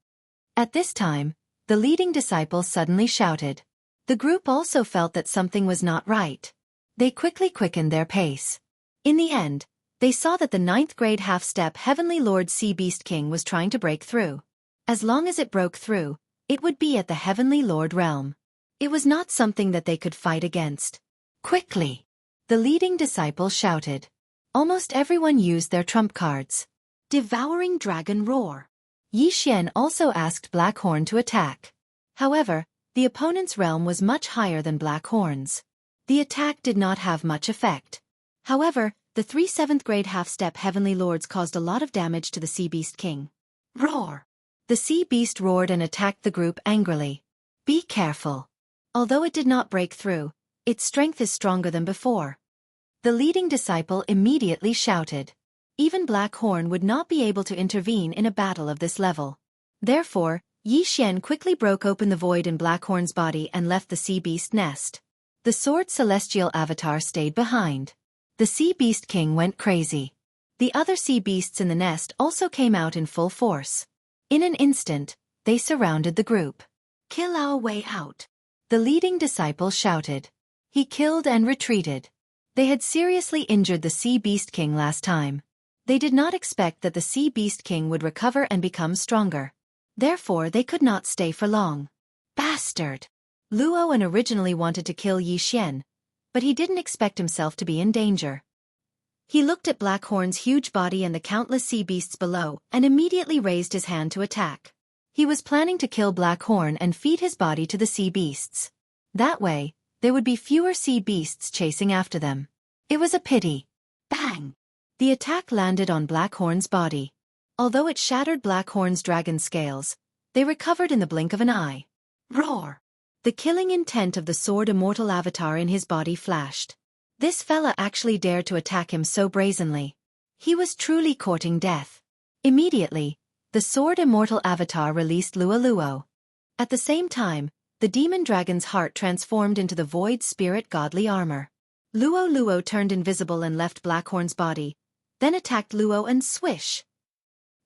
At this time, the leading disciple suddenly shouted. The group also felt that something was not right. They quickly quickened their pace. In the end, they saw that the 9th grade half-step heavenly lord Sea Beast King was trying to break through. As long as it broke through, it would be at the heavenly lord realm. It was not something that they could fight against. Quickly! The leading disciple shouted. Almost everyone used their trump cards. Devouring Dragon Roar. Yi Xian also asked Black Horn to attack. However, the opponent's realm was much higher than Black Horn's. The attack did not have much effect. However, the 3 7th grade half-step heavenly lords caused a lot of damage to the Sea Beast King. Roar! The sea beast roared and attacked the group angrily. Be careful. Although it did not break through, its strength is stronger than before. The leading disciple immediately shouted. Even Black Horn would not be able to intervene in a battle of this level. Therefore, Yi Xian quickly broke open the void in Black Horn's body and left the sea beast nest. The sword celestial avatar stayed behind. The Sea Beast King went crazy. The other sea beasts in the nest also came out in full force. In an instant, they surrounded the group. Kill our way out. The leading disciple shouted. He killed and retreated. They had seriously injured the Sea Beast King last time. They did not expect that the Sea Beast King would recover and become stronger. Therefore, they could not stay for long. Bastard! Luoan originally wanted to kill Yi Xian, but he didn't expect himself to be in danger. He looked at Blackhorn's huge body and the countless sea beasts below and immediately raised his hand to attack. He was planning to kill Blackhorn and feed his body to the sea beasts. That way, there would be fewer sea beasts chasing after them. It was a pity. Bang! The attack landed on Blackhorn's body. Although it shattered Blackhorn's dragon scales, they recovered in the blink of an eye. Roar! The killing intent of the sword immortal avatar in his body flashed. This fella actually dared to attack him so brazenly. He was truly courting death. Immediately, the sword immortal avatar released Luo. At the same time, the demon dragon's heart transformed into the void spirit godly armor. Luo turned invisible and left Blackhorn's body, then attacked Luo and swish!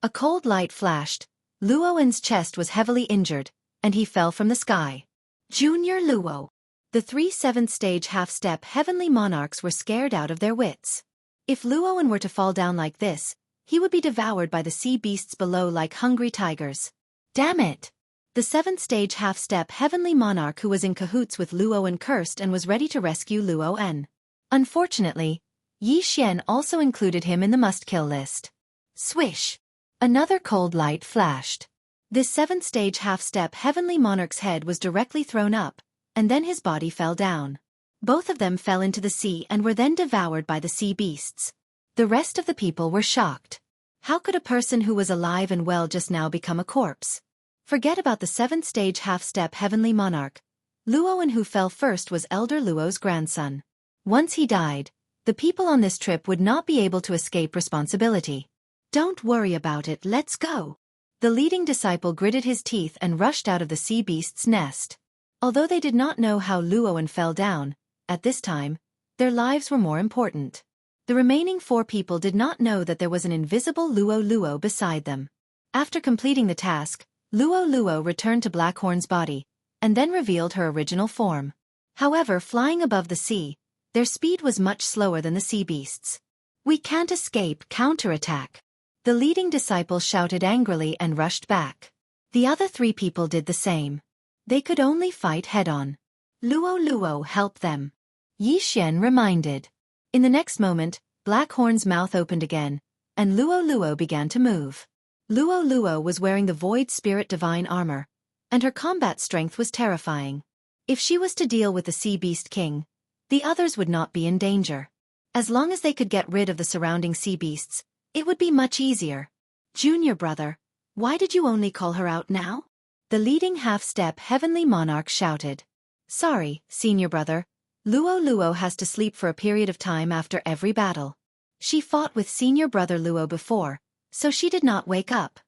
A cold light flashed. Luo's chest was heavily injured, and he fell from the sky. Junior Luo. The 3 7th stage half-step heavenly monarchs were scared out of their wits. If Luoan were to fall down like this, he would be devoured by the sea beasts below like hungry tigers. Damn it! The 7th stage half-step heavenly monarch who was in cahoots with Luoan cursed and was ready to rescue Luoan. Unfortunately, Yi Xian also included him in the must-kill list. Swish! Another cold light flashed. This 7th stage half-step heavenly monarch's head was directly thrown up, and then his body fell down. Both of them fell into the sea and were then devoured by the sea beasts. The rest of the people were shocked. How could a person who was alive and well just now become a corpse? Forget about the 7th stage half-step heavenly monarch. Luoan who fell first was Elder Luo's grandson. Once he died, the people on this trip would not be able to escape responsibility. Don't worry about it, let's go. The leading disciple gritted his teeth and rushed out of the sea beast's nest. Although they did not know how Luoan fell down, at this time, their lives were more important. The remaining 4 people did not know that there was an invisible Luo beside them. After completing the task, Luo returned to Blackhorn's body, and then revealed her original form. However, flying above the sea, their speed was much slower than the sea beasts. We can't escape, counterattack. The leading disciple shouted angrily and rushed back. The other 3 people did the same. They could only fight head-on. Luo helped them. Yi Xian reminded. In the next moment, Blackhorn's mouth opened again, and Luo began to move. Luo was wearing the Void Spirit Divine armor, and her combat strength was terrifying. If she was to deal with the Sea Beast King, the others would not be in danger. As long as they could get rid of the surrounding sea beasts, it would be much easier. Junior brother, why did you only call her out now? The leading half-step heavenly monarch shouted. Sorry, senior brother. Luo has to sleep for a period of time after every battle. She fought with senior brother Luo before, so she did not wake up.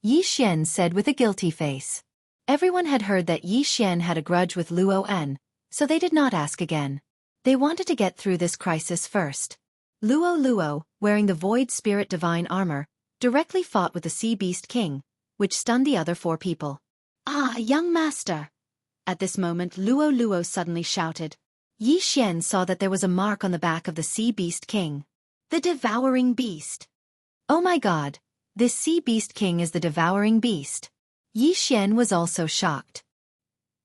Yi Xian said with a guilty face. Everyone had heard that Yi Xian had a grudge with Luoan, so they did not ask again. They wanted to get through this crisis first. Luo, wearing the Void Spirit Divine armor, directly fought with the Sea Beast King, which stunned the other 4 people. Ah, young master! At this moment Luo suddenly shouted. Yi Xian saw that there was a mark on the back of the Sea Beast King. The Devouring Beast. Oh my god, this Sea Beast King is the Devouring Beast. Yi Xian was also shocked.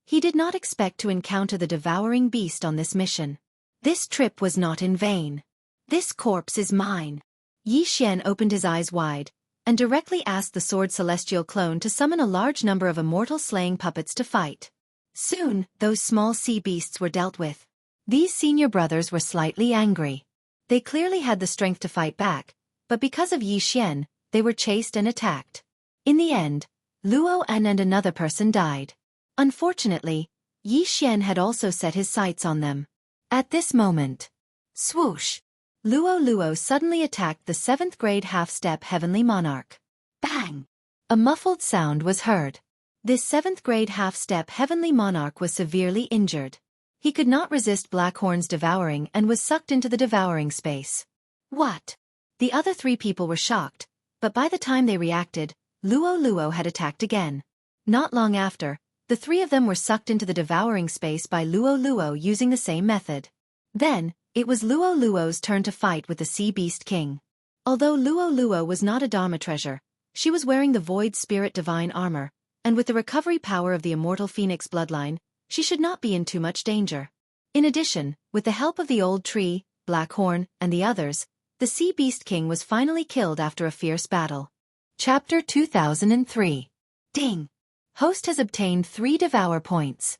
He did not expect to encounter the Devouring Beast on this mission. This trip was not in vain. This corpse is mine. Yi Xian opened his eyes wide, and directly asked the Sword Celestial clone to summon a large number of immortal slaying puppets to fight. Soon, those small sea beasts were dealt with. These senior brothers were slightly angry. They clearly had the strength to fight back, but because of Yi Xian, they were chased and attacked. In the end, Luoan and another person died. Unfortunately, Yi Xian had also set his sights on them. At this moment, swoosh! Luo suddenly attacked the 7th grade half-step heavenly monarch. Bang! A muffled sound was heard. This 7th grade half-step heavenly monarch was severely injured. He could not resist Blackhorn's devouring and was sucked into the devouring space. What? The other 3 people were shocked, but by the time they reacted, Luo had attacked again. Not long after, the 3 of them were sucked into the devouring space by Luo using the same method. Then, it was Luo's turn to fight with the Sea Beast King. Although Luo was not a Dharma treasure, she was wearing the Void Spirit Divine armor, and with the recovery power of the immortal Phoenix bloodline, she should not be in too much danger. In addition, with the help of the old tree, Blackhorn, and the others, The Sea Beast King was finally killed after a fierce battle. Chapter 2003. Ding! Host has obtained 3 Devour points.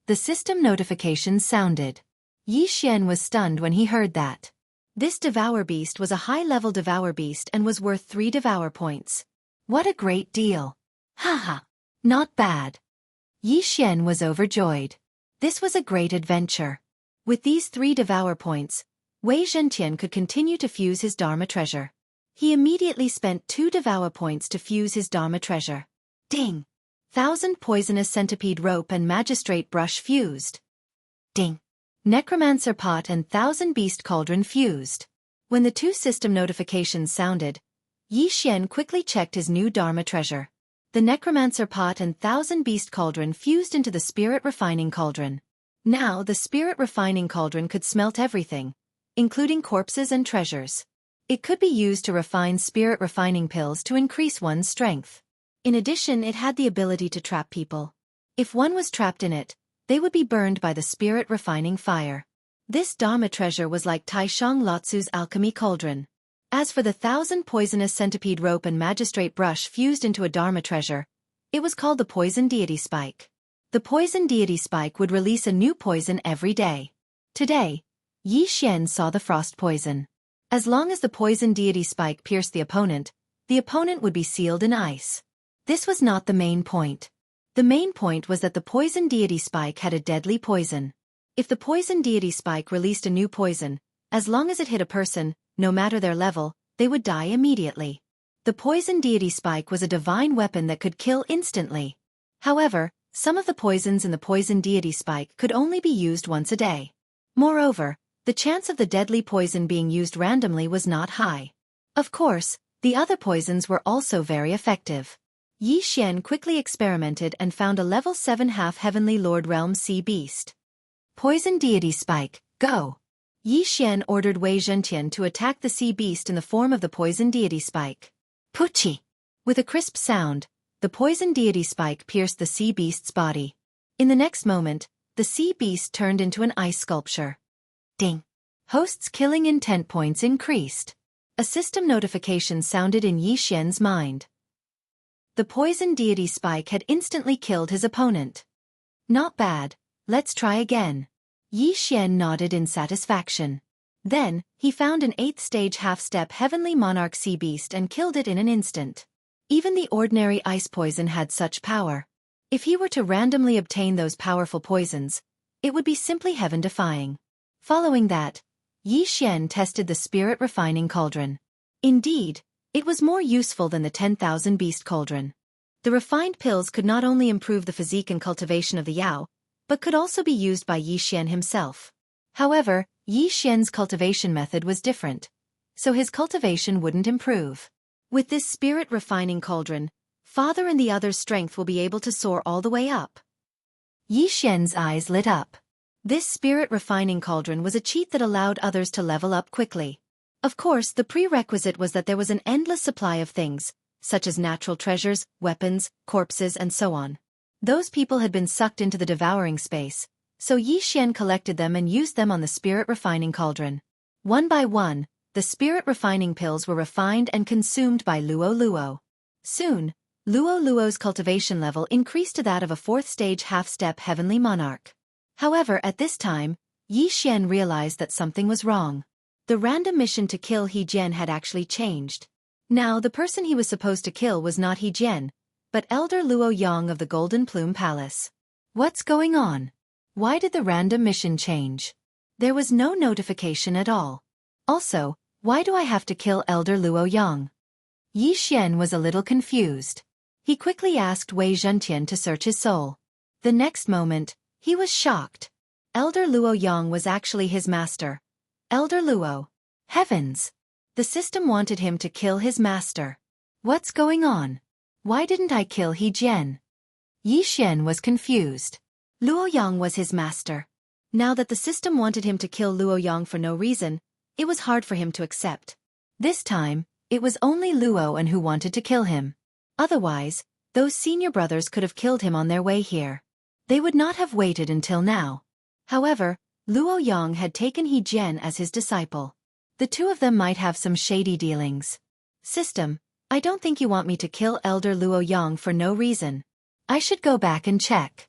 The system notification sounded. Yi Xian was stunned when he heard that. This Devour Beast was a high-level Devour Beast and was worth 3 Devour points. What a great deal! Haha! Not bad. Yi Xian was overjoyed. This was a great adventure. With these 3 Devour points, Wei Zhentian could continue to fuse his Dharma treasure. He immediately spent 2 Devour points to fuse his Dharma treasure. Ding! 1,000 poisonous centipede rope and magistrate brush fused. Ding! Necromancer pot and 1,000 beast cauldron fused. When the 2 system notifications sounded, Yi Xian quickly checked his new Dharma treasure. The Necromancer pot and 1,000 beast cauldron fused into the Spirit Refining Cauldron. Now the Spirit Refining Cauldron could smelt everything, including corpses and treasures. It could be used to refine spirit refining pills to increase one's strength. In addition, it had the ability to trap people. If one was trapped in it, they would be burned by the spirit refining fire. This Dharma treasure was like Taishang Lotsu's alchemy cauldron. As for the 1,000 poisonous centipede rope and magistrate brush fused into a Dharma treasure, it was called the Poison Deity Spike. The Poison Deity Spike would release a new poison every day. Today, Yi Xian saw the frost poison. As long as the Poison Deity Spike pierced the opponent would be sealed in ice. This was not the main point. The main point was that the Poison Deity Spike had a deadly poison. If the Poison Deity Spike released a new poison, as long as it hit a person, no matter their level, they would die immediately. The Poison Deity Spike was a divine weapon that could kill instantly. However, some of the poisons in the Poison Deity Spike could only be used once a day. Moreover, the chance of the deadly poison being used randomly was not high. Of course, the other poisons were also very effective. Yi Xian quickly experimented and found a level 7 half-heavenly Lord Realm Sea Beast. Poison Deity Spike, go! Yi Xian ordered Wei Zhentian to attack the Sea Beast in the form of the Poison Deity Spike. Puchi! With a crisp sound, the Poison Deity Spike pierced the Sea Beast's body. In the next moment, the Sea Beast turned into an ice sculpture. Ding! Host's killing intent points increased. A system notification sounded in Yi Xian's mind. The Poison Deity Spike had instantly killed his opponent. Not bad, let's try again. Yi Xian nodded in satisfaction. Then, he found an 8th stage half-step Heavenly Monarch Sea Beast and killed it in an instant. Even the ordinary ice poison had such power. If he were to randomly obtain those powerful poisons, it would be simply heaven-defying. Following that, Yi Xian tested the Spirit Refining Cauldron. Indeed, it was more useful than the 10,000 Beast Cauldron. The refined pills could not only improve the physique and cultivation of the Yao, but could also be used by Yi Xian himself. However, Yi Xian's cultivation method was different, so his cultivation wouldn't improve. With this Spirit Refining Cauldron, Father and the others' strength will be able to soar all the way up. Yi Xian's eyes lit up. This Spirit Refining Cauldron was a cheat that allowed others to level up quickly. Of course, the prerequisite was that there was an endless supply of things, such as natural treasures, weapons, corpses, and so on. Those people had been sucked into the devouring space, so Yi Xian collected them and used them on the Spirit Refining Cauldron. One by one, the Spirit Refining pills were refined and consumed by Luo Luo. Soon, Luo Luo's cultivation level increased to that of a 4th stage half-step Heavenly Monarch. However, at this time, Yi Xian realized that something was wrong. The random mission to kill He Jian had actually changed. Now the person he was supposed to kill was not He Jian, but Elder Luo Yang of the Golden Plume Palace. What's going on? Why did the random mission change? There was no notification at all. Also, why do I have to kill Elder Luo Yang? Yi Xian was a little confused. He quickly asked Wei Zhentian to search his soul. The next moment, he was shocked. Elder Luo Yang was actually his master. Elder Luo. Heavens! The system wanted him to kill his master. What's going on? Why didn't I kill He Jian? Yi Xian was confused. Luo Yang was his master. Now that the system wanted him to kill Luo Yang for no reason, it was hard for him to accept. This time, it was only Luo and who wanted to kill him. Otherwise, those senior brothers could have killed him on their way here. They would not have waited until now. However, Luo Yang had taken He Jian as his disciple. The two of them might have some shady dealings. System, I don't think you want me to kill Elder Luo Yang for no reason. I should go back and check.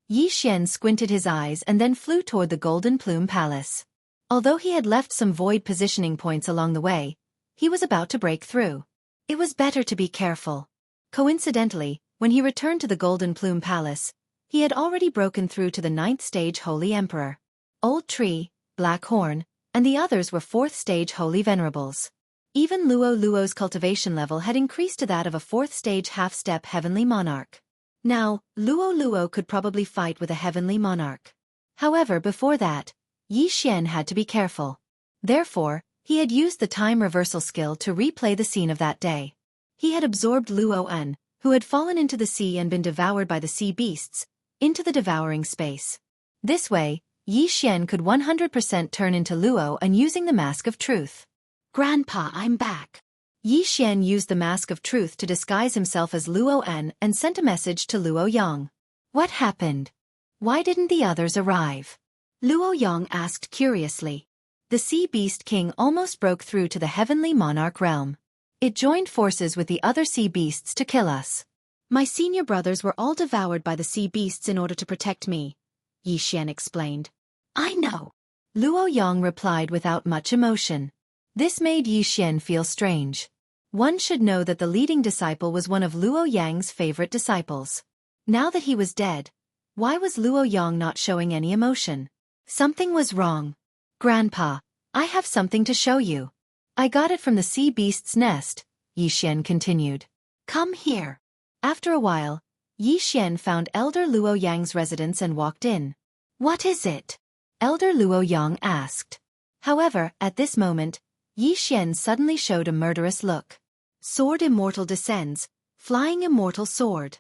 Yi Xian squinted his eyes and then flew toward the Golden Plume Palace. Although he had left some void positioning points along the way, he was about to break through. It was better to be careful. Coincidentally, when he returned to the Golden Plume Palace, he had already broken through to the 9th stage Holy Emperor. Old Tree, Black Horn, and the others were 4th stage Holy Venerables. Even Luo Luo's cultivation level had increased to that of a 4th stage half-step Heavenly Monarch. Now, Luo Luo could probably fight with a Heavenly Monarch. However, before that, Yi Xian had to be careful. Therefore, he had used the time reversal skill to replay the scene of that day. He had absorbed Luo En, who had fallen into the sea and been devoured by the sea beasts, into the devouring space. This way, Yi Xian could 100% turn into Luo En using the Mask of Truth. Grandpa, I'm back. Yi Xian used the Mask of Truth to disguise himself as Luo En and sent a message to Luo Yang. What happened? Why didn't the others arrive? Luo Yang asked curiously. The Sea Beast King almost broke through to the Heavenly Monarch realm. It joined forces with the other sea beasts to kill us. My senior brothers were all devoured by the sea beasts in order to protect me, Yi Xian explained. I know. Luo Yang replied without much emotion. This made Yi Xian feel strange. One should know that the leading disciple was one of Luo Yang's favorite disciples. Now that he was dead, why was Luo Yang not showing any emotion? Something was wrong. Grandpa, I have something to show you. I got it from the sea beast's nest, Yi Xian continued. Come here. After a while, Yi Xian found Elder Luo Yang's residence and walked in. What is it? Elder Luo Yang asked. However, at this moment, Yi Xian suddenly showed a murderous look. Sword Immortal descends, flying immortal sword.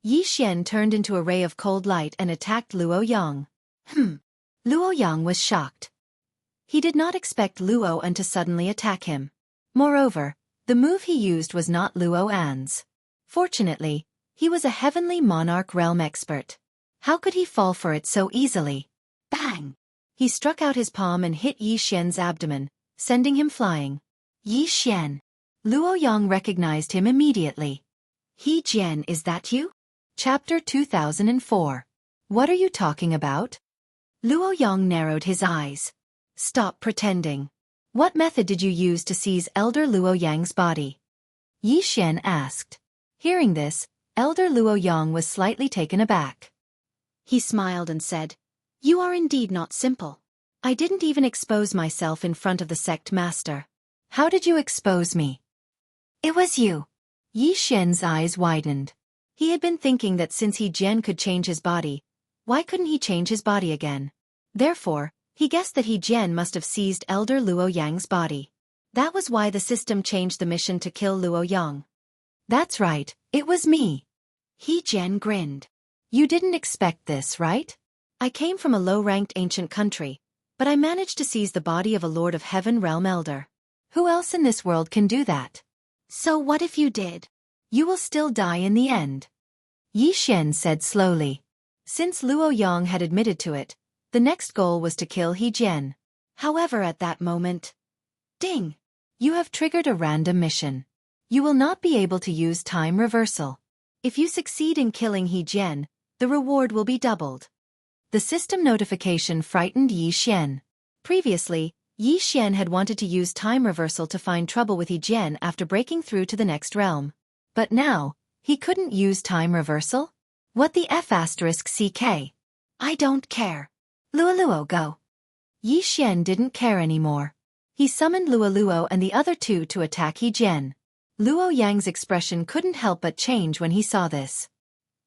Yi Xian turned into a ray of cold light and attacked Luo Yang. Luo Yang was shocked. He did not expect Luo En to suddenly attack him. Moreover, the move he used was not Luo An's. Fortunately, he was a Heavenly Monarch realm expert. How could he fall for it so easily? Bang! He struck out his palm and hit Yi Xian's abdomen, sending him flying. Yi Xian. Luo Yang recognized him immediately. He Jian, is that you? Chapter 2004. What are you talking about? Luo Yang narrowed his eyes. Stop pretending. What method did you use to seize Elder Luo Yang's body? Yi Xian asked. Hearing this, Elder Luo Yang was slightly taken aback. He smiled and said, You are indeed not simple. I didn't even expose myself in front of the sect master. How did you expose me? It was you. Yi Xian's eyes widened. He had been thinking that since He Jian could change his body, why couldn't he change his body again? Therefore, he guessed that He Jian must have seized Elder Luo Yang's body. That was why the system changed the mission to kill Luo Yang. That's right, it was me. He Jian grinned. You didn't expect this, right? I came from a low-ranked ancient country, but I managed to seize the body of a Lord of Heaven Realm Elder. Who else in this world can do that? So what if you did? You will still die in the end. Yi Xian said slowly. Since Luo Yang had admitted to it, the next goal was to kill He Jian. However, at that moment... Ding! You have triggered a random mission. You will not be able to use time reversal. If you succeed in killing He Jian, the reward will be doubled. The system notification frightened Yi Xian. Previously, Yi Xian had wanted to use time reversal to find trouble with He Jian after breaking through to the next realm. But now, he couldn't use time reversal? What the F***CK? I don't care. Luo, go. Yi Xian didn't care anymore. He summoned Luo and the other two to attack He Jian. Luo Yang's expression couldn't help but change when he saw this.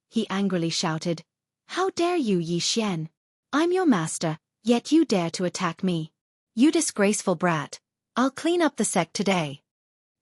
He angrily shouted, How dare you, Yi Xian? I'm your master, yet you dare to attack me. You disgraceful brat. I'll clean up the sect today.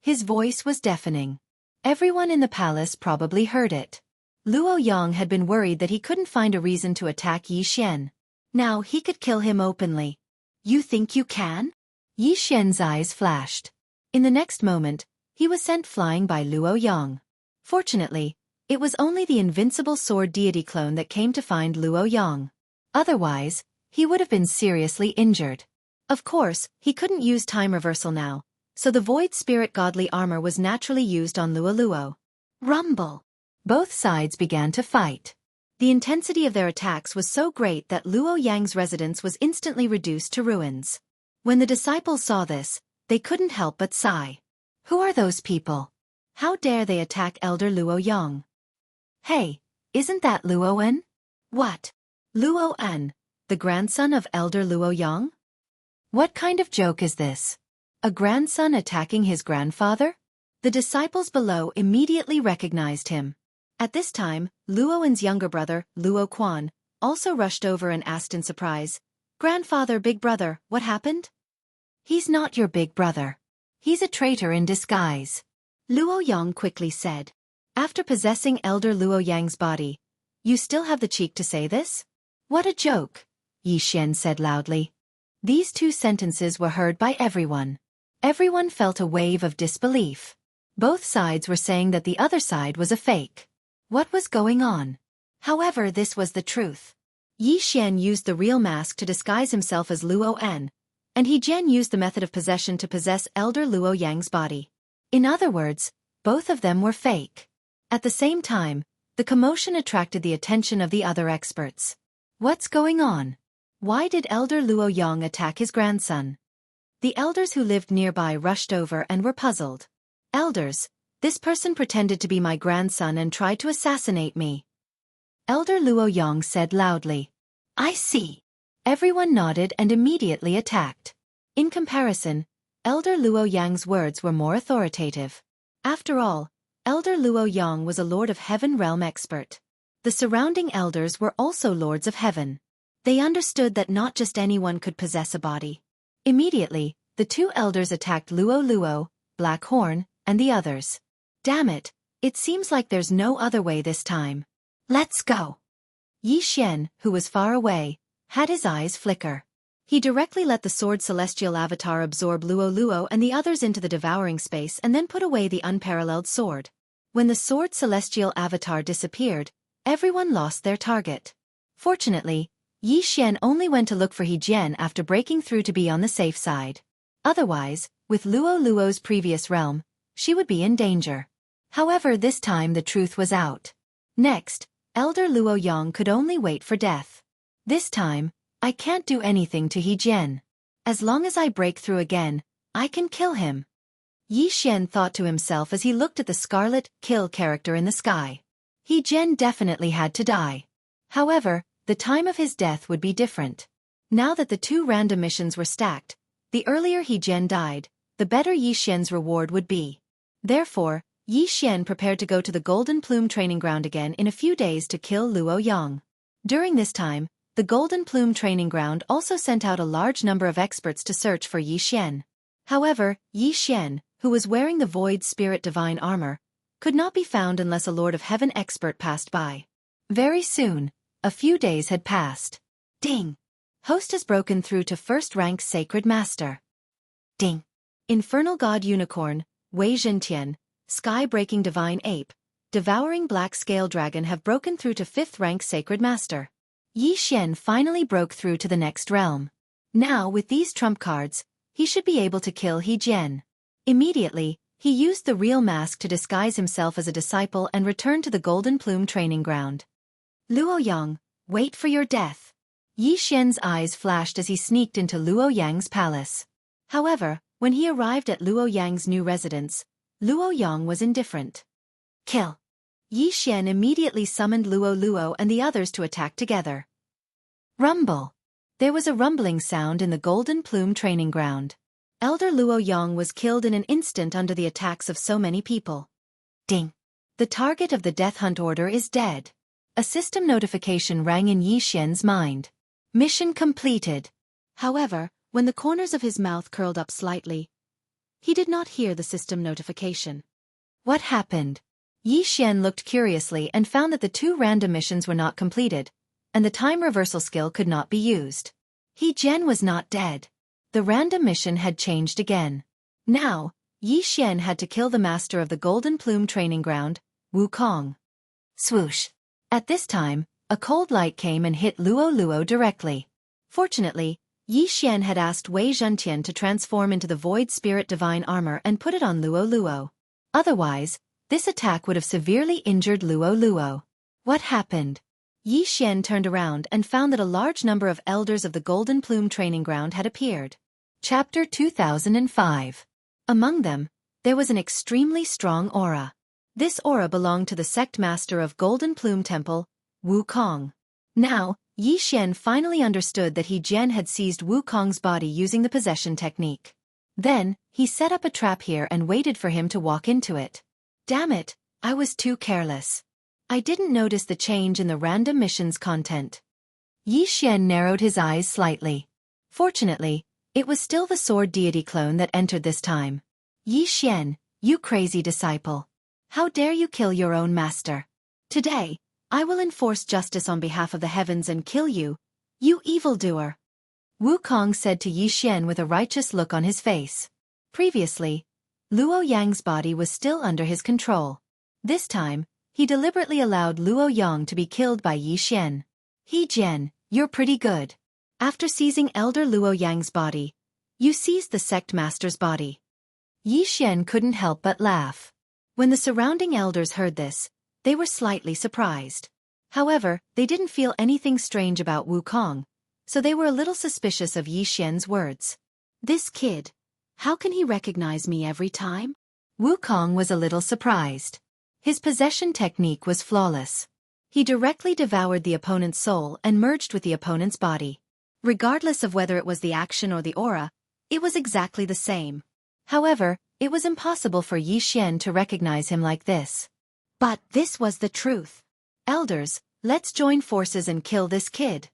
His voice was deafening. Everyone in the palace probably heard it. Luo Yang had been worried that he couldn't find a reason to attack Yi Xian. Now he could kill him openly. You think you can? Yi Xian's eyes flashed. In the next moment, he was sent flying by Luo Yang. Fortunately, it was only the invincible sword deity clone that came to find Luo Yang. Otherwise, he would have been seriously injured. Of course, he couldn't use time reversal now, so the Void Spirit Godly armor was naturally used on Luo. Rumble! Both sides began to fight. The intensity of their attacks was so great that Luo Yang's residence was instantly reduced to ruins. When the disciples saw this, they couldn't help but sigh. Who are those people? How dare they attack Elder Luo Yang? Hey, isn't that Luo En? What? Luo En, the grandson of Elder Luo Yang? What kind of joke is this? A grandson attacking his grandfather? The disciples below immediately recognized him. At this time, Luo En's younger brother, Luo Quan, also rushed over and asked in surprise, "Grandfather, big brother, what happened?" "He's not your big brother. He's a traitor in disguise," Luo Yang quickly said. "After possessing Elder Luo Yang's body, you still have the cheek to say this? What a joke," Yi Xian said loudly. These two sentences were heard by everyone. Everyone felt a wave of disbelief. Both sides were saying that the other side was a fake. What was going on? However, this was the truth. Yi Xian used the real mask to disguise himself as Luo En, and He Jian used the method of possession to possess Elder Luo Yang's body. In other words, both of them were fake. At the same time, the commotion attracted the attention of the other experts. What's going on? Why did Elder Luo Yang attack his grandson? The elders who lived nearby rushed over and were puzzled. "Elders, this person pretended to be my grandson and tried to assassinate me," Elder Luo Yang said loudly. "I see." Everyone nodded and immediately attacked. In comparison, Elder Luo Yang's words were more authoritative. After all, Elder Luo Yang was a Lord of Heaven realm expert. The surrounding elders were also Lords of Heaven. They understood that not just anyone could possess a body. Immediately, the two elders attacked Luo, Black Horn, and the others. Damn it, it seems like there's no other way this time. Let's go. Yi Xian, who was far away, had his eyes flicker. He directly let the sword celestial avatar absorb Luo and the others into the devouring space and then put away the unparalleled sword. When the sword celestial avatar disappeared, everyone lost their target. Fortunately, Yi Xian only went to look for He Jian after breaking through to be on the safe side. Otherwise, with Luo's previous realm, she would be in danger. However, this time the truth was out. Next, Elder Luo Yang could only wait for death. This time, I can't do anything to He Jian. As long as I break through again, I can kill him. Yi Xian thought to himself as he looked at the scarlet kill character in the sky. He Jian definitely had to die. However, the time of his death would be different. Now that the two random missions were stacked, the earlier He Jian died, the better Yi Xian's reward would be. Therefore, Yi Xian prepared to go to the Golden Plume training ground again in a few days to kill Luo Yang. During this time, the Golden Plume training ground also sent out a large number of experts to search for Yi Xian. However, Yi Xian, who was wearing the Void Spirit Divine armor, could not be found unless a Lord of Heaven expert passed by. Very soon, a few days had passed. Ding! Host has broken through to first rank Sacred Master. Ding! Infernal God Unicorn, Wei Zhentian, Sky-breaking Divine Ape, Devouring Black Scale Dragon have broken through to 5th rank Sacred Master. Yi Xian finally broke through to the next realm. Now, with these trump cards, he should be able to kill He Jian. Immediately, he used the real mask to disguise himself as a disciple and returned to the Golden Plume training ground. Luo Yang, wait for your death. Yi Xian's eyes flashed as he sneaked into Luo Yang's palace. However, when he arrived at Luo Yang's new residence, Luo Yang was indifferent. Kill. Yi Xian immediately summoned Luo and the others to attack together. Rumble. There was a rumbling sound in the Golden Plume training ground. Elder Luo Yang was killed in an instant under the attacks of so many people. Ding. The target of the Death Hunt order is dead. A system notification rang in Yi Xian's mind. Mission completed. However, when the corners of his mouth curled up slightly, he did not hear the system notification. What happened? Yi Xian looked curiously and found that the two random missions were not completed, and the time reversal skill could not be used. He Jian was not dead. The random mission had changed again. Now, Yi Xian had to kill the master of the Golden Plume training ground, Wukong. Swoosh. At this time, a cold light came and hit Luo directly. Fortunately, Yi Xian had asked Wei Zhentian to transform into the Void Spirit Divine Armor and put it on Luo Luo. Otherwise, this attack would have severely injured Luo Luo. What happened? Yi Xian turned around and found that a large number of elders of the Golden Plume Training Ground had appeared. Chapter 2005. Among them, there was an extremely strong aura. This aura belonged to the sect master of Golden Plume Temple, Wukong. Now, Yi Xian finally understood that He Jian had seized Wukong's body using the possession technique. Then, he set up a trap here and waited for him to walk into it. Damn it, I was too careless. I didn't notice the change in the random mission's content. Yi Xian narrowed his eyes slightly. Fortunately, it was still the sword deity clone that entered this time. Yi Xian, you crazy disciple. How dare you kill your own master? Today, I will enforce justice on behalf of the heavens and kill you, you evildoer. Wukong said to Yi Xian with a righteous look on his face. Previously, Luo Yang's body was still under his control. This time, he deliberately allowed Luo Yang to be killed by Yi Xian. He Jian, you're pretty good. After seizing Elder Luo Yang's body, you seized the sect master's body. Yi Xian couldn't help but laugh. When the surrounding elders heard this, they were slightly surprised. However, they didn't feel anything strange about Wukong, so they were a little suspicious of Yi Xian's words. This kid, how can he recognize me every time? Wukong was a little surprised. His possession technique was flawless. He directly devoured the opponent's soul and merged with the opponent's body. Regardless of whether it was the action or the aura, it was exactly the same. However, it was impossible for Yi Xian to recognize him like this. But this was the truth. Elders, let's join forces and kill this kid.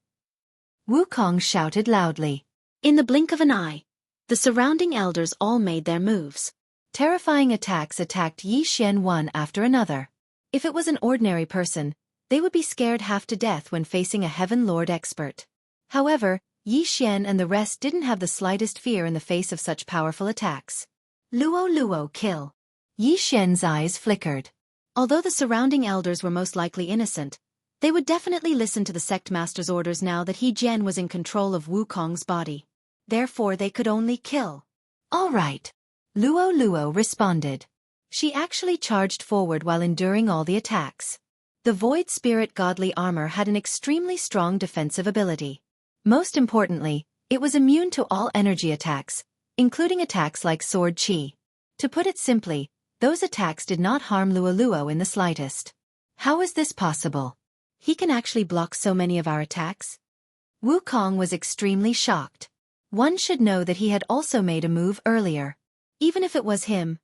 Wukong shouted loudly. In the blink of an eye, the surrounding elders all made their moves. Terrifying attacks attacked Yi Xian one after another. If it was an ordinary person, they would be scared half to death when facing a Heaven Lord expert. However, Yi Xian and the rest didn't have the slightest fear in the face of such powerful attacks. Luo Luo kill. Yi Xian's eyes flickered. Although the surrounding elders were most likely innocent, they would definitely listen to the sect master's orders now that He Jian was in control of Wukong's body. Therefore they could only kill. All right. Luo Luo responded. She actually charged forward while enduring all the attacks. The Void Spirit Godly Armor had an extremely strong defensive ability. Most importantly, it was immune to all energy attacks, including attacks like Sword Chi. To put it simply, those attacks did not harm Luo Luo in the slightest. How is this possible? He can actually block so many of our attacks? Wukong was extremely shocked. One should know that he had also made a move earlier. Even if it was him,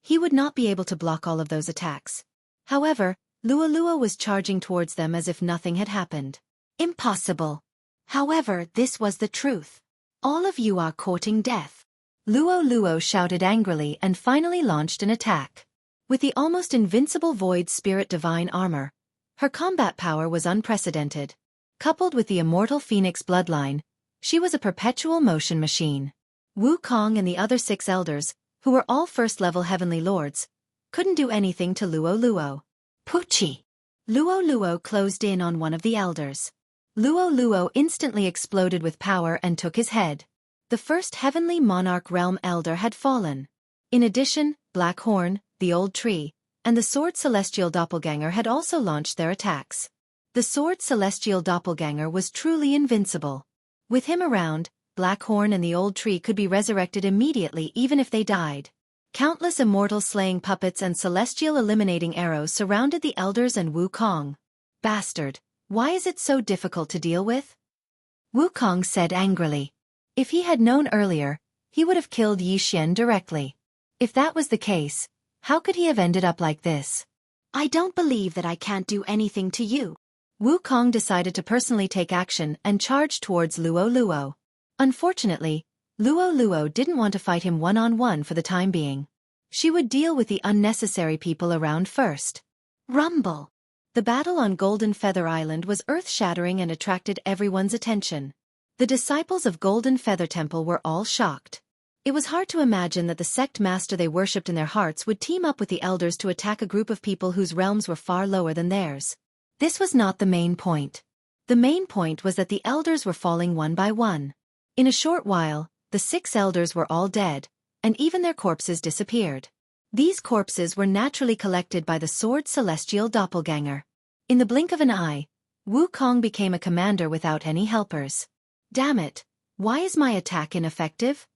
he would not be able to block all of those attacks. However, Luo Luo was charging towards them as if nothing had happened. Impossible. However, this was the truth. All of you are courting death. Luo Luo shouted angrily and finally launched an attack. With the almost invincible Void Spirit Divine Armor, her combat power was unprecedented. Coupled with the immortal Phoenix bloodline, she was a perpetual motion machine. Wukong and the other 6 elders, who were all first-level heavenly lords, couldn't do anything to Luo Luo. Pucci! Luo Luo closed in on one of the elders. Luo Luo instantly exploded with power and took his head. The first heavenly monarch realm elder had fallen. In addition, Black Horn, the Old Tree, and the Sword Celestial Doppelganger had also launched their attacks. The Sword Celestial Doppelganger was truly invincible. With him around, Black Horn and the Old Tree could be resurrected immediately even if they died. Countless immortal slaying puppets and celestial eliminating arrows surrounded the elders and Wukong. Bastard, why is it so difficult to deal with? Wukong said angrily. If he had known earlier, he would have killed Yi Xian directly. If that was the case, how could he have ended up like this? I don't believe that I can't do anything to you. Wukong decided to personally take action and charge towards Luo Luo. Unfortunately, Luo Luo didn't want to fight him one-on-one for the time being. She would deal with the unnecessary people around first. Rumble! The battle on Golden Feather Island was earth-shattering and attracted everyone's attention. The disciples of Golden Feather Temple were all shocked. It was hard to imagine that the sect master they worshipped in their hearts would team up with the elders to attack a group of people whose realms were far lower than theirs. This was not the main point. The main point was that the elders were falling one by one. In a short while, the 6 elders were all dead, and even their corpses disappeared. These corpses were naturally collected by the sword celestial doppelganger. In the blink of an eye, Wukong became a commander without any helpers. Damn it, why is my attack ineffective?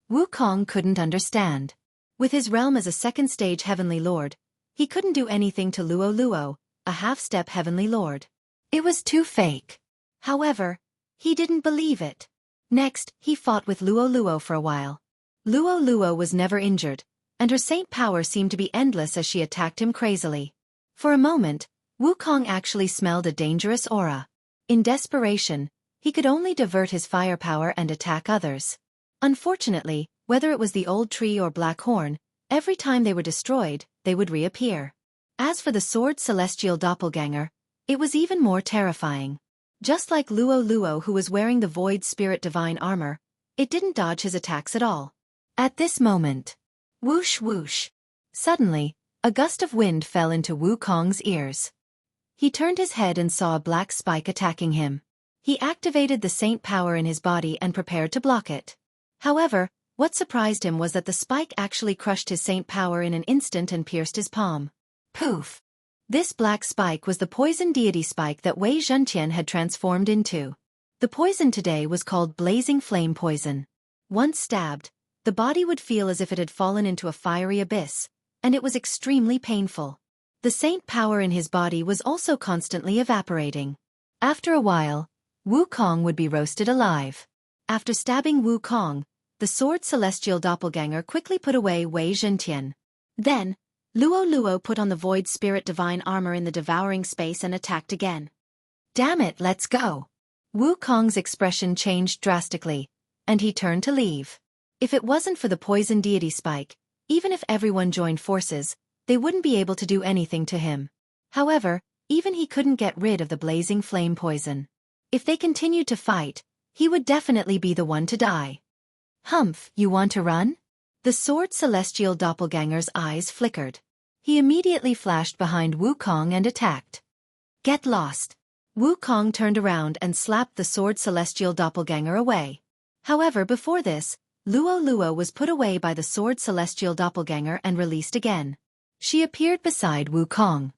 Wukong couldn't understand. With his realm as a second-stage heavenly lord, he couldn't do anything to Luo Luo, a half-step heavenly lord. It was too fake. However, he didn't believe it. Next, he fought with Luo Luo for a while. Luo Luo was never injured, and her saint power seemed to be endless as she attacked him crazily. For a moment, Wukong actually smelled a dangerous aura. In desperation, he could only divert his firepower and attack others. Unfortunately, whether it was the old tree or black horn, every time they were destroyed, they would reappear. As for the sword celestial doppelganger, it was even more terrifying. Just like Luo Luo, who was wearing the void spirit divine armor, it didn't dodge his attacks at all. At this moment, whoosh whoosh. Suddenly, a gust of wind fell into Wukong's ears. He turned his head and saw a black spike attacking him. He activated the saint power in his body and prepared to block it. However, what surprised him was that the spike actually crushed his saint power in an instant and pierced his palm. Poof! This black spike was the poison deity spike that Wei Zhenqian had transformed into. The poison today was called blazing flame poison. Once stabbed, the body would feel as if it had fallen into a fiery abyss, and it was extremely painful. The saint power in his body was also constantly evaporating. After a while, Wukong would be roasted alive. After stabbing Wukong, the sword celestial doppelganger quickly put away Wei Zhenqian. Then, Luo Luo put on the void spirit divine armor in the devouring space and attacked again. Damn it, let's go! Wukong's expression changed drastically, and he turned to leave. If it wasn't for the poison deity spike, even if everyone joined forces, they wouldn't be able to do anything to him. However, even he couldn't get rid of the blazing flame poison. If they continued to fight, he would definitely be the one to die. Humph, you want to run? The sword celestial doppelganger's eyes flickered. He immediately flashed behind Wukong and attacked. Get lost! Wukong turned around and slapped the sword celestial doppelganger away. However, before this, Luo Luo was put away by the sword celestial doppelganger and released again. She appeared beside Wukong.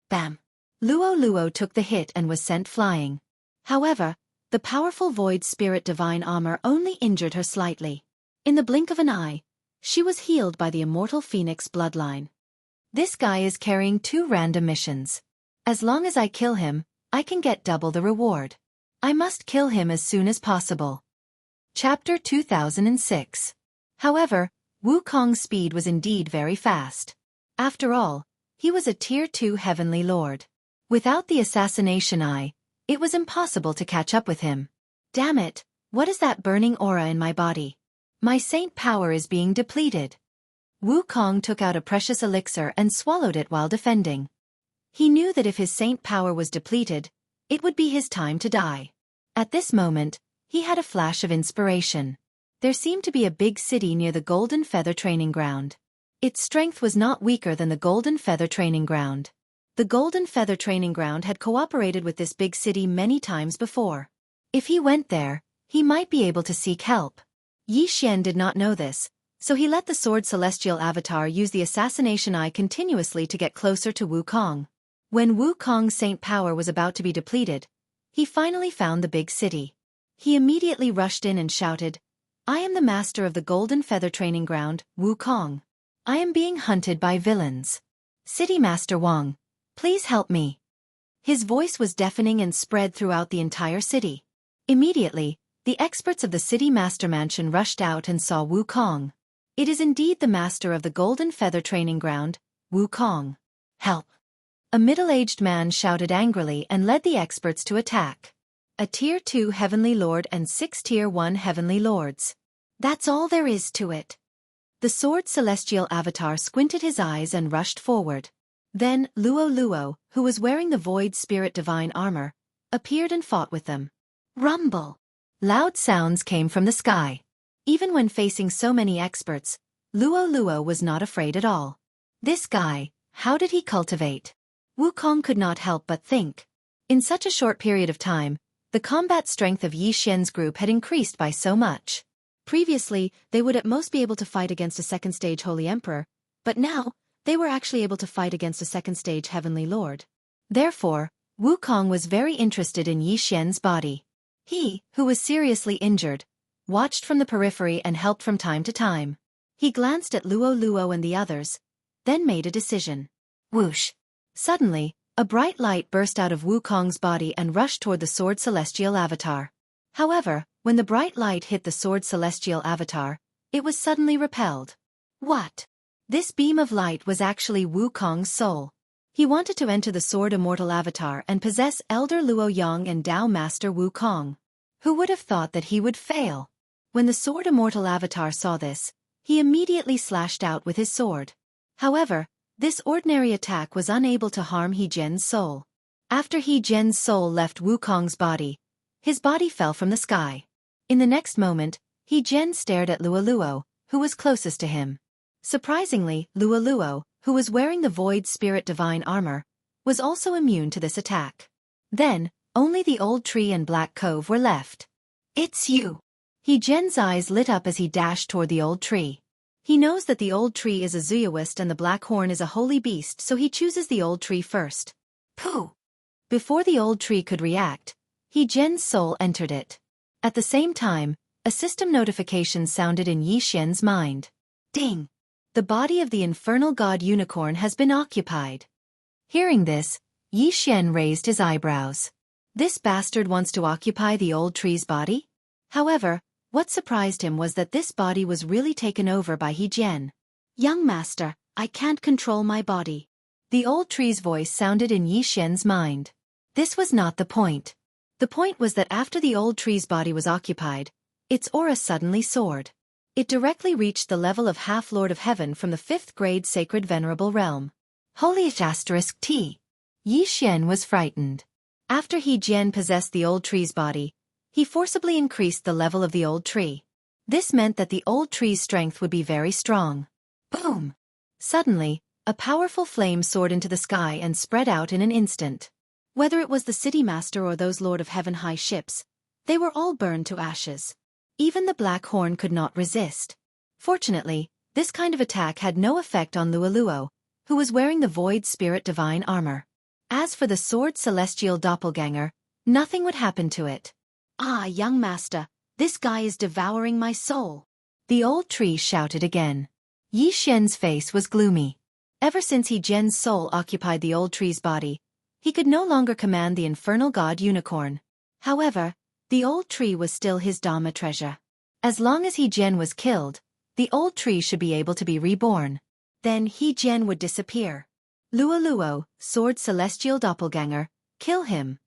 Bam! Luo Luo took the hit and was sent flying. However, the powerful void spirit divine armor only injured her slightly. In the blink of an eye, she was healed by the immortal phoenix bloodline. This guy is carrying 2 random missions. As long as I kill him, I can get double the reward. I must kill him as soon as possible. Chapter 2006. However, Wukong's speed was indeed very fast. After all, he was a Tier 2 heavenly lord. Without the assassination eye, it was impossible to catch up with him. Damn it, what is that burning aura in my body? My saint power is being depleted. Wukong took out a precious elixir and swallowed it while defending. He knew that if his saint power was depleted, it would be his time to die. At this moment, he had a flash of inspiration. There seemed to be a big city near the Golden Feather Training Ground. Its strength was not weaker than the Golden Feather Training Ground. The Golden Feather Training Ground had cooperated with this big city many times before. If he went there, he might be able to seek help. Yi Xian did not know this, so he let the Sword Celestial Avatar use the Assassination Eye continuously to get closer to Wukong. When Wukong's saint power was about to be depleted, he finally found the big city. He immediately rushed in and shouted, "I am the master of the Golden Feather Training Ground, Wukong. I am being hunted by villains. City Master Wang, please help me." His voice was deafening and spread throughout the entire city. Immediately, the experts of the City Master Mansion rushed out and saw Wukong. It is indeed the master of the Golden Feather Training Ground, Wukong. Help! A middle-aged man shouted angrily and led the experts to attack. A Tier 2 Heavenly Lord and 6 Tier 1 Heavenly Lords. That's all there is to it. The Sword Celestial Avatar squinted his eyes and rushed forward. Then, Luo Luo, who was wearing the Void Spirit Divine Armor, appeared and fought with them. Rumble! Loud sounds came from the sky. Even when facing so many experts, Luo Luo was not afraid at all. This guy, how did he cultivate? Wukong could not help but think. In such a short period of time, The combat strength of Yi Xian's group had increased by so much. Previously, they would at most be able to fight against a second-stage Holy Emperor, but now, they were actually able to fight against a second-stage Heavenly Lord. Therefore, Wukong was very interested in Yi Xian's body. He, who was seriously injured, watched from the periphery and helped from time to time. He glanced at Luo Luo and the others, then made a decision. Whoosh! Suddenly, a bright light burst out of Wukong's body and rushed toward the Sword Celestial Avatar. However, when the bright light hit the Sword Celestial Avatar, it was suddenly repelled. What? This beam of light was actually Wukong's soul. He wanted to enter the Sword Immortal Avatar and possess Elder Luo Yang and Tao Master Wukong. Who would have thought that he would fail? When the Sword Immortal Avatar saw this, he immediately slashed out with his sword. However, this ordinary attack was unable to harm He Jian's soul. After He Jian's soul left Wukong's body, his body fell from the sky. In the next moment, He Jian stared at Luo Luo, who was closest to him. Surprisingly, Luo Luo, who was wearing the Void Spirit Divine armor, was also immune to this attack. Then, only the old tree and Black Cove were left. It's you! He Jian's eyes lit up as he dashed toward the old tree. He knows that the old tree is a Zuoist and the Black Horn is a holy beast, so he chooses the old tree first. Pooh! Before the old tree could react, He Jian's soul entered it. At the same time, a system notification sounded in Yi Xian's mind. Ding! The body of the infernal god unicorn has been occupied. Hearing this, Yi Xian raised his eyebrows. This bastard wants to occupy the old tree's body? However, what surprised him was that this body was really taken over by He Jian. Young master, I can't control my body. The old tree's voice sounded in Yi Xian's mind. This was not the point. The point was that after the old tree's body was occupied, its aura suddenly soared. It directly reached the level of Half-Lord of Heaven from the 5th grade Sacred Venerable Realm. Holy *T. Yi Xian was frightened. After He Jian possessed the old tree's body, he forcibly increased the level of the old tree. This meant that the old tree's strength would be very strong. Boom! Suddenly, a powerful flame soared into the sky and spread out in an instant. Whether it was the City Master or those Lord of Heaven high ships, they were all burned to ashes. Even the Black Horn could not resist. Fortunately, this kind of attack had no effect on Luo Luo, who was wearing the Void Spirit Divine armor. As for the Sword Celestial Doppelganger, nothing would happen to it. Ah, young master, this guy is devouring my soul. The old tree shouted again. Yi Xian's face was gloomy. Ever since He Jian's soul occupied the old tree's body, he could no longer command the infernal god unicorn. However, the old tree was still his Dhamma treasure. As long as He Jian was killed, the old tree should be able to be reborn. Then He Jian would disappear. Luo Luo, Sword Celestial Doppelganger, kill him.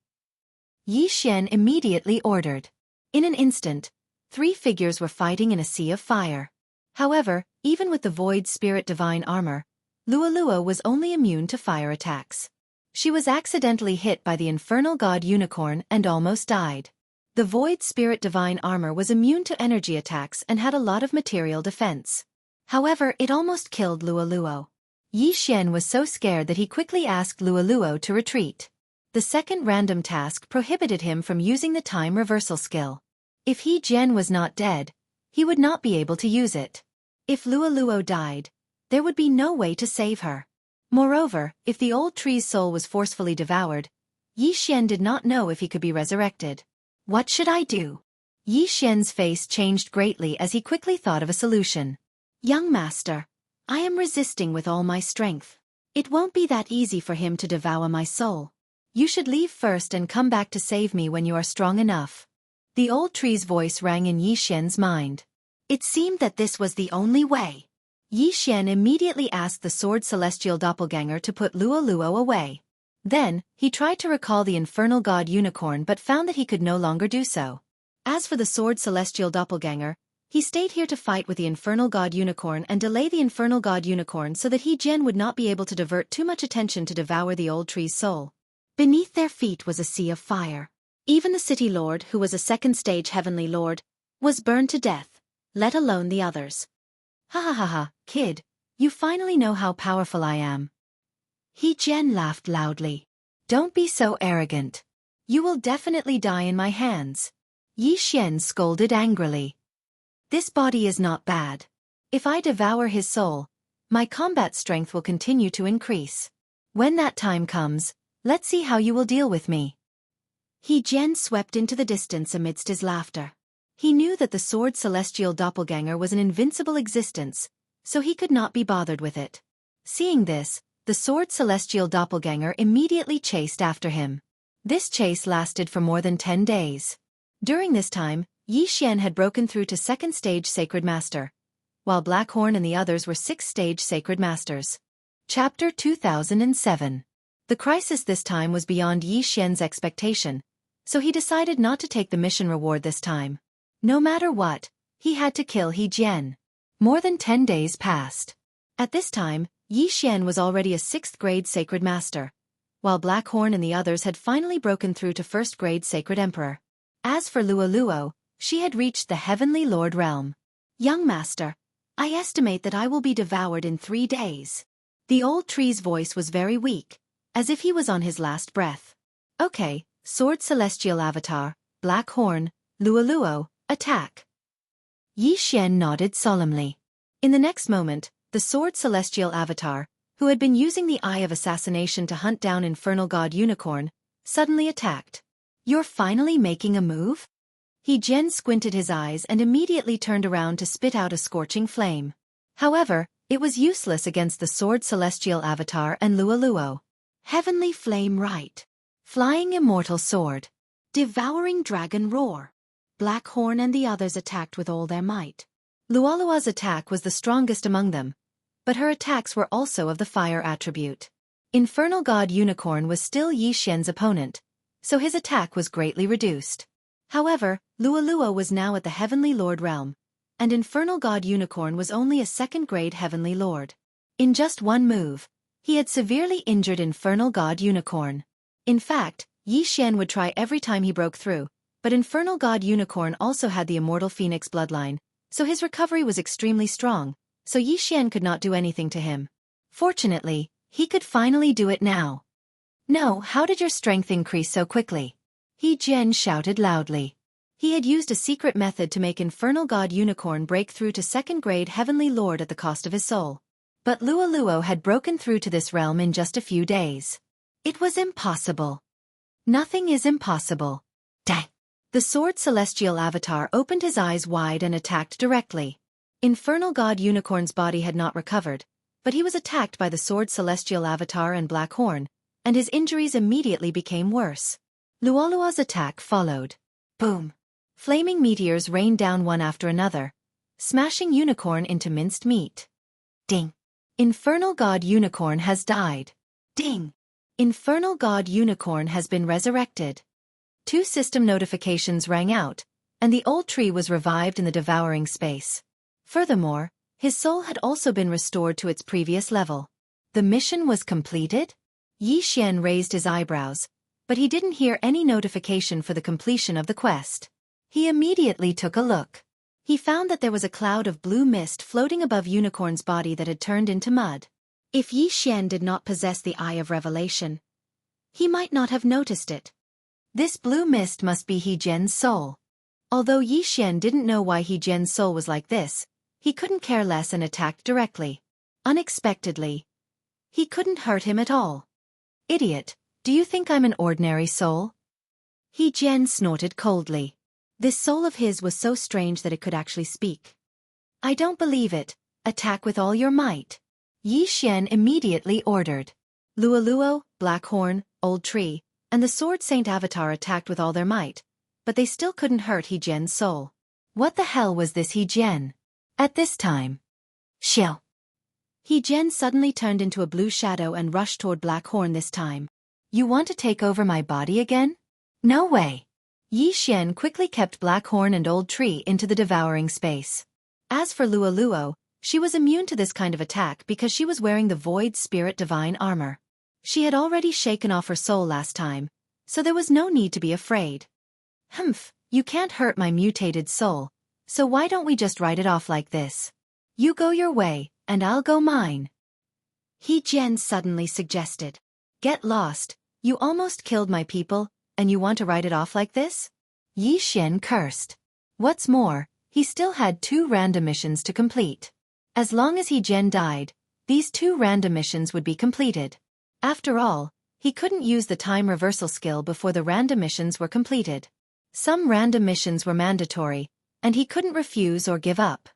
Yi Xian immediately ordered. In an instant, 3 figures were fighting in a sea of fire. However, even with the Void Spirit Divine armor, Luo Luo was only immune to fire attacks. She was accidentally hit by the infernal god unicorn and almost died. The Void Spirit Divine armor was immune to energy attacks and had a lot of material defense. However, it almost killed Luo Luo. Yi Xian was so scared that he quickly asked Luo Luo to retreat. The second random task prohibited him from using the time reversal skill. If He Jian was not dead, he would not be able to use it. If Luo Luo died, there would be no way to save her. Moreover, if the old tree's soul was forcefully devoured, Yi Xian did not know if he could be resurrected. What should I do? Yi Xian's face changed greatly as he quickly thought of a solution. Young master, I am resisting with all my strength. It won't be that easy for him to devour my soul. You should leave first and come back to save me when you are strong enough. The old tree's voice rang in Yi Xian's mind. It seemed that this was the only way. Yi Xian immediately asked the Sword Celestial Doppelganger to put Luo Luo away. Then, he tried to recall the infernal god unicorn but found that he could no longer do so. As for the Sword Celestial Doppelganger, he stayed here to fight with the infernal god unicorn and delay the infernal god unicorn so that He Jian would not be able to divert too much attention to devour the old tree's soul. Beneath their feet was a sea of fire. Even the city lord, who was a second-stage heavenly lord, was burned to death, let alone the others. Ha ha ha ha, kid, you finally know how powerful I am. He Jian laughed loudly. Don't be so arrogant. You will definitely die in my hands. Yi Xian scolded angrily. This body is not bad. If I devour his soul, my combat strength will continue to increase. When that time comes, let's see how you will deal with me. He Jian swept into the distance amidst his laughter. He knew that the sword celestial doppelganger was an invincible existence, so he could not be bothered with it. Seeing this, the sword celestial doppelganger immediately chased after him. This chase lasted for more than 10 days. During this time, Yi Xian had broken through to 2nd stage Sacred Master, while Blackhorn and the others were 6th stage Sacred Masters. Chapter 2007. The crisis this time was beyond Yi Xian's expectation, so he decided not to take the mission reward this time. No matter what, he had to kill He Jian. More than 10 days passed. At this time, Yi Xian was already a 6th grade Sacred Master, while Blackhorn and the others had finally broken through to 1st grade Sacred Emperor. As for Luo, she had reached the Heavenly Lord realm. Young Master, I estimate that I will be devoured in 3 days. The old tree's voice was very weak, as if he was on his last breath. Okay, Sword Celestial Avatar, Blackhorn, Luo, attack. Yi Xian nodded solemnly. In the next moment, the Sword Celestial Avatar, who had been using the Eye of Assassination to hunt down Infernal God Unicorn, suddenly attacked. You're finally making a move? He Jian squinted his eyes and immediately turned around to spit out a scorching flame. However, it was useless against the Sword Celestial Avatar and Luo. Heavenly Flame Right. Flying Immortal Sword. Devouring Dragon Roar. Blackhorn and the others attacked with all their might. Luolua's attack was the strongest among them, but her attacks were also of the fire attribute. Infernal God Unicorn was still Yi Xian's opponent, so his attack was greatly reduced. However, Luo was now at the Heavenly Lord realm, and Infernal God Unicorn was only a 2nd grade Heavenly Lord. In just one move, he had severely injured Infernal God Unicorn. In fact, Yi Xian would try every time he broke through, but Infernal God Unicorn also had the Immortal Phoenix bloodline, so his recovery was extremely strong, so Yi Xian could not do anything to him. Fortunately, he could finally do it now. No, how did your strength increase so quickly? He Jian shouted loudly. He had used a secret method to make Infernal God Unicorn break through to 2nd grade Heavenly Lord at the cost of his soul. But Luo had broken through to this realm in just a few days. It was impossible. Nothing is impossible. Dang. The Sword Celestial Avatar opened his eyes wide and attacked directly. Infernal God Unicorn's body had not recovered, but he was attacked by the Sword Celestial Avatar and Blackhorn, and his injuries immediately became worse. Luolua's attack followed. Boom. Flaming meteors rained down one after another, smashing Unicorn into minced meat. Ding. Infernal God Unicorn has died. Ding. Infernal God Unicorn has been resurrected. 2 system notifications rang out, and the old tree was revived in the devouring space. Furthermore, his soul had also been restored to its previous level. The mission was completed? Yi Xian raised his eyebrows, but he didn't hear any notification for the completion of the quest. He immediately took a look. He found that there was a cloud of blue mist floating above Unicorn's body that had turned into mud. If Yi Xian did not possess the Eye of Revelation, he might not have noticed it. This blue mist must be He Jian's soul. Although Yi Xian didn't know why He Jian's soul was like this, he couldn't care less and attacked directly. Unexpectedly. He couldn't hurt him at all. Idiot, do you think I'm an ordinary soul? He Jian snorted coldly. This soul of his was so strange that it could actually speak. I don't believe it. Attack with all your might. Yi Xian immediately ordered. Luo, Blackhorn, Old Tree, and the Sword Saint Avatar attacked with all their might, but they still couldn't hurt He Jian's soul. What the hell was this He Jian? At this time. Shill. He Jian suddenly turned into a blue shadow and rushed toward Blackhorn this time. You want to take over my body again? No way. Yi Xian quickly kept Blackhorn and Old Tree into the devouring space. As for Luo, she was immune to this kind of attack because she was wearing the Void Spirit Divine armor. She had already shaken off her soul last time, so there was no need to be afraid. Humph, you can't hurt my mutated soul, so why don't we just write it off like this? You go your way, and I'll go mine. He Jian suddenly suggested. Get lost, you almost killed my people, and you want to write it off like this? Yi Xian cursed. What's more, he still had 2 random missions to complete. As long as He Jian died, these 2 random missions would be completed. After all, he couldn't use the time reversal skill before the random missions were completed. Some random missions were mandatory, and he couldn't refuse or give up.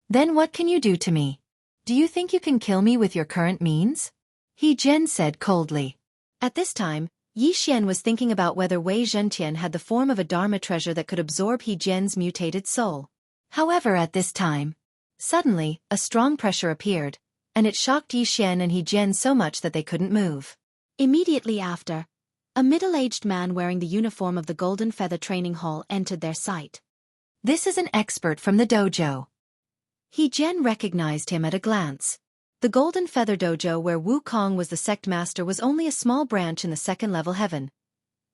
Then what can you do to me? Do you think you can kill me with your current means? He Jian said coldly. At this time, Yi Xian was thinking about whether Wei Zhentian had the form of a Dharma treasure that could absorb He Jian's mutated soul. However, at this time, suddenly, a strong pressure appeared, and it shocked Yi Xian and He Jian so much that they couldn't move. Immediately after, a middle-aged man wearing the uniform of the Golden Feather Training Hall entered their sight. This is an expert from the dojo. He Jian recognized him at a glance. The Golden Feather Dojo where Wukong was the sect master was only a small branch in the 2nd level heaven,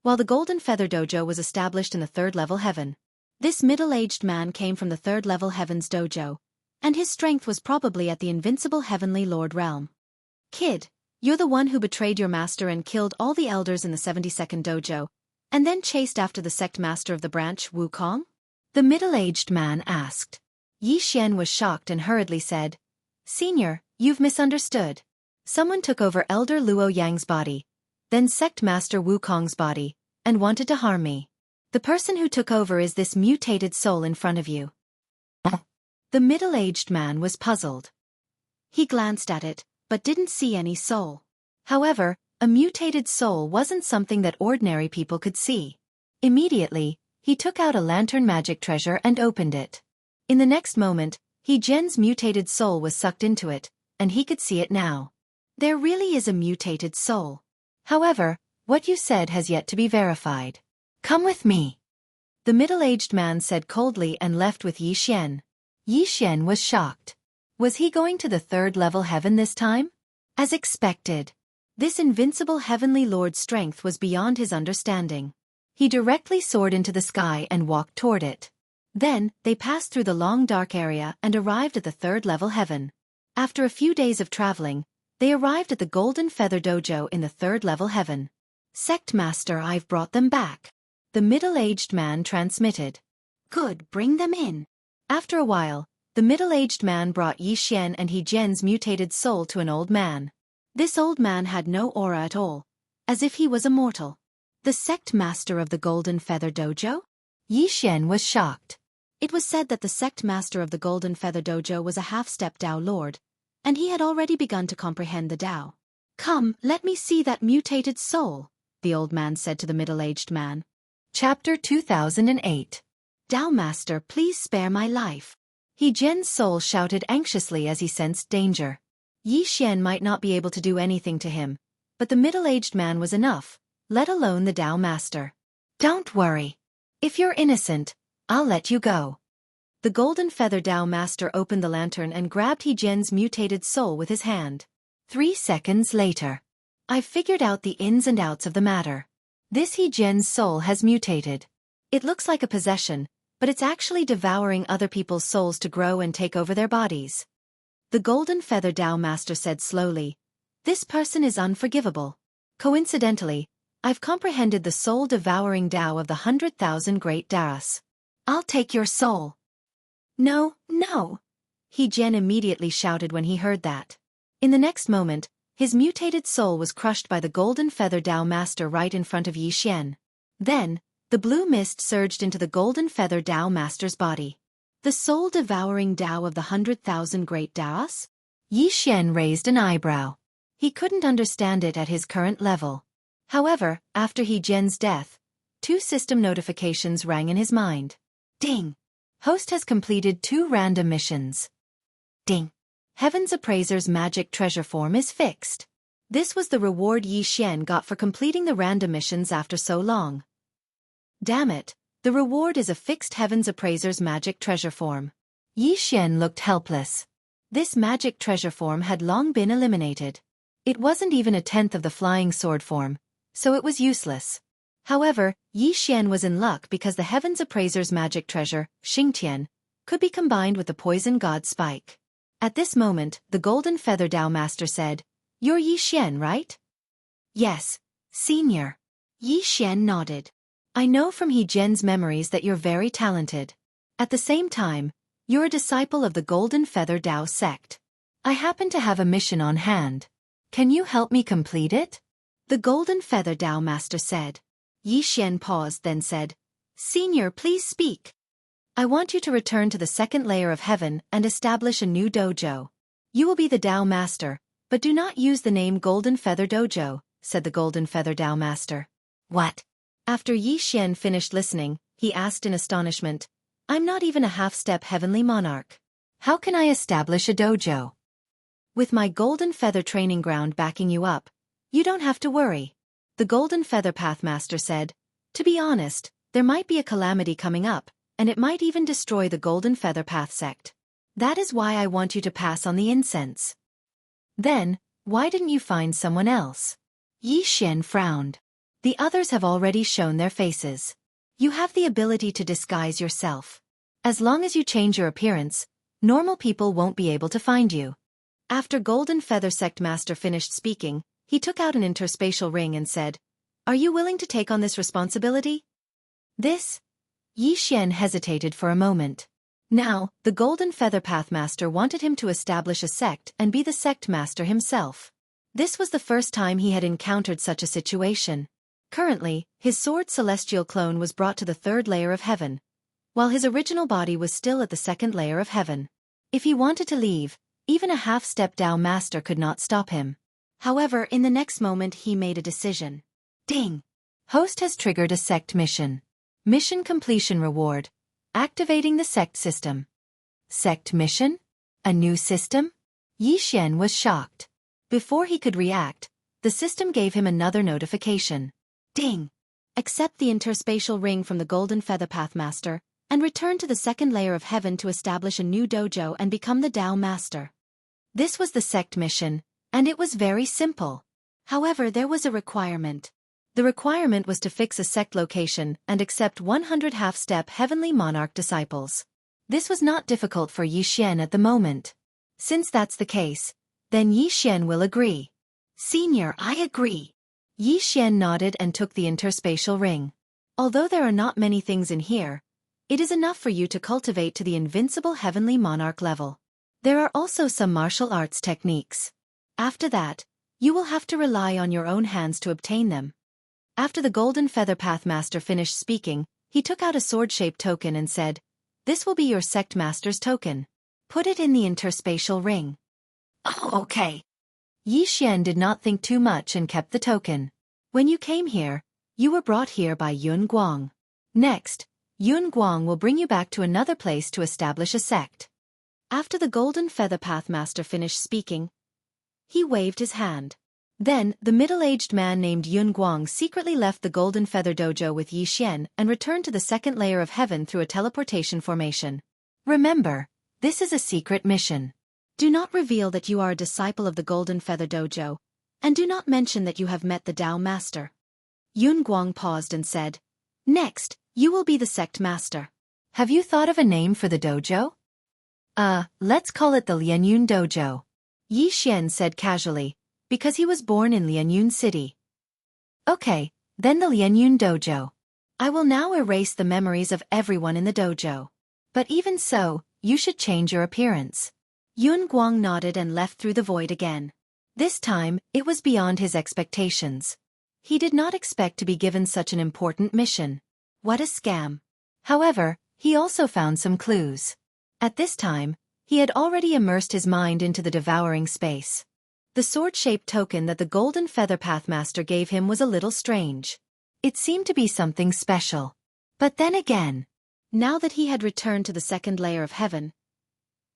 while the Golden Feather Dojo was established in the 3rd level heaven. This middle-aged man came from the 3rd level heaven's dojo, and his strength was probably at the invincible Heavenly Lord realm. Kid, you're the one who betrayed your master and killed all the elders in the 72nd dojo, and then chased after the sect master of the branch, Wukong? The middle-aged man asked. Yi Xian was shocked and hurriedly said, Senior, you've misunderstood. Someone took over Elder Luo Yang's body, then sect master Wukong's body, and wanted to harm me. The person who took over is this mutated soul in front of you. The middle-aged man was puzzled. He glanced at it, but didn't see any soul. However, a mutated soul wasn't something that ordinary people could see. Immediately, he took out a lantern magic treasure and opened it. In the next moment, He Jian's mutated soul was sucked into it, and he could see it now. There really is a mutated soul. However, what you said has yet to be verified. Come with me. The middle-aged man said coldly and left with Yi Xian. Yi Xian was shocked. Was he going to the 3rd level heaven this time? As expected. This invincible Heavenly Lord's strength was beyond his understanding. He directly soared into the sky and walked toward it. Then, they passed through the long dark area and arrived at the 3rd level heaven. After a few days of traveling, they arrived at the Golden Feather Dojo in the 3rd level heaven. Sect Master, I've brought them back. The middle-aged man transmitted. Good, bring them in. After a while, the middle-aged man brought Yi Xian and He Jian's mutated soul to an old man. This old man had no aura at all, as if he was immortal. The sect master of the Golden Feather Dojo? Yi Xian was shocked. It was said that the sect master of the Golden Feather Dojo was a half-step Tao Lord, and he had already begun to comprehend the Tao. Come, let me see that mutated soul, the old man said to the middle-aged man. Chapter 2008. Tao Master, please spare my life. He Jian's soul shouted anxiously as he sensed danger. Yi Xian might not be able to do anything to him, but the middle-aged man was enough, let alone the Tao Master. Don't worry. If you're innocent, I'll let you go. The Golden Feather Tao Master opened the lantern and grabbed He Jian's mutated soul with his hand. 3 seconds later. I've figured out the ins and outs of the matter. This He Jian's soul has mutated. It looks like a possession, but it's actually devouring other people's souls to grow and take over their bodies. The Golden Feather Tao Master said slowly, This person is unforgivable. Coincidentally, I've comprehended the soul-devouring Tao of the 100,000 Great Daras. I'll take your soul. No, no. He Jian immediately shouted when he heard that. In the next moment, his mutated soul was crushed by the Golden Feather Tao Master right in front of Yi Xian. Then, the blue mist surged into the Golden Feather Tao Master's body. The soul-devouring Tao of the 100,000 Great Daras? Yi Xian raised an eyebrow. He couldn't understand it at his current level. However, after He Jian's death, 2 system notifications rang in his mind. Ding! Host has completed 2 random missions. Ding! Heaven's Appraiser's magic treasure form is fixed. This was the reward Yi Xian got for completing the random missions after so long. Damn it, the reward is a fixed Heaven's Appraiser's magic treasure form. Yi Xian looked helpless. This magic treasure form had long been eliminated. It wasn't even a tenth of the flying sword form, so it was useless. However, Yi Xian was in luck because the Heaven's Appraiser's magic treasure, Xingtian, could be combined with the poison god Spike. At this moment, the Golden Feather Tao Master said, You're Yi Xian, right? Yes, Senior. Yi Xian nodded. I know from He Jian's memories that you're very talented. At the same time, you're a disciple of the Golden Feather Dao sect. I happen to have a mission on hand. Can you help me complete it? The Golden Feather Dao Master said. Yi Xian paused, then said, Senior, please speak. I want you to return to the second layer of heaven and establish a new dojo. You will be the Dao Master, but do not use the name Golden Feather Dojo, said the Golden Feather Dao Master. What? After Yi Xian finished listening, he asked in astonishment, I'm not even a half-step heavenly monarch. How can I establish a dojo? With my Golden Feather training ground backing you up, you don't have to worry. The Golden Feather Pathmaster said, to be honest, there might be a calamity coming up, and it might even destroy the Golden Feather Path sect. That is why I want you to pass on the incense. Then, why didn't you find someone else? Yi Xian frowned. The others have already shown their faces. You have the ability to disguise yourself. As long as you change your appearance, normal people won't be able to find you. After Golden Feather Sect Master finished speaking, he took out an interspatial ring and said, Are you willing to take on this responsibility? This? Yi Xian hesitated for a moment. Now, the Golden Feather Pathmaster wanted him to establish a sect and be the sect master himself. This was the first time he had encountered such a situation. Currently, his sword celestial clone was brought to the third layer of heaven, while his original body was still at the second layer of heaven. If he wanted to leave, even a half-step Dao Master could not stop him. However, in the next moment he made a decision. Ding! Host has triggered a sect mission. Mission completion reward. Activating the sect system. Sect mission? A new system? Yi Xian was shocked. Before he could react, the system gave him another notification. Ding! Accept the interspatial ring from the Golden Feather Pathmaster, and return to the second layer of heaven to establish a new dojo and become the Dao Master. This was the sect mission, and it was very simple. However, there was a requirement. The requirement was to fix a sect location and accept 100 half-step Heavenly Monarch disciples. This was not difficult for Yi Xian at the moment. Since that's the case, then Yi Xian will agree. Senior, I agree. Yi Xian nodded and took the interspatial ring. Although there are not many things in here, it is enough for you to cultivate to the invincible Heavenly Monarch level. There are also some martial arts techniques. After that, you will have to rely on your own hands to obtain them. After the Golden Feather Pathmaster finished speaking, he took out a sword-shaped token and said, This will be your sect master's token. Put it in the interspatial ring. Oh, okay. Yi Xian did not think too much and kept the token. When you came here, you were brought here by Yun Guang. Next, Yun Guang will bring you back to another place to establish a sect. After the Golden Feather Pathmaster finished speaking, he waved his hand. Then, the middle-aged man named Yun Guang secretly left the Golden Feather Dojo with Yi Xian and returned to the second layer of heaven through a teleportation formation. Remember, this is a secret mission. Do not reveal that you are a disciple of the Golden Feather Dojo, and do not mention that you have met the Dao Master. Yun Guang paused and said, Next, you will be the sect master. Have you thought of a name for the dojo? Let's call it the Lianyun Dojo. Yi Xian said casually, because he was born in Lianyun City. Okay, then the Lianyun Dojo. I will now erase the memories of everyone in the dojo. But even so, you should change your appearance. Yun Guang nodded and left through the void again. This time, it was beyond his expectations. He did not expect to be given such an important mission. What a scam. However, he also found some clues. At this time, he had already immersed his mind into the devouring space. The sword-shaped token that the Golden Feather Pathmaster gave him was a little strange. It seemed to be something special. But then again, now that he had returned to the second layer of heaven,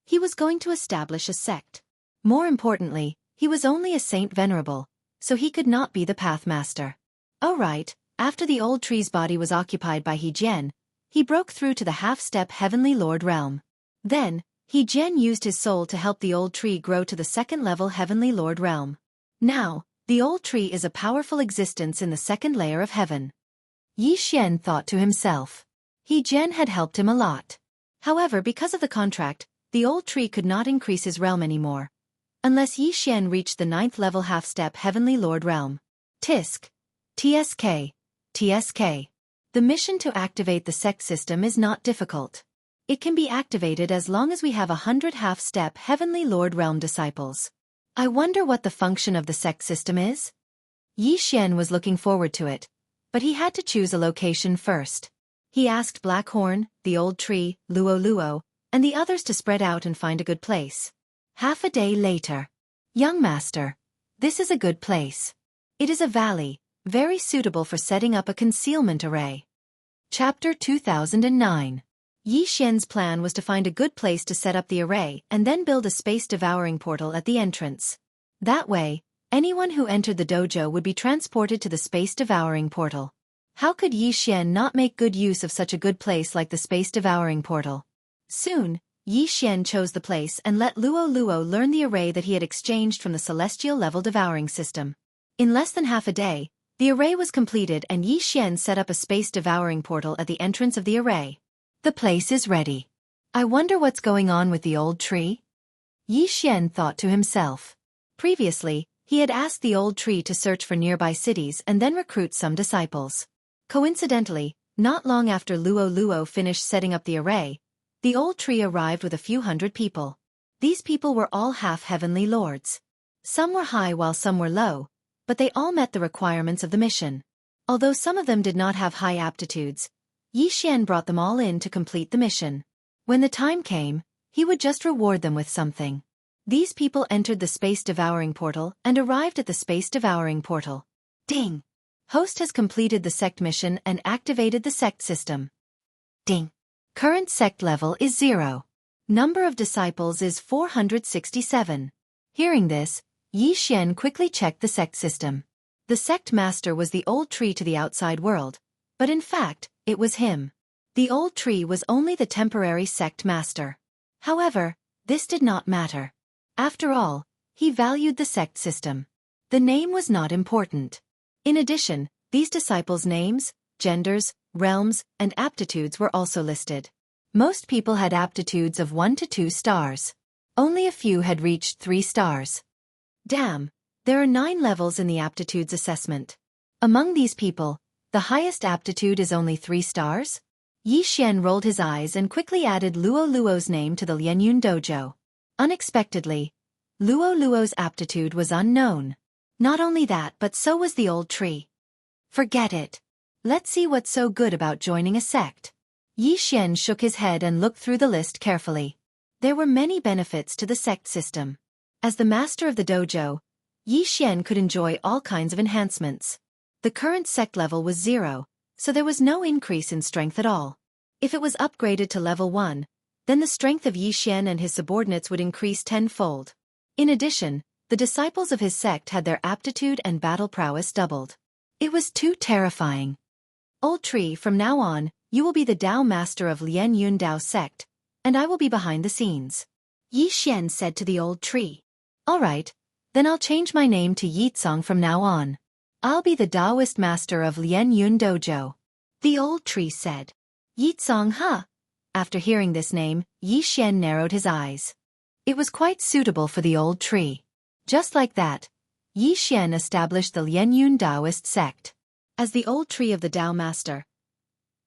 he was going to establish a sect. More importantly, he was only a Saint Venerable, so he could not be the Pathmaster. Oh right, after the old tree's body was occupied by He Jian, he broke through to the half-step Heavenly Lord realm. Then, He Jian used his soul to help the old tree grow to the second-level Heavenly Lord realm. Now, the old tree is a powerful existence in the second layer of heaven. Yi Xian thought to himself. He Jian had helped him a lot. However, because of the contract, the old tree could not increase his realm anymore, unless Yi Xian reached the 9th level half-step Heavenly Lord realm. TSK. TSK. The mission to activate the sect system is not difficult. It can be activated as long as we have 100 half-step Heavenly Lord Realm disciples. I wonder what the function of the sect system is? Yi Xian was looking forward to it, but he had to choose a location first. He asked Blackhorn, the old tree, Luo Luo, and the others to spread out and find a good place. Half a day later. Young master, this is a good place. It is a valley, very suitable for setting up a concealment array. Chapter 2009. Yi Xian's plan was to find a good place to set up the array and then build a space-devouring portal at the entrance. That way, anyone who entered the dojo would be transported to the space-devouring portal. How could Yi Xian not make good use of such a good place like the space-devouring portal? Soon, Yi Xian chose the place and let Luo Luo learn the array that he had exchanged from the celestial level devouring system. In less than half a day, the array was completed and Yi Xian set up a space-devouring portal at the entrance of the array. The place is ready. I wonder what's going on with the old tree? Yi Xian thought to himself. Previously, he had asked the old tree to search for nearby cities and then recruit some disciples. Coincidentally, not long after Luo Luo finished setting up the array, the old tree arrived with a few hundred people. These people were all half-heavenly lords. Some were high while some were low, but they all met the requirements of the mission. Although some of them did not have high aptitudes, Yi Xian brought them all in to complete the mission. When the time came, he would just reward them with something. These people entered the space-devouring portal and arrived at the space-devouring portal. Ding! Host has completed the sect mission and activated the sect system. Ding! Current sect level is 0. Number of disciples is 467. Hearing this, Yi Xian quickly checked the sect system. The sect master was the old tree to the outside world, but in fact, it was him. The old tree was only the temporary sect master. However, this did not matter. After all, he valued the sect system. The name was not important. In addition, these disciples' names, genders, realms, and aptitudes were also listed. Most people had aptitudes of 1 to 2 stars. Only a few had reached 3 stars. Damn, there are 9 levels in the aptitudes assessment. Among these people, the highest aptitude is only 3 stars? Yi Xian rolled his eyes and quickly added Luo Luo's name to the Lianyun dojo. Unexpectedly, Luo Luo's aptitude was unknown. Not only that but so was the old tree. Forget it. Let's see what's so good about joining a sect. Yi Xian shook his head and looked through the list carefully. There were many benefits to the sect system. As the master of the dojo, Yi Xian could enjoy all kinds of enhancements. The current sect level was 0, so there was no increase in strength at all. If it was upgraded to level 1, then the strength of Yi Xian and his subordinates would increase tenfold. In addition, the disciples of his sect had their aptitude and battle prowess doubled. It was too terrifying. Old tree, from now on, you will be the Dao master of Lianyun Dao sect, and I will be behind the scenes. Yi Xian said to the old tree. All right, then I'll change my name to Yitsong from now on. I'll be the Taoist master of Lianyun dojo. The old tree said. Yitsong, huh? After hearing this name, Yi Xian narrowed his eyes. It was quite suitable for the old tree. Just like that, Yi Xian established the Lianyun Taoist sect. As the old tree of the Tao master,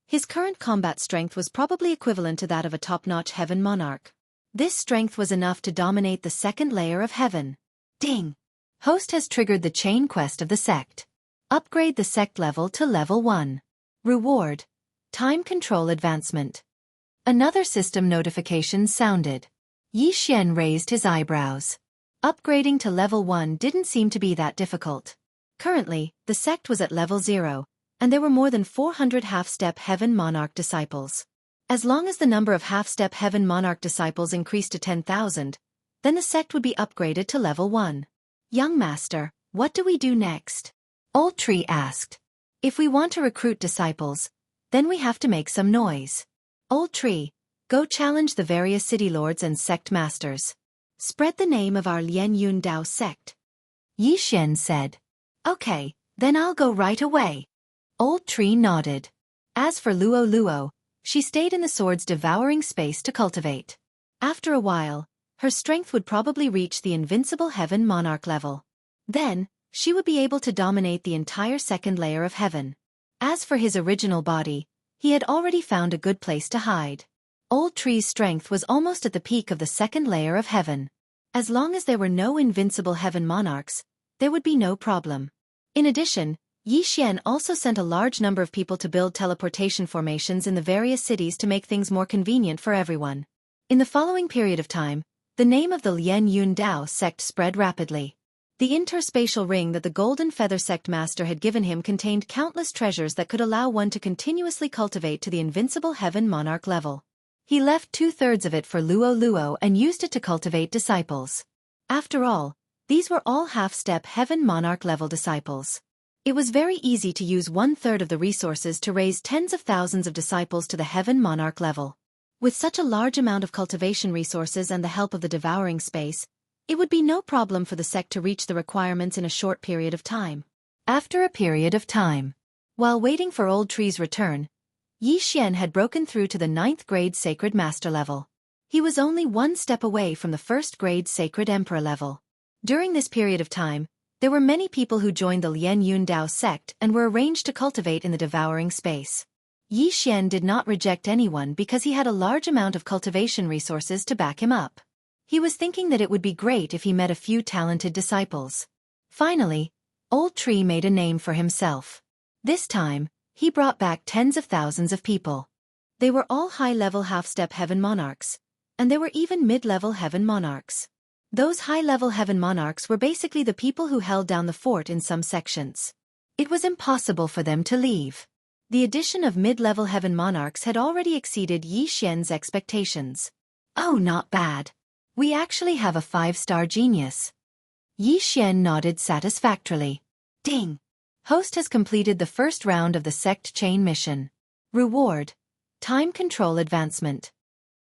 his current combat strength was probably equivalent to that of a top-notch heaven monarch. This strength was enough to dominate the second layer of heaven. Ding! Host has triggered the chain quest of the sect. Upgrade the sect level to level 1. Reward: time control advancement. Another system notification sounded. Yi Xian raised his eyebrows. Upgrading to level 1 didn't seem to be that difficult. Currently, the sect was at level 0, and there were more than 400 half-step Heaven Monarch disciples. As long as the number of half-step Heaven Monarch disciples increased to 10,000, then the sect would be upgraded to level 1. Young master, what do we do next? Old tree asked. If we want to recruit disciples, then we have to make some noise. Old tree, go challenge the various city lords and sect masters. Spread the name of our Lianyun Dao sect. Yi Xian said. Okay, then I'll go right away. Old tree nodded. As for Luo Luo, she stayed in the sword's devouring space to cultivate. After a while, her strength would probably reach the invincible heaven monarch level. Then, she would be able to dominate the entire second layer of heaven. As for his original body, he had already found a good place to hide. Old Tree's strength was almost at the peak of the second layer of heaven. As long as there were no invincible heaven monarchs, there would be no problem. In addition, Yi Xian also sent a large number of people to build teleportation formations in the various cities to make things more convenient for everyone. In the following period of time, the name of the Lian Yun Dao sect spread rapidly. The interspatial ring that the Golden Feather Sect Master had given him contained countless treasures that could allow one to continuously cultivate to the invincible heaven monarch level. He left 2/3 of it for Luo Luo and used it to cultivate disciples. After all, these were all half-step heaven monarch level disciples. It was very easy to use 1/3 of the resources to raise tens of thousands of disciples to the heaven monarch level. With such a large amount of cultivation resources and the help of the devouring space, it would be no problem for the sect to reach the requirements in a short period of time. After a period of time, while waiting for Old Tree's return, Yi Xian had broken through to the 9th grade Sacred Master level. He was only one step away from the 1st grade Sacred Emperor level. During this period of time, there were many people who joined the Lian Yun Dao sect and were arranged to cultivate in the devouring space. Yi Xian did not reject anyone because he had a large amount of cultivation resources to back him up. He was thinking that it would be great if he met a few talented disciples. Finally, Old Tree made a name for himself. This time, he brought back tens of thousands of people. They were all high-level half-step heaven monarchs, and there were even mid-level heaven monarchs. Those high-level heaven monarchs were basically the people who held down the fort in some sections. It was impossible for them to leave. The addition of mid-level heaven monarchs had already exceeded Yi Xian's expectations. Oh, not bad. We actually have a 5-star genius. Yi Xian nodded satisfactorily. Ding! Host has completed the first round of the sect chain mission. Reward: time control advancement.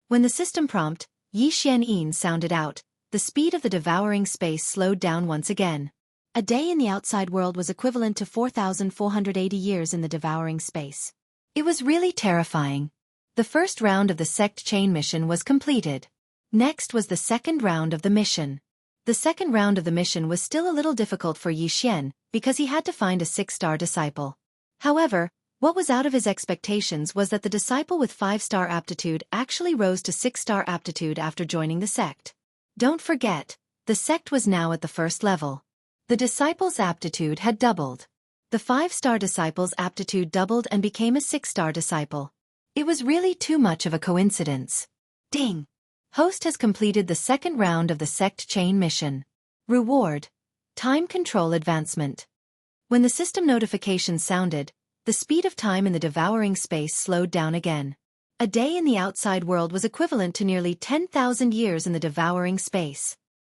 When the system prompt, Yi Xian sounded out, the speed of the devouring space slowed down once again. A day in the outside world was equivalent to 4,480 years in the devouring space. It was really terrifying. The first round of the sect chain mission was completed. Next was the second round of the mission. The second round of the mission was still a little difficult for Yi Xian, because he had to find a 6-star disciple. However, what was out of his expectations was that the disciple with 5-star aptitude actually rose to 6-star aptitude after joining the sect. Don't forget, the sect was now at the first level. The disciple's aptitude had doubled. The 5-star disciple's aptitude doubled and became a 6-star disciple. It was really too much of a coincidence. Ding! Host has completed the second round of the sect chain mission. Reward: time control advancement. When the system notification sounded, the speed of time in the devouring space slowed down again. A day in the outside world was equivalent to nearly 10,000 years in the devouring space.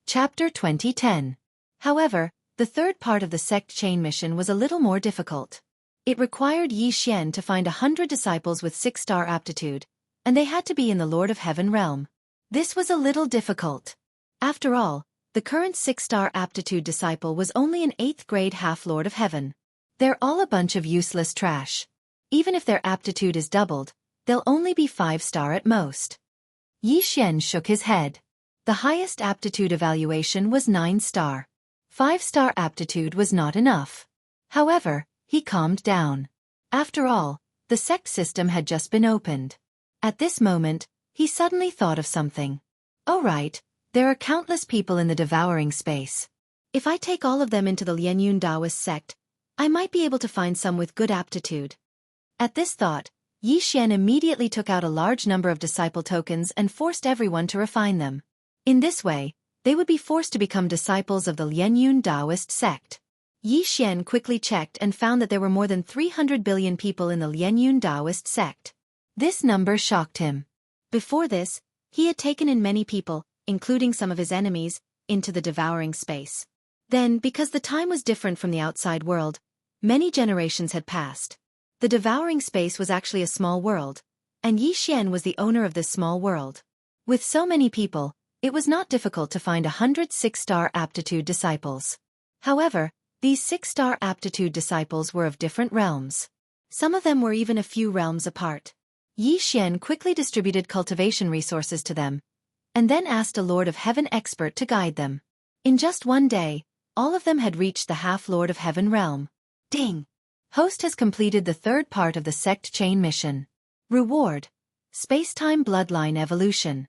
Chapter 2010. However, the third part of the sect chain mission was a little more difficult. It required Yi Xian to find 100 disciples with 6-star aptitude, and they had to be in the Lord of Heaven realm. This was a little difficult. After all, the current 6-star aptitude disciple was only an 8th grade half-Lord of Heaven. They're all a bunch of useless trash. Even if their aptitude is doubled, they'll only be 5-star at most. Yi Xian shook his head. The highest aptitude evaluation was 9-star. 5-star aptitude was not enough. However, he calmed down. After all, the sect system had just been opened. At this moment, he suddenly thought of something. Oh right, there are countless people in the devouring space. If I take all of them into the Lianyun Daoist sect, I might be able to find some with good aptitude. At this thought, Yi Xian immediately took out a large number of disciple tokens and forced everyone to refine them. In this way, they would be forced to become disciples of the Lianyun Daoist sect. Yi Xian quickly checked and found that there were more than 300 billion people in the Lianyun Daoist sect. This number shocked him. Before this, he had taken in many people, including some of his enemies, into the devouring space. Then, because the time was different from the outside world, many generations had passed. The devouring space was actually a small world, and Yi Xian was the owner of this small world. With so many people, it was not difficult to find 100 6-star aptitude disciples. However, these 6-star aptitude disciples were of different realms. Some of them were even a few realms apart. Yi Xian quickly distributed cultivation resources to them, and then asked a Lord of Heaven expert to guide them. In just one day, all of them had reached the half-Lord of Heaven realm. Ding! Host has completed the third part of the sect chain mission. Reward: Space-time bloodline evolution.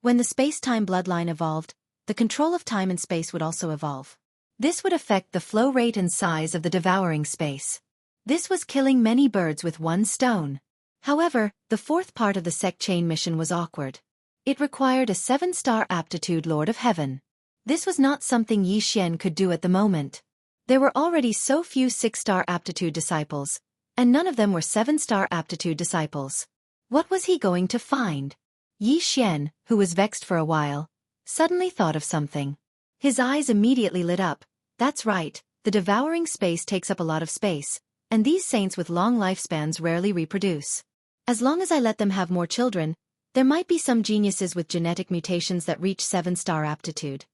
When the space-time bloodline evolved, the control of time and space would also evolve. This would affect the flow rate and size of the devouring space. This was killing many birds with one stone. However, the fourth part of the sect chain mission was awkward. It required a 7-star aptitude Lord of Heaven. This was not something Yi Xian could do at the moment. There were already so few 6-star aptitude disciples, and none of them were 7-star aptitude disciples. What was he going to find? Yi Xian, who was vexed for a while, suddenly thought of something. His eyes immediately lit up. That's right, the devouring space takes up a lot of space, and these saints with long lifespans rarely reproduce. As long as I let them have more children, there might be some geniuses with genetic mutations that reach 7-star aptitude.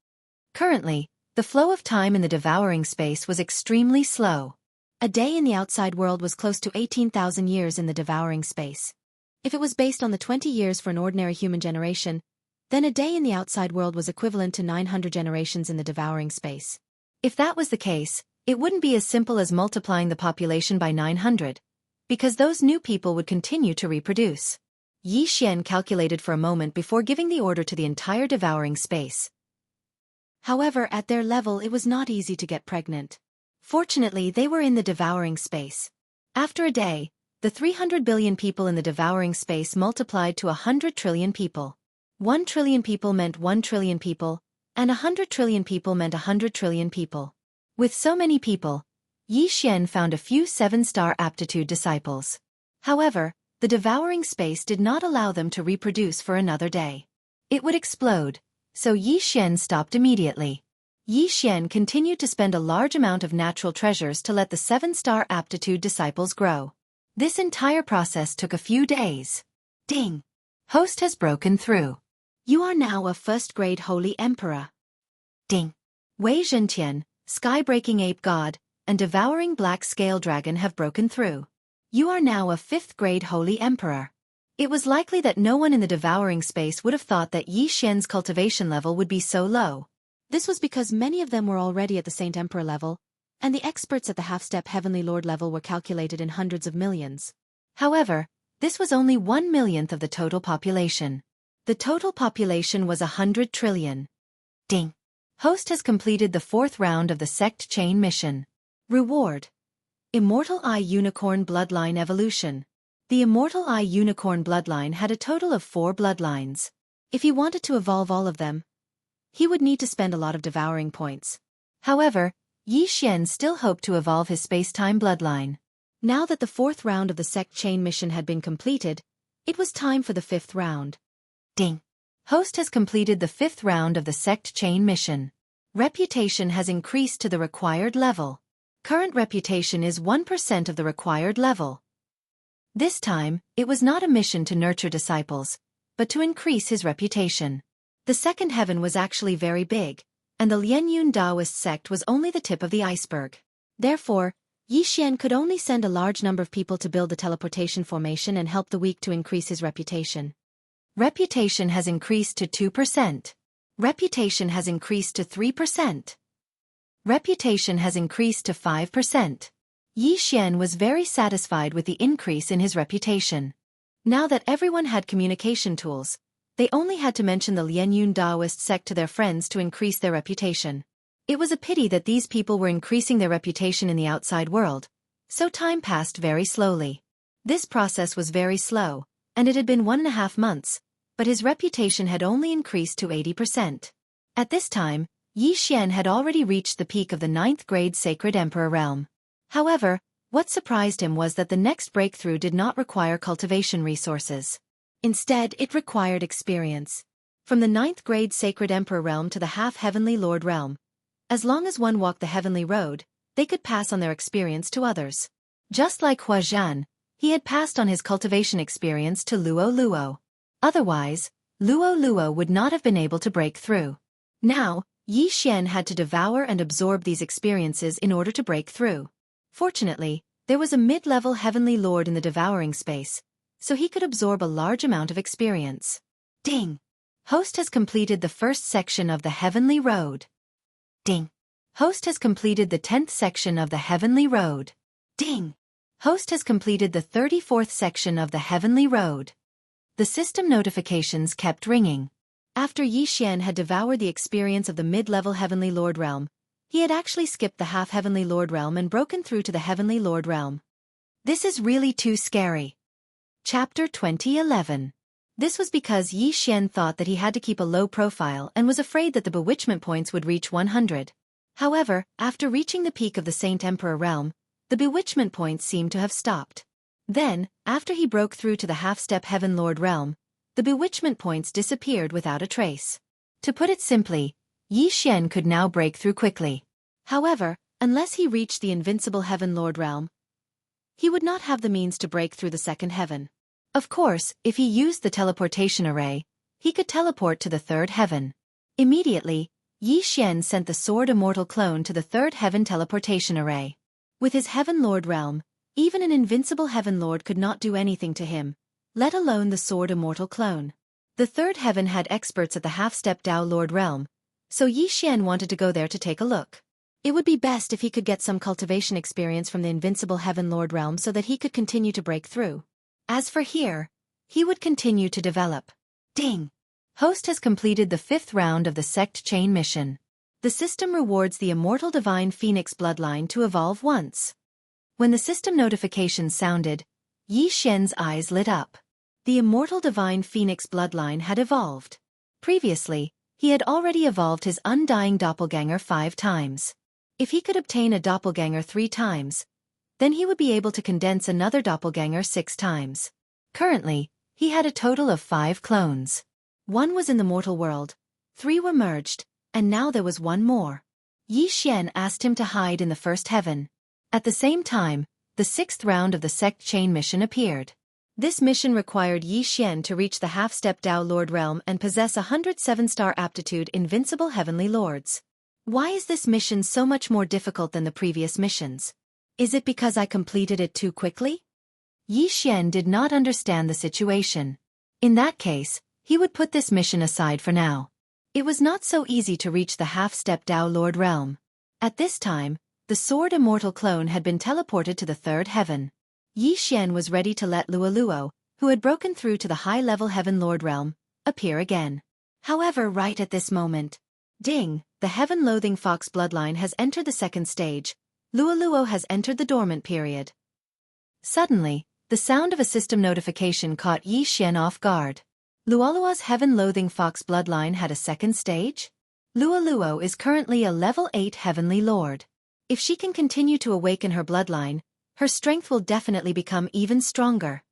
Currently, the flow of time in the devouring space was extremely slow. A day in the outside world was close to 18,000 years in the devouring space. If it was based on the 20 years for an ordinary human generation, then a day in the outside world was equivalent to 900 generations in the devouring space. If that was the case, it wouldn't be as simple as multiplying the population by 900, because those new people would continue to reproduce. Yi Xian calculated for a moment before giving the order to the entire devouring space. However, at their level it was not easy to get pregnant. Fortunately, they were in the devouring space. After a day, the 300 billion people in the devouring space multiplied to 100 trillion people. 1 trillion people meant 1 trillion people, and 100 trillion people meant 100 trillion people. With so many people, Yi Xian found a few 7-star aptitude disciples. However, the devouring space did not allow them to reproduce for another day. It would explode, so Yi Xian stopped immediately. Yi Xian continued to spend a large amount of natural treasures to let the 7-star aptitude disciples grow. This entire process took a few days. Ding! Host has broken through. You are now a first-grade Holy Emperor. Ding! Wei Zhentian, Sky-breaking Ape God, and Devouring Black Scale Dragon have broken through. You are now a 5th-grade Holy Emperor. It was likely that no one in the devouring space would have thought that Yi Xian's cultivation level would be so low. This was because many of them were already at the Saint Emperor level, and the experts at the half-step Heavenly Lord level were calculated in hundreds of millions. However, this was only 1/1,000,000th of the total population. The total population was 100 trillion. Ding! Host has completed the 4th round of the sect chain mission. Reward: Immortal Eye Unicorn Bloodline Evolution. The Immortal Eye Unicorn bloodline had a total of 4 bloodlines. If he wanted to evolve all of them, he would need to spend a lot of devouring points. However, Yi Xian still hoped to evolve his space-time bloodline. Now that the 4th round of the sect chain mission had been completed, it was time for the 5th round. Ding! Host has completed the 5th round of the sect chain mission. Reputation has increased to the required level. Current reputation is 1% of the required level. This time, it was not a mission to nurture disciples, but to increase his reputation. The second heaven was actually very big, and the Lianyun Taoist sect was only the tip of the iceberg. Therefore, Yi Xian could only send a large number of people to build the teleportation formation and help the weak to increase his reputation. Reputation has increased to 2%. Reputation has increased to 3%. Reputation has increased to 5%. Yi Xian was very satisfied with the increase in his reputation. Now that everyone had communication tools, they only had to mention the Lianyun Taoist sect to their friends to increase their reputation. It was a pity that these people were increasing their reputation in the outside world, so time passed very slowly. This process was very slow, and it had been 1.5 months, but his reputation had only increased to 80%. At this time, Yi Xian had already reached the peak of the 9th-grade Sacred Emperor realm. However, what surprised him was that the next breakthrough did not require cultivation resources. Instead, it required experience. From the 9th-grade Sacred Emperor realm to the half-Heavenly Lord realm, as long as one walked the Heavenly Road, they could pass on their experience to others. Just like Hua Zhan, he had passed on his cultivation experience to Luo Luo. Otherwise, Luo Luo would not have been able to break through. Now, Yi Xian had to devour and absorb these experiences in order to break through. Fortunately, there was a mid-level Heavenly Lord in the devouring space, so he could absorb a large amount of experience. Ding! Host has completed the 1st section of the Heavenly Road. Ding! Host has completed the 10th section of the Heavenly Road. Ding! Host has completed the 34th section of the Heavenly Road. The system notifications kept ringing. After Yi Xian had devoured the experience of the mid-level Heavenly Lord realm, he had actually skipped the half-Heavenly Lord realm and broken through to the Heavenly Lord realm. This is really too scary. Chapter 2011. This was because Yi Xian thought that he had to keep a low profile and was afraid that the bewitchment points would reach 100. However, after reaching the peak of the Saint Emperor realm, the bewitchment points seemed to have stopped. Then, after he broke through to the half-step Heaven Lord realm, the bewitchment points disappeared without a trace. To put it simply, Yi Xian could now break through quickly. However, unless he reached the invincible Heaven Lord realm, he would not have the means to break through the second heaven. Of course, if he used the teleportation array, he could teleport to the third heaven. Immediately, Yi Xian sent the Sword Immortal clone to the third heaven teleportation array. With his Heaven Lord realm, even an invincible Heaven Lord could not do anything to him, let alone the Sword Immortal clone. The third heaven had experts at the half-step Dao Lord realm, so Yi Xian wanted to go there to take a look. It would be best if he could get some cultivation experience from the invincible Heaven Lord realm so that he could continue to break through. As for here, he would continue to develop. Ding! Host has completed the 5th round of the Sect Chain mission. The system rewards the immortal divine phoenix bloodline to evolve once. When the system notification sounded, Yi Xian's eyes lit up. The immortal divine phoenix bloodline had evolved. Previously, he had already evolved his undying doppelganger 5 times. If he could obtain a doppelganger 3 times, then he would be able to condense another doppelganger 6 times. Currently, he had a total of 5 clones. 1 was in the mortal world, 3 were merged, and now there was 1 more. Yi Xian asked him to hide in the first heaven. At the same time, the 6th round of the Sect Chain mission appeared. This mission required Yi Xian to reach the half-step Dao Lord realm and possess 107-star aptitude invincible Heavenly Lords. Why is this mission so much more difficult than the previous missions? Is it because I completed it too quickly? Yi Xian did not understand the situation. In that case, he would put this mission aside for now. It was not so easy to reach the half-step Dao Lord realm. At this time, the Sword Immortal clone had been teleported to the third heaven. Yi Xian was ready to let Luo, who had broken through to the high-level Heaven Lord realm, appear again. However, right at this moment, ding, the heaven-loathing fox bloodline has entered the second stage. Luo has entered the dormant period. Suddenly, the sound of a system notification caught Yi Xian off guard. Luolua's heaven-loathing fox bloodline had a second stage? Luo is currently a level 8 Heavenly Lord. If she can continue to awaken her bloodline, her strength will definitely become even stronger.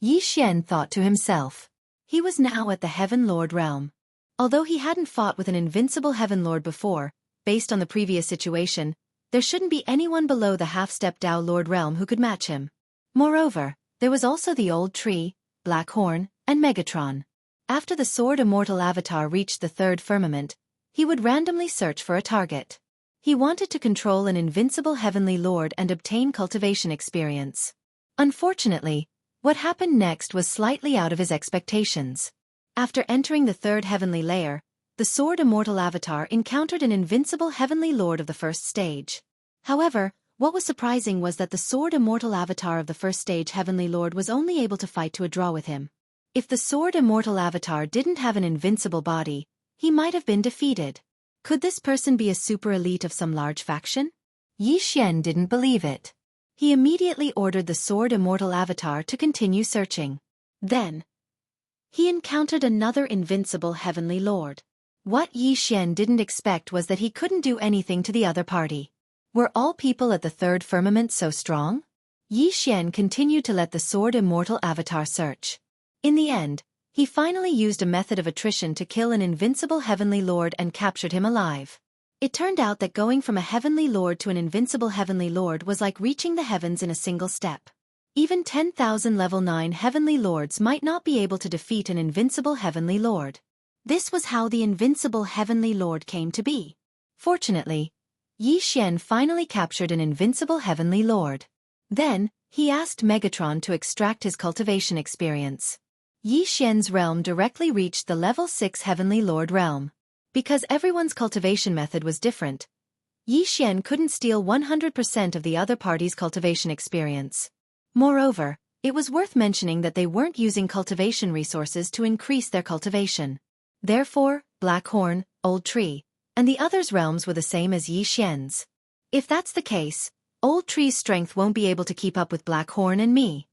Yi Xian thought to himself. He was now at the Heaven Lord realm. Although he hadn't fought with an invincible Heaven Lord before, based on the previous situation, there shouldn't be anyone below the half-step Dao Lord realm who could match him. Moreover, there was also the Old Tree, Black Horn, and Megatron. After the Sword Immortal avatar reached the third firmament, he would randomly search for a target. He wanted to control an invincible Heavenly Lord and obtain cultivation experience. Unfortunately, what happened next was slightly out of his expectations. After entering the third heavenly layer, the Sword Immortal avatar encountered an invincible Heavenly Lord of the first stage. However, what was surprising was that the Sword Immortal avatar of the first stage Heavenly Lord was only able to fight to a draw with him. If the Sword Immortal avatar didn't have an invincible body, he might have been defeated. Could this person be a super elite of some large faction? Yi Xian didn't believe it. He immediately ordered the Sword Immortal avatar to continue searching. Then, he encountered another invincible Heavenly Lord. What Yi Xian didn't expect was that he couldn't do anything to the other party. Were all people at the third firmament so strong? Yi Xian continued to let the Sword Immortal avatar search. In the end, he finally used a method of attrition to kill an invincible Heavenly Lord and captured him alive. It turned out that going from a Heavenly Lord to an invincible Heavenly Lord was like reaching the heavens in a single step. Even 10,000 level 9 Heavenly Lords might not be able to defeat an invincible Heavenly Lord. This was how the invincible Heavenly Lord came to be. Fortunately, Yi Xian finally captured an invincible Heavenly Lord. Then, he asked Megatron to extract his cultivation experience. Yi Xian's realm directly reached the level 6 Heavenly Lord realm. Because everyone's cultivation method was different, Yi Xian couldn't steal 100% of the other party's cultivation experience. Moreover, it was worth mentioning that they weren't using cultivation resources to increase their cultivation. Therefore, Blackhorn, Old Tree, and the others' realms were the same as Yi Xian's. If that's the case, Old Tree's strength won't be able to keep up with Blackhorn and me.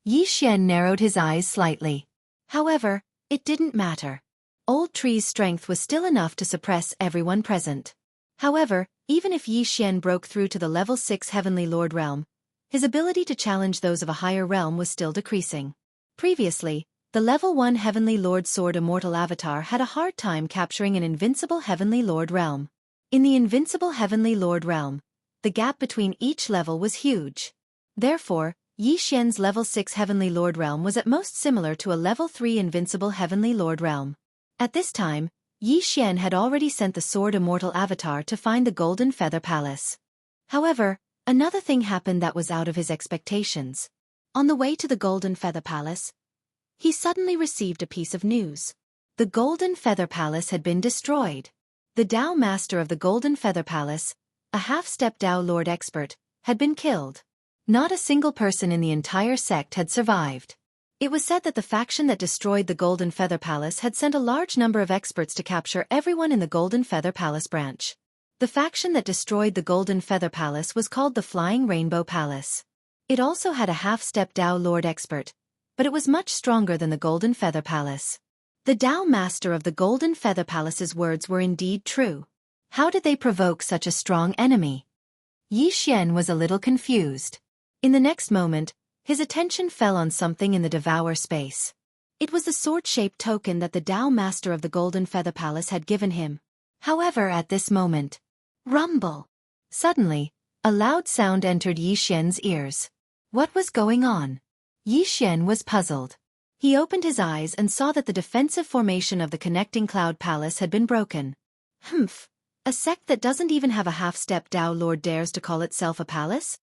Yi Xian narrowed his eyes slightly. However, it didn't matter. Old Tree's strength was still enough to suppress everyone present. However, even if Yi Xian broke through to the level 6 Heavenly Lord realm, his ability to challenge those of a higher realm was still decreasing. Previously, the level 1 Heavenly Lord Sword Immortal Avatar had a hard time capturing an invincible Heavenly Lord realm. In the invincible Heavenly Lord realm, the gap between each level was huge. Therefore, Yi Xian's level 6 Heavenly Lord realm was at most similar to a level 3 invincible Heavenly Lord realm. At this time, Yi Xian had already sent the Sword Immortal Avatar to find the Golden Feather Palace. However, another thing happened that was out of his expectations. On the way to the Golden Feather Palace, he suddenly received a piece of news. The Golden Feather Palace had been destroyed. The Dao Master of the Golden Feather Palace, a half-step Dao Lord expert, had been killed. Not a single person in the entire sect had survived. It was said that the faction that destroyed the Golden Feather Palace had sent a large number of experts to capture everyone in the Golden Feather Palace branch. The faction that destroyed the Golden Feather Palace was called the Flying Rainbow Palace. It also had a half-step Dao Lord expert, but it was much stronger than the Golden Feather Palace. The Dao Master of the Golden Feather Palace's words were indeed true. How did they provoke such a strong enemy? Yi Xian was a little confused. In the next moment, his attention fell on something in the Devour space. It was the sword-shaped token that the Dao Master of the Golden Feather Palace had given him. However, at this moment, rumble! Suddenly, a loud sound entered Yi Xian's ears. What was going on? Yi Xian was puzzled. He opened his eyes and saw that the defensive formation of the connecting cloud palace had been broken. Humph! A sect that doesn't even have a half-step Dao Lord dares to call itself a palace?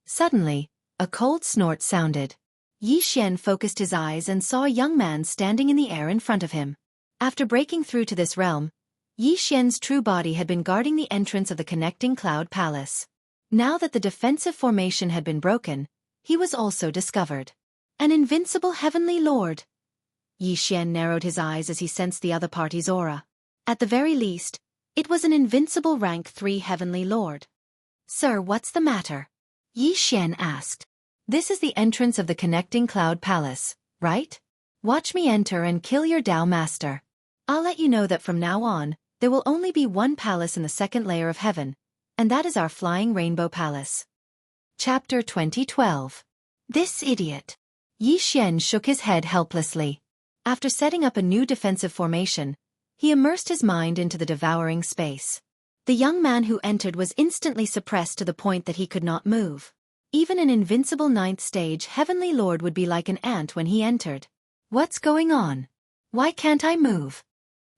Suddenly, a cold snort sounded. Yi Xian focused his eyes and saw a young man standing in the air in front of him. After breaking through to this realm, Yi Xian's true body had been guarding the entrance of the connecting cloud palace. Now that the defensive formation had been broken, he was also discovered. An invincible Heavenly Lord. Yi Xian narrowed his eyes as he sensed the other party's aura. At the very least, it was an invincible rank 3 Heavenly Lord. Sir, what's the matter? Yi Xian asked. This is the entrance of the connecting cloud palace, right? Watch me enter and kill your Dao Master. I'll let you know that from now on, there will only be one palace in the second layer of heaven, and that is our Flying Rainbow Palace. Chapter 2012. This idiot. Yi Xian shook his head helplessly. After setting up a new defensive formation, he immersed his mind into the devouring space. The young man who entered was instantly suppressed to the point that he could not move. Even an invincible 9th stage Heavenly Lord would be like an ant when he entered. What's going on? Why can't I move?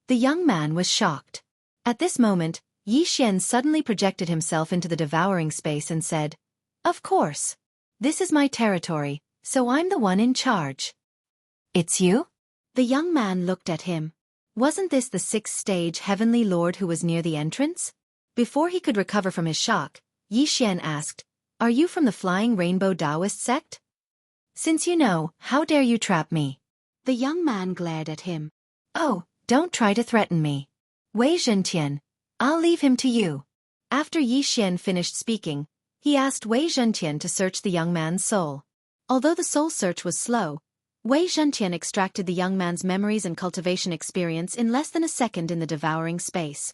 The young man was shocked. At this moment, Yi Xian suddenly projected himself into the devouring space and said, "Of course. This is my territory, so I'm the one in charge." "It's you?" The young man looked at him. Wasn't this the 6th stage Heavenly Lord who was near the entrance? Before he could recover from his shock, Yi Xian asked, "Are you from the Flying Rainbow Taoist sect? Since you know, how dare you trap me?" The young man glared at him. "Oh, don't try to threaten me. Wei Zhentian, I'll leave him to you." After Yi Xian finished speaking, he asked Wei Zhentian to search the young man's soul. Although the soul search was slow, Wei Zhentian extracted the young man's memories and cultivation experience in less than a second in the devouring space.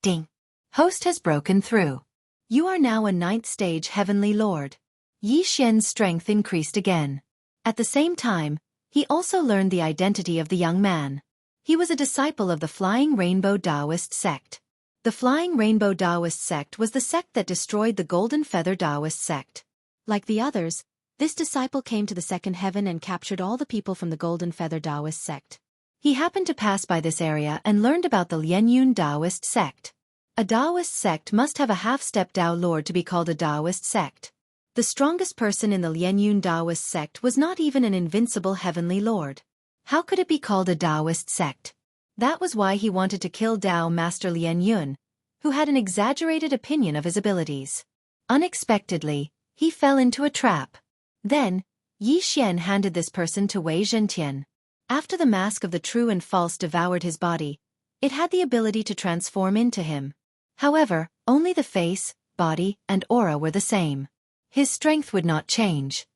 Ding! Host has broken through. You are now a 9th stage Heavenly Lord. Yi Xian's strength increased again. At the same time, he also learned the identity of the young man. He was a disciple of the Flying Rainbow Taoist sect. The Flying Rainbow Taoist sect was the sect that destroyed the Golden Feather Taoist sect. Like the others, this disciple came to the second heaven and captured all the people from the Golden Feather Taoist sect. He happened to pass by this area and learned about the Lianyun Taoist sect. A Taoist sect must have a half-step Tao Lord to be called a Taoist sect. The strongest person in the Lianyun Taoist sect was not even an invincible Heavenly Lord. How could it be called a Taoist sect? That was why he wanted to kill Tao Master Lianyun, who had an exaggerated opinion of his abilities. Unexpectedly, he fell into a trap. Then, Yi Xian handed this person to Wei Zhentian. After the mask of the true and false devoured his body, it had the ability to transform into him. However, only the face, body, and aura were the same. His strength would not change.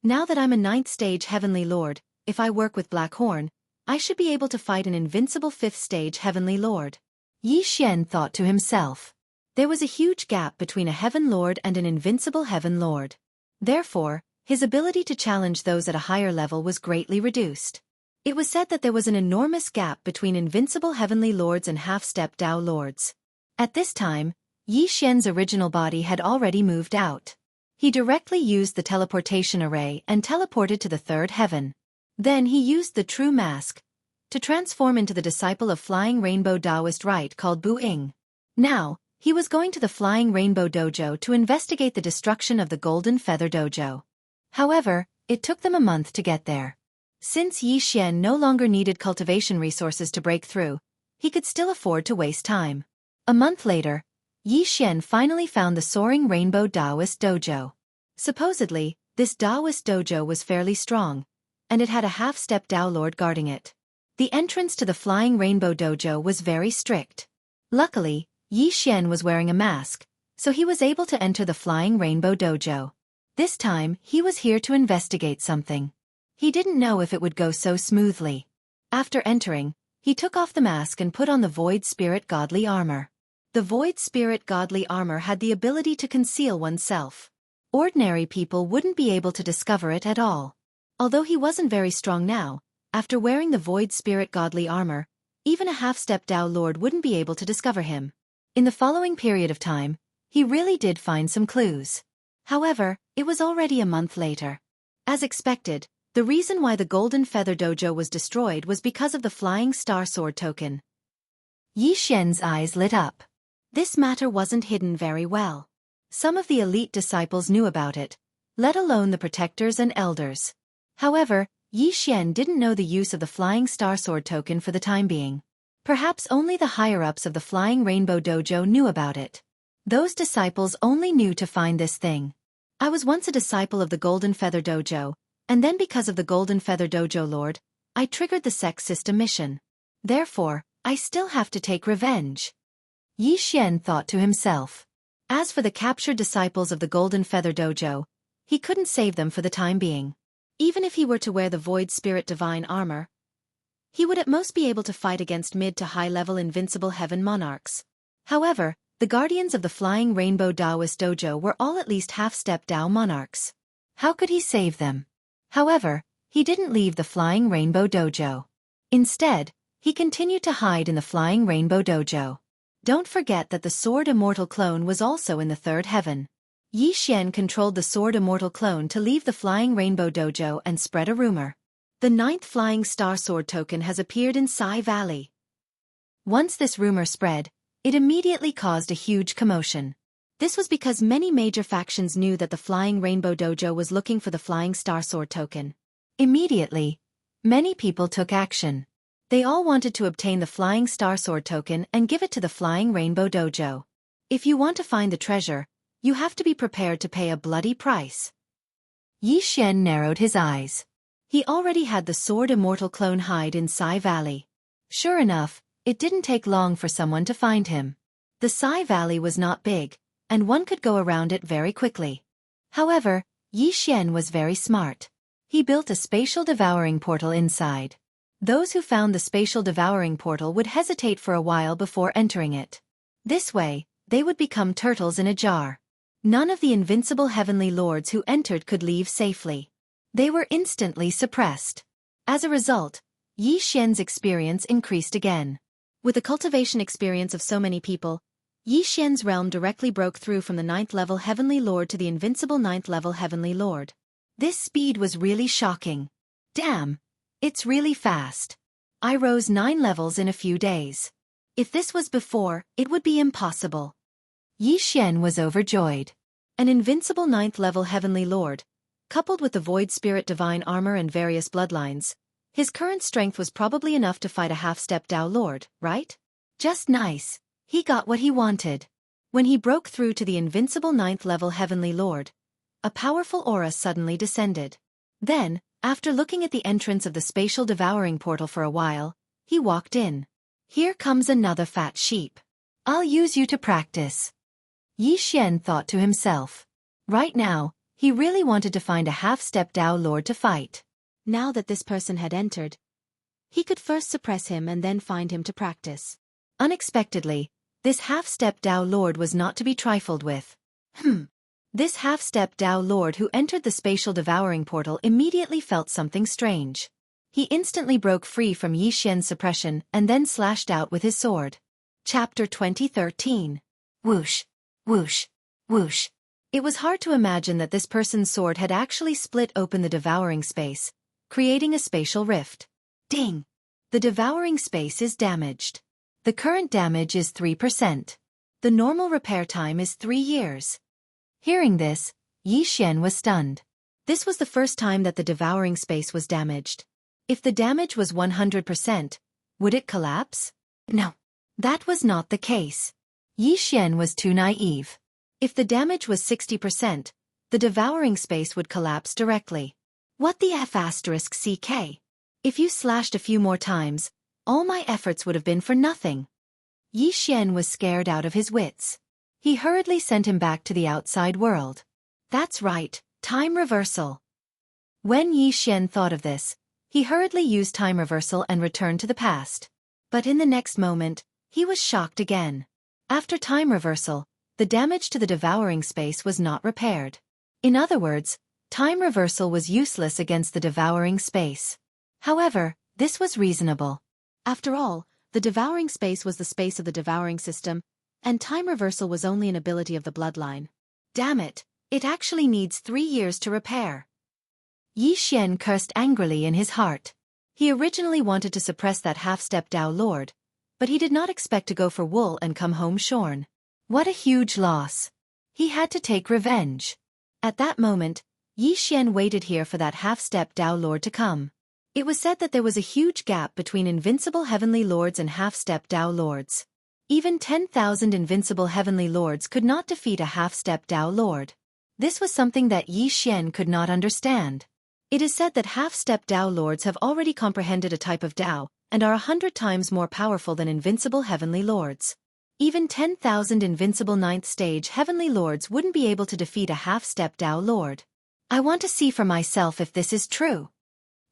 Now that I'm a 9th stage Heavenly Lord, if I work with Blackhorn, I should be able to fight an invincible 5th stage Heavenly Lord. Yi Xian thought to himself. There was a huge gap between a Heaven Lord and an invincible Heaven Lord. Therefore, his ability to challenge those at a higher level was greatly reduced. It was said that there was an enormous gap between invincible Heavenly Lords and half-step Dao Lords. At this time, Yi Xian's original body had already moved out. He directly used the teleportation array and teleported to the 3rd heaven. Then he used the true mask to transform into the disciple of Flying Rainbow Taoist Rite called Bu Ying. Now, he was going to the Flying Rainbow Dojo to investigate the destruction of the Golden Feather Dojo. However, it took them a month to get there. Since Yi Xian no longer needed cultivation resources to break through, he could still afford to waste time. A month later, Yi Xian finally found the Soaring Rainbow Taoist Dojo. Supposedly, this Taoist dojo was fairly strong, and it had a half-step Dao Lord guarding it. The entrance to the Flying Rainbow Dojo was very strict. Luckily, Yi Xian was wearing a mask, so he was able to enter the Flying Rainbow Dojo. This time, he was here to investigate something. He didn't know if it would go so smoothly. After entering, he took off the mask and put on the Void Spirit Godly Armor. The Void Spirit Godly Armor had the ability to conceal oneself. Ordinary people wouldn't be able to discover it at all. Although he wasn't very strong now, after wearing the Void Spirit Godly Armor, even a half-step Dao Lord wouldn't be able to discover him. In the following period of time, he really did find some clues. However, it was already a month later. As expected, the reason why the Golden Feather Dojo was destroyed was because of the Flying Star Sword token. Yi Xian's eyes lit up. This matter wasn't hidden very well. Some of the elite disciples knew about it, let alone the protectors and elders. However, Yi Xian didn't know the use of the Flying Star Sword token for the time being. Perhaps only the higher-ups of the Flying Rainbow Dojo knew about it. Those disciples only knew to find this thing. I was once a disciple of the Golden Feather Dojo, and then because of the Golden Feather Dojo Lord, I triggered the sex system mission. Therefore, I still have to take revenge. Yi Xian thought to himself. As for the captured disciples of the Golden Feather Dojo, he couldn't save them for the time being. Even if he were to wear the Void Spirit Divine Armor, he would at most be able to fight against mid to high-level invincible heaven monarchs. However, the guardians of the Flying Rainbow Taoist Dojo were all at least half-step Dao monarchs. How could he save them? However, he didn't leave the Flying Rainbow Dojo. Instead, he continued to hide in the Flying Rainbow Dojo. Don't forget that the Sword Immortal clone was also in the 3rd heaven. Yi Xian controlled the Sword Immortal clone to leave the Flying Rainbow Dojo and spread a rumor. The 9th Flying Star Sword token has appeared in Sai Valley. Once this rumor spread, it immediately caused a huge commotion. This was because many major factions knew that the Flying Rainbow Dojo was looking for the Flying Star Sword token. Immediately, many people took action. They all wanted to obtain the Flying Star Sword token and give it to the Flying Rainbow Dojo. If you want to find the treasure, you have to be prepared to pay a bloody price. Yi Xian narrowed his eyes. He already had the Sword Immortal clone hide in Sai Valley. Sure enough, it didn't take long for someone to find him. The Sai Valley was not big, and one could go around it very quickly. However, Yi Xian was very smart. He built a spatial devouring portal inside. Those who found the spatial devouring portal would hesitate for a while before entering it. This way, they would become turtles in a jar. None of the invincible heavenly lords who entered could leave safely. They were instantly suppressed. As a result, Yi Xian's experience increased again. With the cultivation experience of so many people, Yi Xian's realm directly broke through from the 9th level heavenly lord to the invincible 9th level heavenly lord. This speed was really shocking. Damn, it's really fast. I rose 9 levels in a few days. If this was before, it would be impossible. Yi Xian was overjoyed. An invincible 9th level heavenly lord, coupled with the Void Spirit Divine Armor and various bloodlines, his current strength was probably enough to fight a half-step Dao Lord, right? Just nice. He got what he wanted. When he broke through to the invincible 9th level Heavenly Lord, a powerful aura suddenly descended. Then, after looking at the entrance of the spatial devouring portal for a while, he walked in. Here comes another fat sheep. I'll use you to practice. Yi Xian thought to himself. Right now, he really wanted to find a half-step Dao Lord to fight. Now that this person had entered, he could first suppress him and then find him to practice. Unexpectedly, this half-step Dao Lord was not to be trifled with. This half-step Dao Lord who entered the spatial devouring portal immediately felt something strange. He instantly broke free from Yi Xian's suppression and then slashed out with his sword. Chapter 2013. Whoosh, whoosh, whoosh. It was hard to imagine that this person's sword had actually split open the devouring space, creating a spatial rift. Ding! The devouring space is damaged. The current damage is 3%. The normal repair time is 3 years. Hearing this, Yi Xian was stunned. This was the first time that the devouring space was damaged. If the damage was 100%, would it collapse? No. That was not the case. Yi Xian was too naive. If the damage was 60%, the devouring space would collapse directly. What the F***CK? If you slashed a few more times, all my efforts would have been for nothing. Yi Xian was scared out of his wits. He hurriedly sent him back to the outside world. That's right, time reversal. When Yi Xian thought of this, he hurriedly used time reversal and returned to the past. But in the next moment, he was shocked again. After time reversal, the damage to the devouring space was not repaired. In other words, time reversal was useless against the devouring space. However, this was reasonable. After all, the devouring space was the space of the devouring system, and time reversal was only an ability of the bloodline. Damn it, it actually needs 3 years to repair. Yi Xian cursed angrily in his heart. He originally wanted to suppress that half-step Dao Lord, but he did not expect to go for wool and come home shorn. What a huge loss. He had to take revenge. At that moment, Yi Xian waited here for that half-step Dao Lord to come. It was said that there was a huge gap between invincible heavenly lords and half-step Dao Lords. Even 10,000 invincible heavenly lords could not defeat a half-step Dao Lord. This was something that Yi Xian could not understand. It is said that half-step Dao Lords have already comprehended a type of Dao, and are 100 times more powerful than invincible heavenly lords. Even 10,000 invincible 9th stage heavenly lords wouldn't be able to defeat a half-step Dao Lord. I want to see for myself if this is true.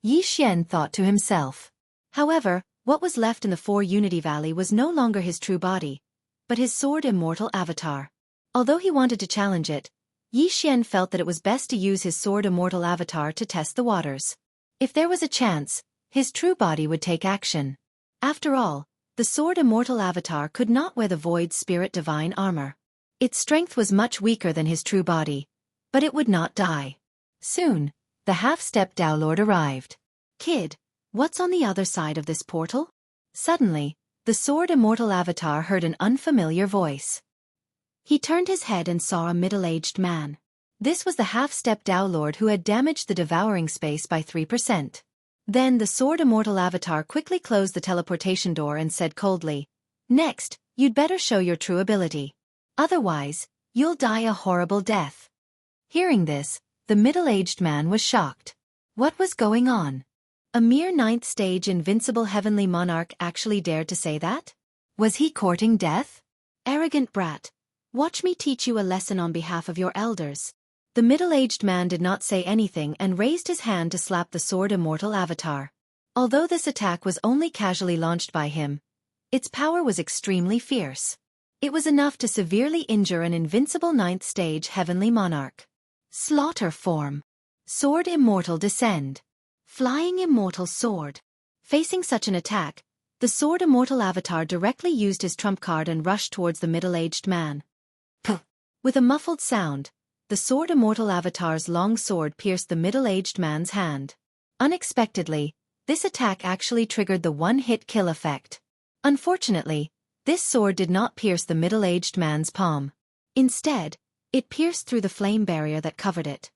Yi Xian thought to himself. However, what was left in the 4 Unity Valley was no longer his true body, but his sword immortal avatar. Although he wanted to challenge it, Yi Xian felt that it was best to use his sword immortal avatar to test the waters. If there was a chance, his true body would take action. After all, the sword immortal avatar could not wear the Void Spirit Divine armor. Its strength was much weaker than his true body, but it would not die. Soon, the half-step Dao Lord arrived. Kid, what's on the other side of this portal? Suddenly, the sword immortal avatar heard an unfamiliar voice. He turned his head and saw a middle-aged man. This was the half-step Dao Lord who had damaged the devouring space by 3%. Then the sword immortal avatar quickly closed the teleportation door and said coldly, "Next, you'd better show your true ability. Otherwise, you'll die a horrible death." Hearing this, the middle-aged man was shocked. What was going on? A mere 9th stage invincible heavenly monarch actually dared to say that? Was he courting death? Arrogant brat. Watch me teach you a lesson on behalf of your elders. The middle-aged man did not say anything and raised his hand to slap the sword immortal avatar. Although this attack was only casually launched by him, its power was extremely fierce. It was enough to severely injure an invincible 9th stage heavenly monarch. Slaughter form. Sword immortal descend. Flying immortal sword. Facing such an attack, the sword immortal avatar directly used his trump card and rushed towards the middle-aged man. Puh! With a muffled sound, the sword immortal avatar's long sword pierced the middle-aged man's hand. Unexpectedly, this attack actually triggered the one-hit kill effect. Unfortunately, this sword did not pierce the middle-aged man's palm. Instead, it pierced through the flame barrier that covered it.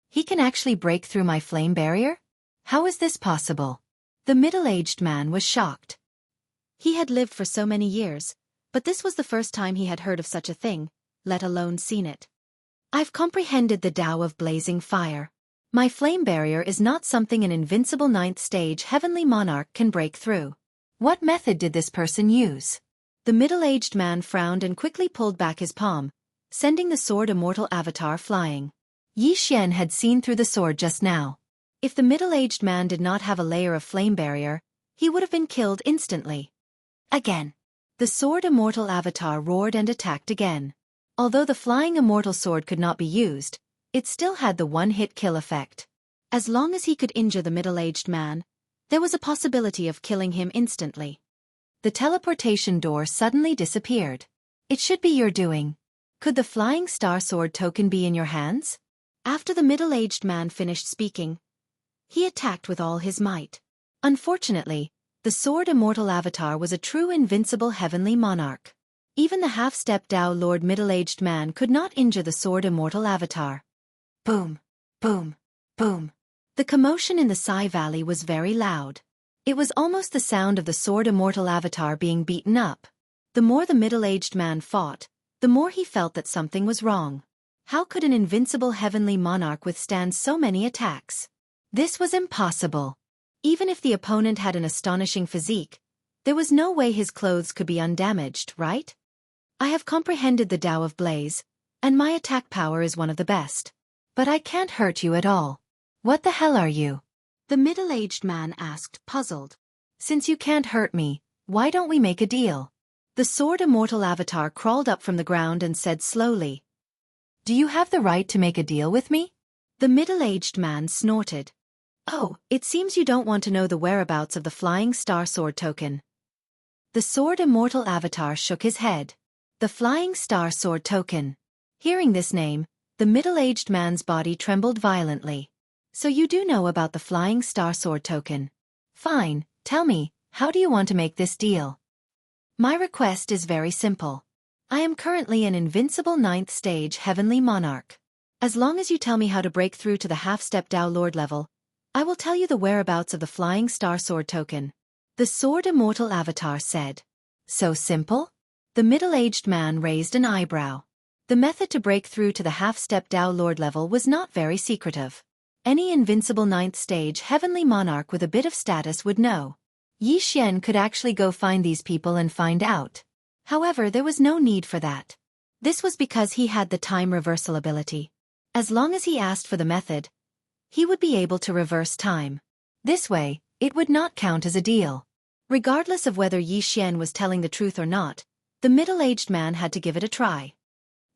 He can actually break through my flame barrier? How is this possible? The middle-aged man was shocked. He had lived for so many years, but this was the first time he had heard of such a thing, let alone seen it. I've comprehended the Tao of blazing fire. My flame barrier is not something an invincible 9th stage heavenly monarch can break through. What method did this person use? The middle-aged man frowned and quickly pulled back his palm, sending the sword immortal avatar flying. Yi Xian had seen through the sword just now. If the middle-aged man did not have a layer of flame barrier, he would have been killed instantly. Again. The sword immortal avatar roared and attacked again. Although the flying immortal sword could not be used, it still had the one-hit kill effect. As long as he could injure the middle-aged man, there was a possibility of killing him instantly. The teleportation door suddenly disappeared. It should be your doing. Could the flying star sword token be in your hands? After the middle-aged man finished speaking, he attacked with all his might. Unfortunately, the sword immortal avatar was a true invincible heavenly monarch. Even the half-step Tao Lord middle-aged man could not injure the sword immortal avatar. Boom, boom, boom. The commotion in the Sai Valley was very loud. It was almost the sound of the sword immortal avatar being beaten up. The more the middle-aged man fought, the more he felt that something was wrong. How could an invincible heavenly monarch withstand so many attacks? This was impossible. Even if the opponent had an astonishing physique, there was no way his clothes could be undamaged, right? I have comprehended the Tao of Blaze, and my attack power is one of the best. But I can't hurt you at all. What the hell are you? The middle-aged man asked, puzzled. Since you can't hurt me, why don't we make a deal? The sword immortal avatar crawled up from the ground and said slowly. Do you have the right to make a deal with me? The middle-aged man snorted. Oh, it seems you don't want to know the whereabouts of the flying star sword token. The sword immortal avatar shook his head. The flying star sword token. Hearing this name, the middle-aged man's body trembled violently. So you do know about the flying star sword token. Fine, tell me, how do you want to make this deal? My request is very simple. I am currently an invincible 9th stage heavenly monarch. As long as you tell me how to break through to the half-step Tao Lord level, I will tell you the whereabouts of the flying star sword token. The sword immortal avatar said. So simple? The middle-aged man raised an eyebrow. The method to break through to the half-step Tao Lord level was not very secretive. Any invincible 9th stage heavenly monarch with a bit of status would know. Yi Xian could actually go find these people and find out. However, there was no need for that. This was because he had the time reversal ability. As long as he asked for the method, he would be able to reverse time. This way, it would not count as a deal. Regardless of whether Yi Xian was telling the truth or not, the middle-aged man had to give it a try.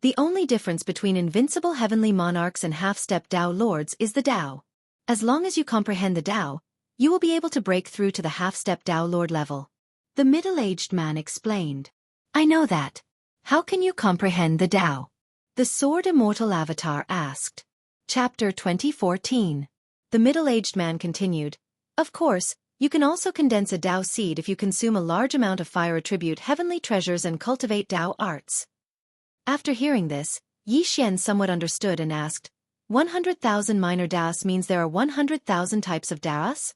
The only difference between invincible heavenly monarchs and half-step Tao lords is the Tao. As long as you comprehend the Tao, you will be able to break through to the half-step Tao lord level. The middle-aged man explained. I know that. How can you comprehend the Tao? The sword immortal avatar asked. Chapter 2014. The middle-aged man continued. Of course, you can also condense a Tao seed if you consume a large amount of fire attribute heavenly treasures and cultivate Tao arts. After hearing this, Yi Xian somewhat understood and asked, 100,000 minor Taos means there are 100,000 types of Taos?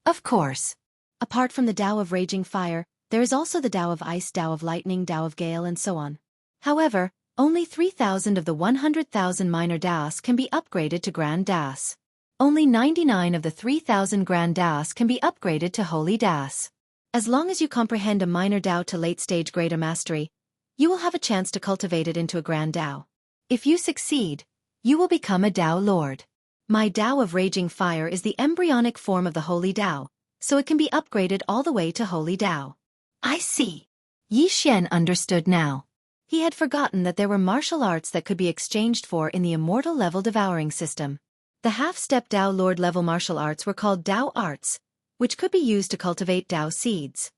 Of course. Apart from the Tao of raging fire, there is also the Tao of ice, Tao of lightning, Tao of gale, and so on. However, only 3,000 of the 100,000 minor Taos can be upgraded to Grand Taos. Only 99 of the 3,000 Grand Taos can be upgraded to Holy Taos. As long as you comprehend a minor Tao to late-stage greater mastery, you will have a chance to cultivate it into a Grand Tao. If you succeed, you will become a Tao Lord. My Tao of Raging Fire is the embryonic form of the Holy Tao, so it can be upgraded all the way to Holy Tao. I see. Yi Xian understood now. He had forgotten that there were martial arts that could be exchanged for in the immortal level devouring system. The half-step Tao Lord level martial arts were called Tao arts, which could be used to cultivate Tao seeds.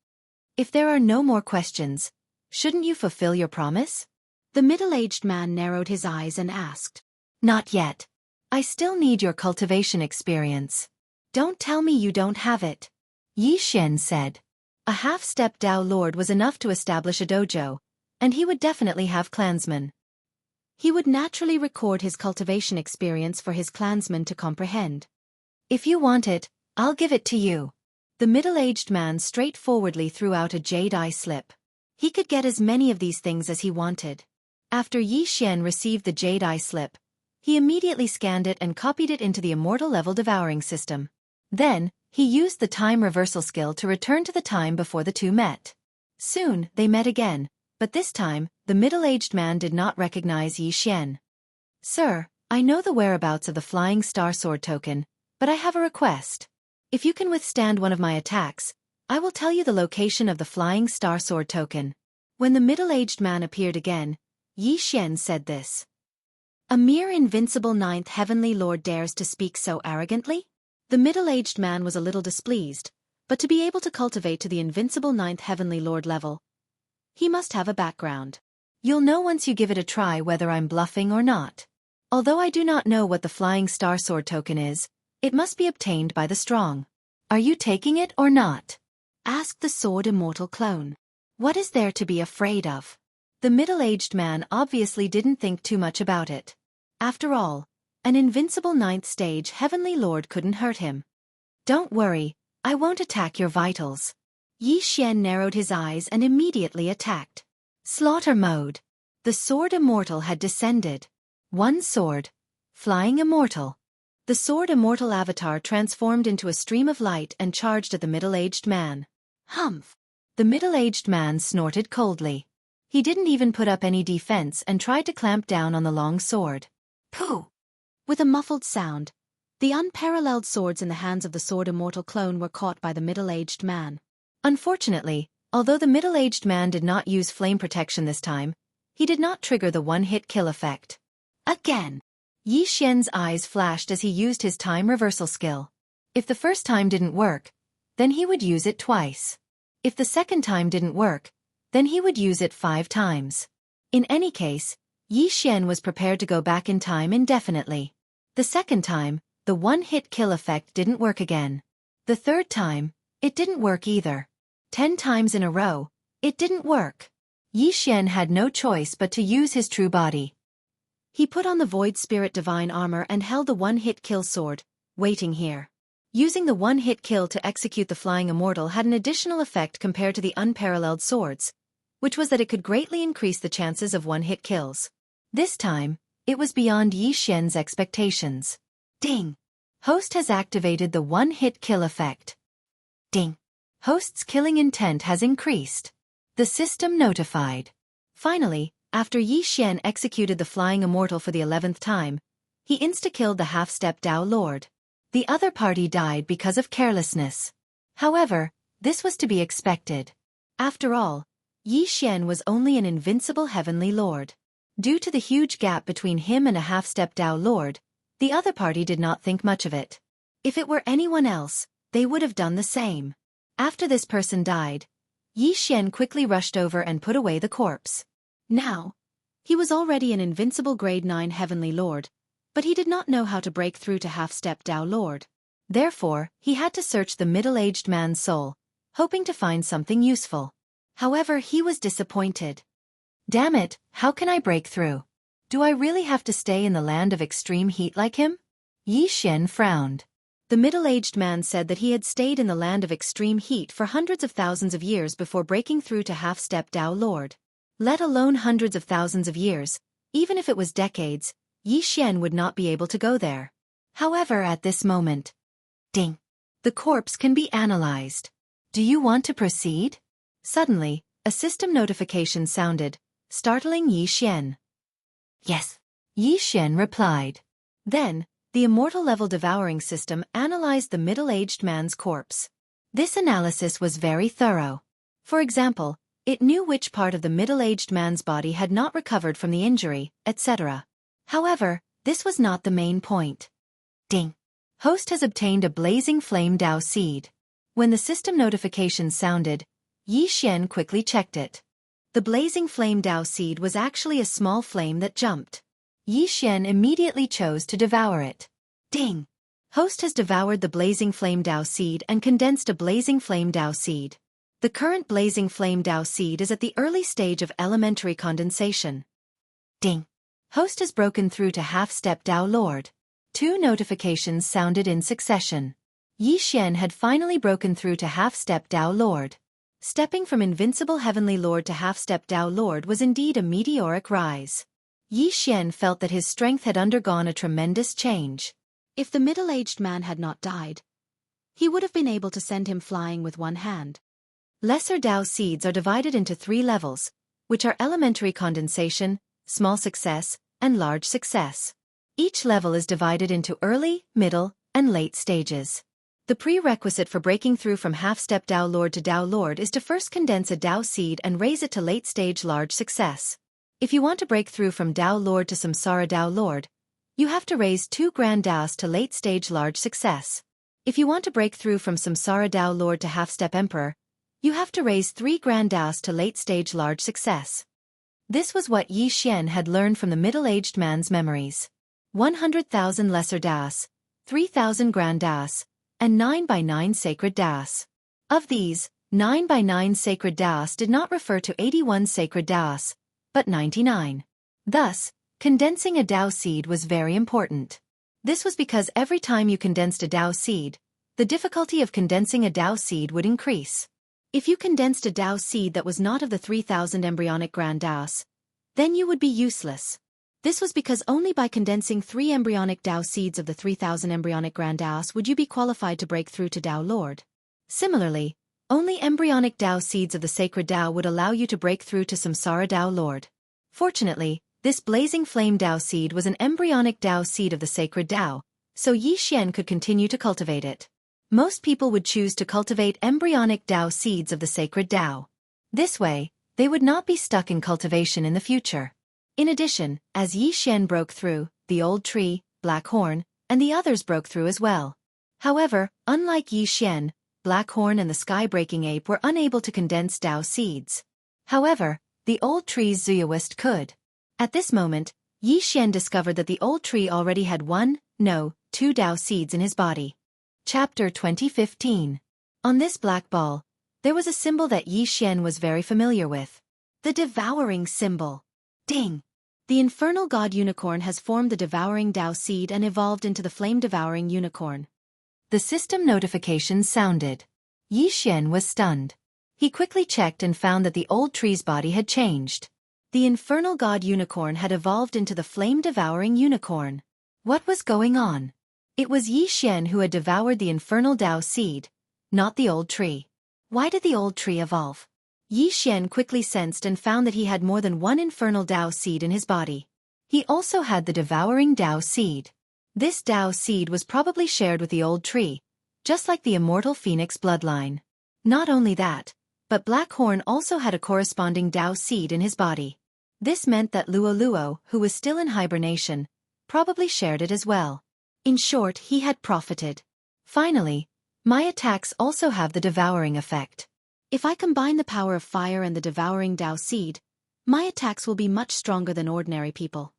If there are no more questions, shouldn't you fulfill your promise? The middle-aged man narrowed his eyes and asked. Not yet. I still need your cultivation experience. Don't tell me you don't have it. Yi Xian said. A half-step Tao Lord was enough to establish a dojo, and he would definitely have clansmen. He would naturally record his cultivation experience for his clansmen to comprehend. If you want it, I'll give it to you. The middle-aged man straightforwardly threw out a jade eye slip. He could get as many of these things as he wanted. After Yi Xian received the Jade Eye slip, he immediately scanned it and copied it into the immortal level devouring system. Then, he used the time reversal skill to return to the time before the two met. Soon, they met again, but this time, the middle-aged man did not recognize Yi Xian. "Sir, I know the whereabouts of the Flying Star Sword token, but I have a request. If you can withstand one of my attacks, I will tell you the location of the Flying Star Sword token." When the middle-aged man appeared again, Yi Xian said this. "A mere invincible ninth heavenly lord dares to speak so arrogantly?" The middle-aged man was a little displeased, but to be able to cultivate to the invincible ninth heavenly lord level, he must have a background. "You'll know once you give it a try whether I'm bluffing or not. Although I do not know what the Flying Star Sword token is, it must be obtained by the strong. Are you taking it or not?" asked the Sword Immortal clone. "What is there to be afraid of?" The middle-aged man obviously didn't think too much about it. After all, an invincible ninth stage heavenly lord couldn't hurt him. "Don't worry, I won't attack your vitals." Yi Xian narrowed his eyes and immediately attacked. Slaughter mode. The Sword Immortal had descended. One sword. Flying Immortal. The Sword Immortal avatar transformed into a stream of light and charged at the middle-aged man. Humph! The middle-aged man snorted coldly. He didn't even put up any defense and tried to clamp down on the long sword. Pooh! With a muffled sound, the unparalleled swords in the hands of the Sword Immortal clone were caught by the middle-aged man. Unfortunately, although the middle-aged man did not use flame protection this time, he did not trigger the one-hit kill effect. Again! Yi Xian's eyes flashed as he used his time reversal skill. If the first time didn't work, then he would use it twice. If the second time didn't work, then he would use it 5 times. In any case, Yi Xian was prepared to go back in time indefinitely. The second time, the one-hit kill effect didn't work again. The third time, it didn't work either. 10 times in a row, it didn't work. Yi Xian had no choice but to use his true body. He put on the Void Spirit Divine Armor and held the one-hit kill sword, waiting here. Using the one-hit kill to execute the Flying Immortal had an additional effect compared to the unparalleled swords, which was that it could greatly increase the chances of one-hit kills. This time, it was beyond Yi Xian's expectations. Ding! Host has activated the one-hit kill effect. Ding! Host's killing intent has increased. The system notified. Finally, after Yi Xian executed the Flying Immortal for the 11th time, he insta-killed the half-step Dao Lord. The other party died because of carelessness. However, this was to be expected. After all, Yi Xian was only an invincible heavenly lord. Due to the huge gap between him and a half-step Dao Lord, the other party did not think much of it. If it were anyone else, they would have done the same. After this person died, Yi Xian quickly rushed over and put away the corpse. Now, he was already an invincible grade 9 heavenly lord, but he did not know how to break through to half-step Dao Lord. Therefore, he had to search the middle-aged man's soul, hoping to find something useful. However, he was disappointed. Damn it, how can I break through? Do I really have to stay in the land of extreme heat like him? Yi Xian frowned. The middle-aged man said that he had stayed in the land of extreme heat for hundreds of thousands of years before breaking through to half-step Dao Lord. Let alone hundreds of thousands of years, even if it was decades, Yi Xian would not be able to go there. However, at this moment, ding! The corpse can be analyzed. Do you want to proceed? Suddenly, a system notification sounded, startling Yi Xian. Yes, Yi Xian replied. Then, the immortal level devouring system analyzed the middle-aged man's corpse. This analysis was very thorough. For example, it knew which part of the middle-aged man's body had not recovered from the injury, etc. However, this was not the main point. Ding! Host has obtained a blazing flame Dao seed. When the system notification sounded, Yi Xian quickly checked it. The blazing flame Dao seed was actually a small flame that jumped. Yi Xian immediately chose to devour it. Ding! Host has devoured the blazing flame Dao seed and condensed a blazing flame Dao seed. The current blazing flame Dao seed is at the early stage of elementary condensation. Ding! Host has broken through to half-step Dao Lord. 2 notifications sounded in succession. Yi Xian had finally broken through to half-step Dao Lord. Stepping from invincible heavenly lord to half-step Tao lord was indeed a meteoric rise. Yi Xian felt that his strength had undergone a tremendous change. If the middle-aged man had not died, he would have been able to send him flying with one hand. Lesser Tao seeds are divided into 3 levels, which are elementary condensation, small success, and large success. Each level is divided into early, middle, and late stages. The prerequisite for breaking through from half-step Tao Lord to Tao Lord is to first condense a Tao seed and raise it to late-stage large success. If you want to break through from Tao Lord to Samsara Tao Lord, you have to raise 2 grand Taos to late-stage large success. If you want to break through from Samsara Tao Lord to half-step Emperor, you have to raise 3 grand Taos to late-stage large success. This was what Yi Xian had learned from the middle-aged man's memories. 100,000 lesser Taos, 3,000 grand Taos, and 9 by 9 sacred Taos. Of these, 9 by 9 sacred Taos did not refer to 81 sacred Taos, but 99. Thus, condensing a Tao seed was very important. This was because every time you condensed a Tao seed, the difficulty of condensing a Tao seed would increase. If you condensed a Tao seed that was not of the 3,000 embryonic grand Taos, then you would be useless. This was because only by condensing 3 embryonic Tao seeds of the 3,000 embryonic grand Taos would you be qualified to break through to Tao Lord. Similarly, only embryonic Tao seeds of the sacred Tao would allow you to break through to Samsara Tao Lord. Fortunately, this blazing flame Tao seed was an embryonic Tao seed of the sacred Tao, so Yi Xian could continue to cultivate it. Most people would choose to cultivate embryonic Tao seeds of the sacred Tao. This way, they would not be stuck in cultivation in the future. In addition, as Yi Xian broke through, the old tree, Black Horn, and the others broke through as well. However, unlike Yi Xian, Black Horn and the sky-breaking ape were unable to condense Tao seeds. However, the old tree's Zuyawist could. At this moment, Yi Xian discovered that the old tree already had 2 Tao seeds in his body. Chapter 2015. On this black ball, there was a symbol that Yi Xian was very familiar with. The devouring symbol. Ding! The infernal god unicorn has formed the devouring Tao seed and evolved into the flame-devouring unicorn. The system notification sounded. Yi Xian was stunned. He quickly checked and found that the old tree's body had changed. The infernal god unicorn had evolved into the flame-devouring unicorn. What was going on? It was Yi Xian who had devoured the infernal Tao seed, not the old tree. Why did the old tree evolve? Yi Xian quickly sensed and found that he had more than 1 infernal Tao seed in his body. He also had the devouring Tao seed. This Tao seed was probably shared with the old tree, just like the immortal phoenix bloodline. Not only that, but Black Horn also had a corresponding Tao seed in his body. This meant that Luo Luo, who was still in hibernation, probably shared it as well. In short, he had profited. Finally, my attacks also have the devouring effect. If I combine the power of fire and the devouring Tao seed, my attacks will be much stronger than ordinary people.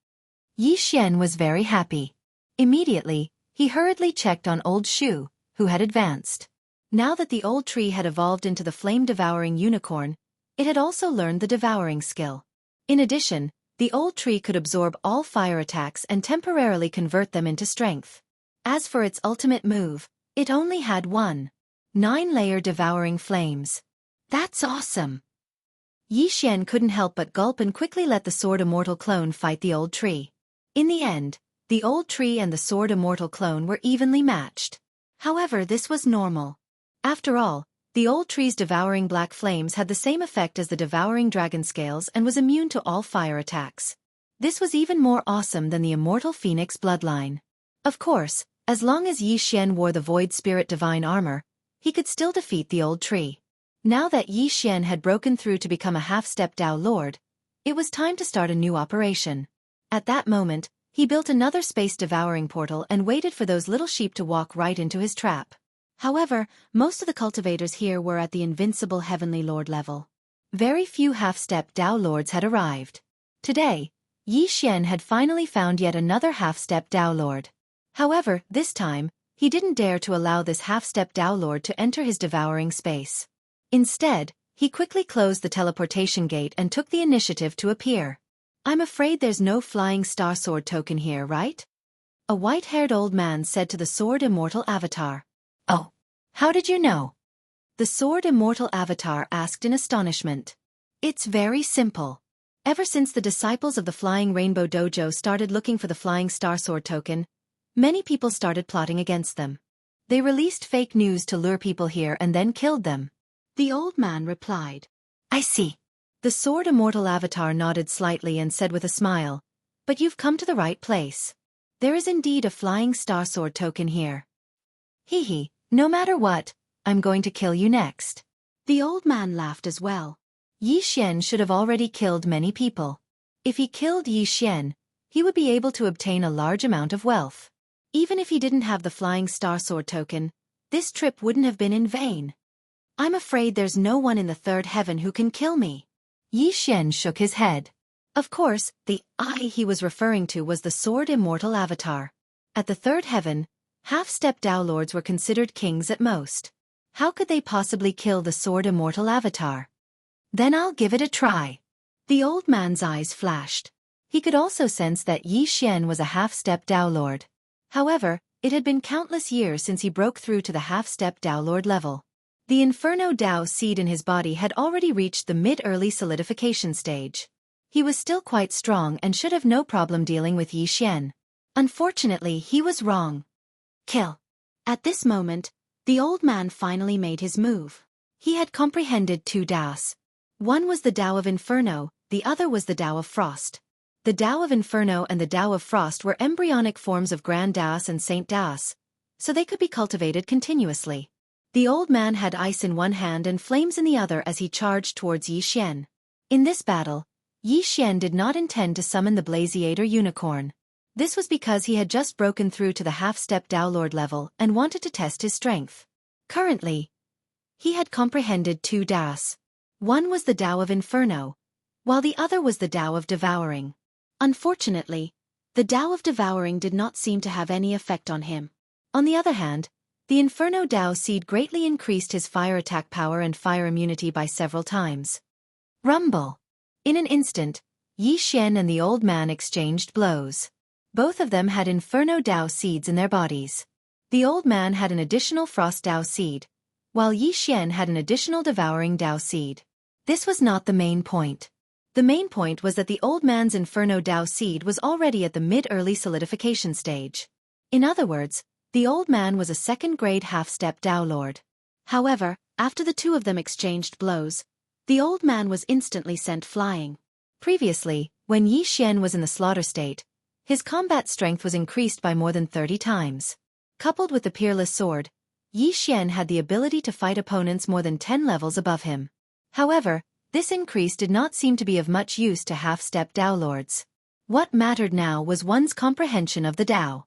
Yi Xian was very happy. Immediately, he hurriedly checked on old Shu, who had advanced. Now that the old tree had evolved into the flame-devouring unicorn, it had also learned the devouring skill. In addition, the old tree could absorb all fire attacks and temporarily convert them into strength. As for its ultimate move, it only had 9-layer devouring flames. That's awesome! Yi Xian couldn't help but gulp and quickly let the Sword Immortal clone fight the old tree. In the end, the old tree and the Sword Immortal clone were evenly matched. However, this was normal. After all, the old tree's devouring black flames had the same effect as the devouring dragon scales and was immune to all fire attacks. This was even more awesome than the immortal phoenix bloodline. Of course, as long as Yi Xian wore the Void Spirit Divine Armor, he could still defeat the old tree. Now that Yi Xian had broken through to become a half-step Tao Lord, it was time to start a new operation. At that moment, he built another space-devouring portal and waited for those little sheep to walk right into his trap. However, most of the cultivators here were at the invincible Heavenly Lord level. Very few half-step Tao Lords had arrived. Today, Yi Xian had finally found yet another half-step Tao Lord. However, this time, he didn't dare to allow this half-step Tao Lord to enter his devouring space. Instead, he quickly closed the teleportation gate and took the initiative to appear. I'm afraid there's no flying star sword token here, right? A white-haired old man said to the Sword Immortal avatar. Oh, how did you know? The Sword Immortal Avatar asked in astonishment. It's very simple. Ever since the disciples of the Flying Rainbow Dojo started looking for the Flying Star Sword token, many people started plotting against them. They released fake news to lure people here and then killed them. The old man replied. I see. The Sword Immortal Avatar nodded slightly and said with a smile, but you've come to the right place. There is indeed a Flying Star Sword token here. Hee, no matter what, I'm going to kill you next. The old man laughed as well. Yi Xian should have already killed many people. If he killed Yi Xian, he would be able to obtain a large amount of wealth. Even if he didn't have the Flying Star Sword token, this trip wouldn't have been in vain. I'm afraid there's no one in the third heaven who can kill me. Yi Xian shook his head. Of course, the I he was referring to was the Sword Immortal Avatar. At the third heaven, half-step Dao Lords were considered kings at most. How could they possibly kill the Sword Immortal Avatar? Then I'll give it a try. The old man's eyes flashed. He could also sense that Yi Xian was a half-step Dao Lord. However, it had been countless years since he broke through to the half-step Dao Lord level. The Inferno Dao seed in his body had already reached the mid-early solidification stage. He was still quite strong and should have no problem dealing with Yi Xian. Unfortunately, he was wrong. Kill. At this moment, the old man finally made his move. He had comprehended two Daos. One was the Dao of Inferno, the other was the Dao of Frost. The Dao of Inferno and the Dao of Frost were embryonic forms of Grand Daos and Saint Daos, so they could be cultivated continuously. The old man had ice in one hand and flames in the other as he charged towards Yi Xian. In this battle, Yi Xian did not intend to summon the Blaziator Unicorn. This was because he had just broken through to the half-step Dao Lord level and wanted to test his strength. Currently, he had comprehended two Daos. One was the Dao of Inferno, while the other was the Dao of Devouring. Unfortunately, the Dao of Devouring did not seem to have any effect on him. On the other hand, the Inferno Dao seed greatly increased his fire attack power and fire immunity by several times. Rumble! In an instant, Yi Xian and the old man exchanged blows. Both of them had Inferno Dao seeds in their bodies. The old man had an additional Frost Dao seed, while Yi Xian had an additional Devouring Dao seed. This was not the main point. The main point was that the old man's Inferno Dao seed was already at the mid-early solidification stage. In other words, the old man was a second-grade half-step Dao Lord. However, after the two of them exchanged blows, the old man was instantly sent flying. Previously, when Yi Xian was in the slaughter state, his combat strength was increased by more than 30 times. Coupled with the Peerless Sword, Yi Xian had the ability to fight opponents more than 10 levels above him. However, this increase did not seem to be of much use to half-step Dao Lords. What mattered now was one's comprehension of the Dao.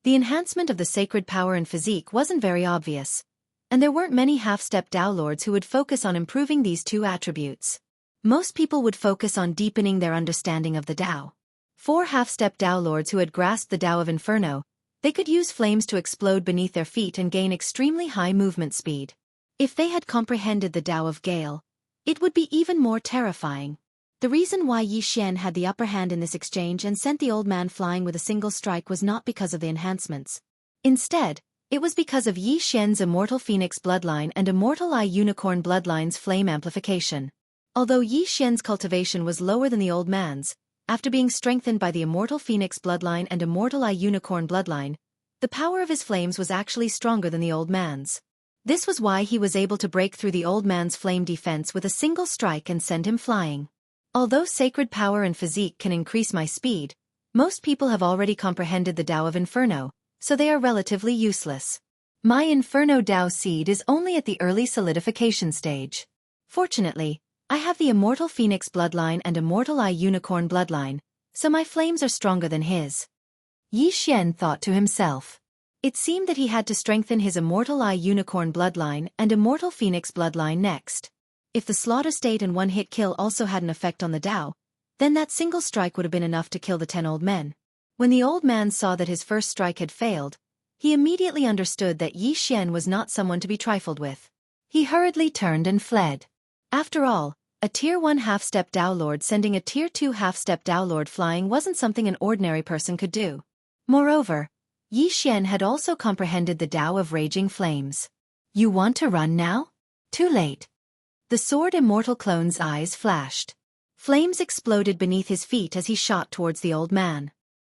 The enhancement of the sacred power and physique wasn't very obvious, and there weren't many half-step Dao Lords who would focus on improving these two attributes. Most people would focus on deepening their understanding of the Dao. 4 half-step Dao Lords who had grasped the Dao of Inferno, they could use flames to explode beneath their feet and gain extremely high movement speed. If they had comprehended the Dao of Gale, it would be even more terrifying. The reason why Yi Xian had the upper hand in this exchange and sent the old man flying with a single strike was not because of the enhancements. Instead, it was because of Yi Xian's Immortal Phoenix bloodline and Immortal Eye Unicorn bloodline's flame amplification. Although Yi Xian's cultivation was lower than the old man's, after being strengthened by the Immortal Phoenix bloodline and Immortal Eye Unicorn bloodline, the power of his flames was actually stronger than the old man's. This was why he was able to break through the old man's flame defense with a single strike and send him flying. Although sacred power and physique can increase my speed, most people have already comprehended the Dao of Inferno, so they are relatively useless. My Inferno Dao seed is only at the early solidification stage. Fortunately, I have the Immortal Phoenix bloodline and Immortal Eye Unicorn bloodline, so my flames are stronger than his. Yi Xian thought to himself. It seemed that he had to strengthen his Immortal Eye Unicorn bloodline and Immortal Phoenix bloodline next. If the slaughter state and one-hit kill also had an effect on the Dao, then that single strike would have been enough to kill the 10 old men. When the old man saw that his first strike had failed, he immediately understood that Yi Xian was not someone to be trifled with. He hurriedly turned and fled. After all, a Tier 1 half-step Dao Lord sending a Tier 2 half-step Dao Lord flying wasn't something an ordinary person could do. Moreover, Yi Xian had also comprehended the Dao of Raging Flames. You want to run now? Too late. The sword immortal clone's eyes flashed. Flames exploded beneath his feet as he shot towards the old man.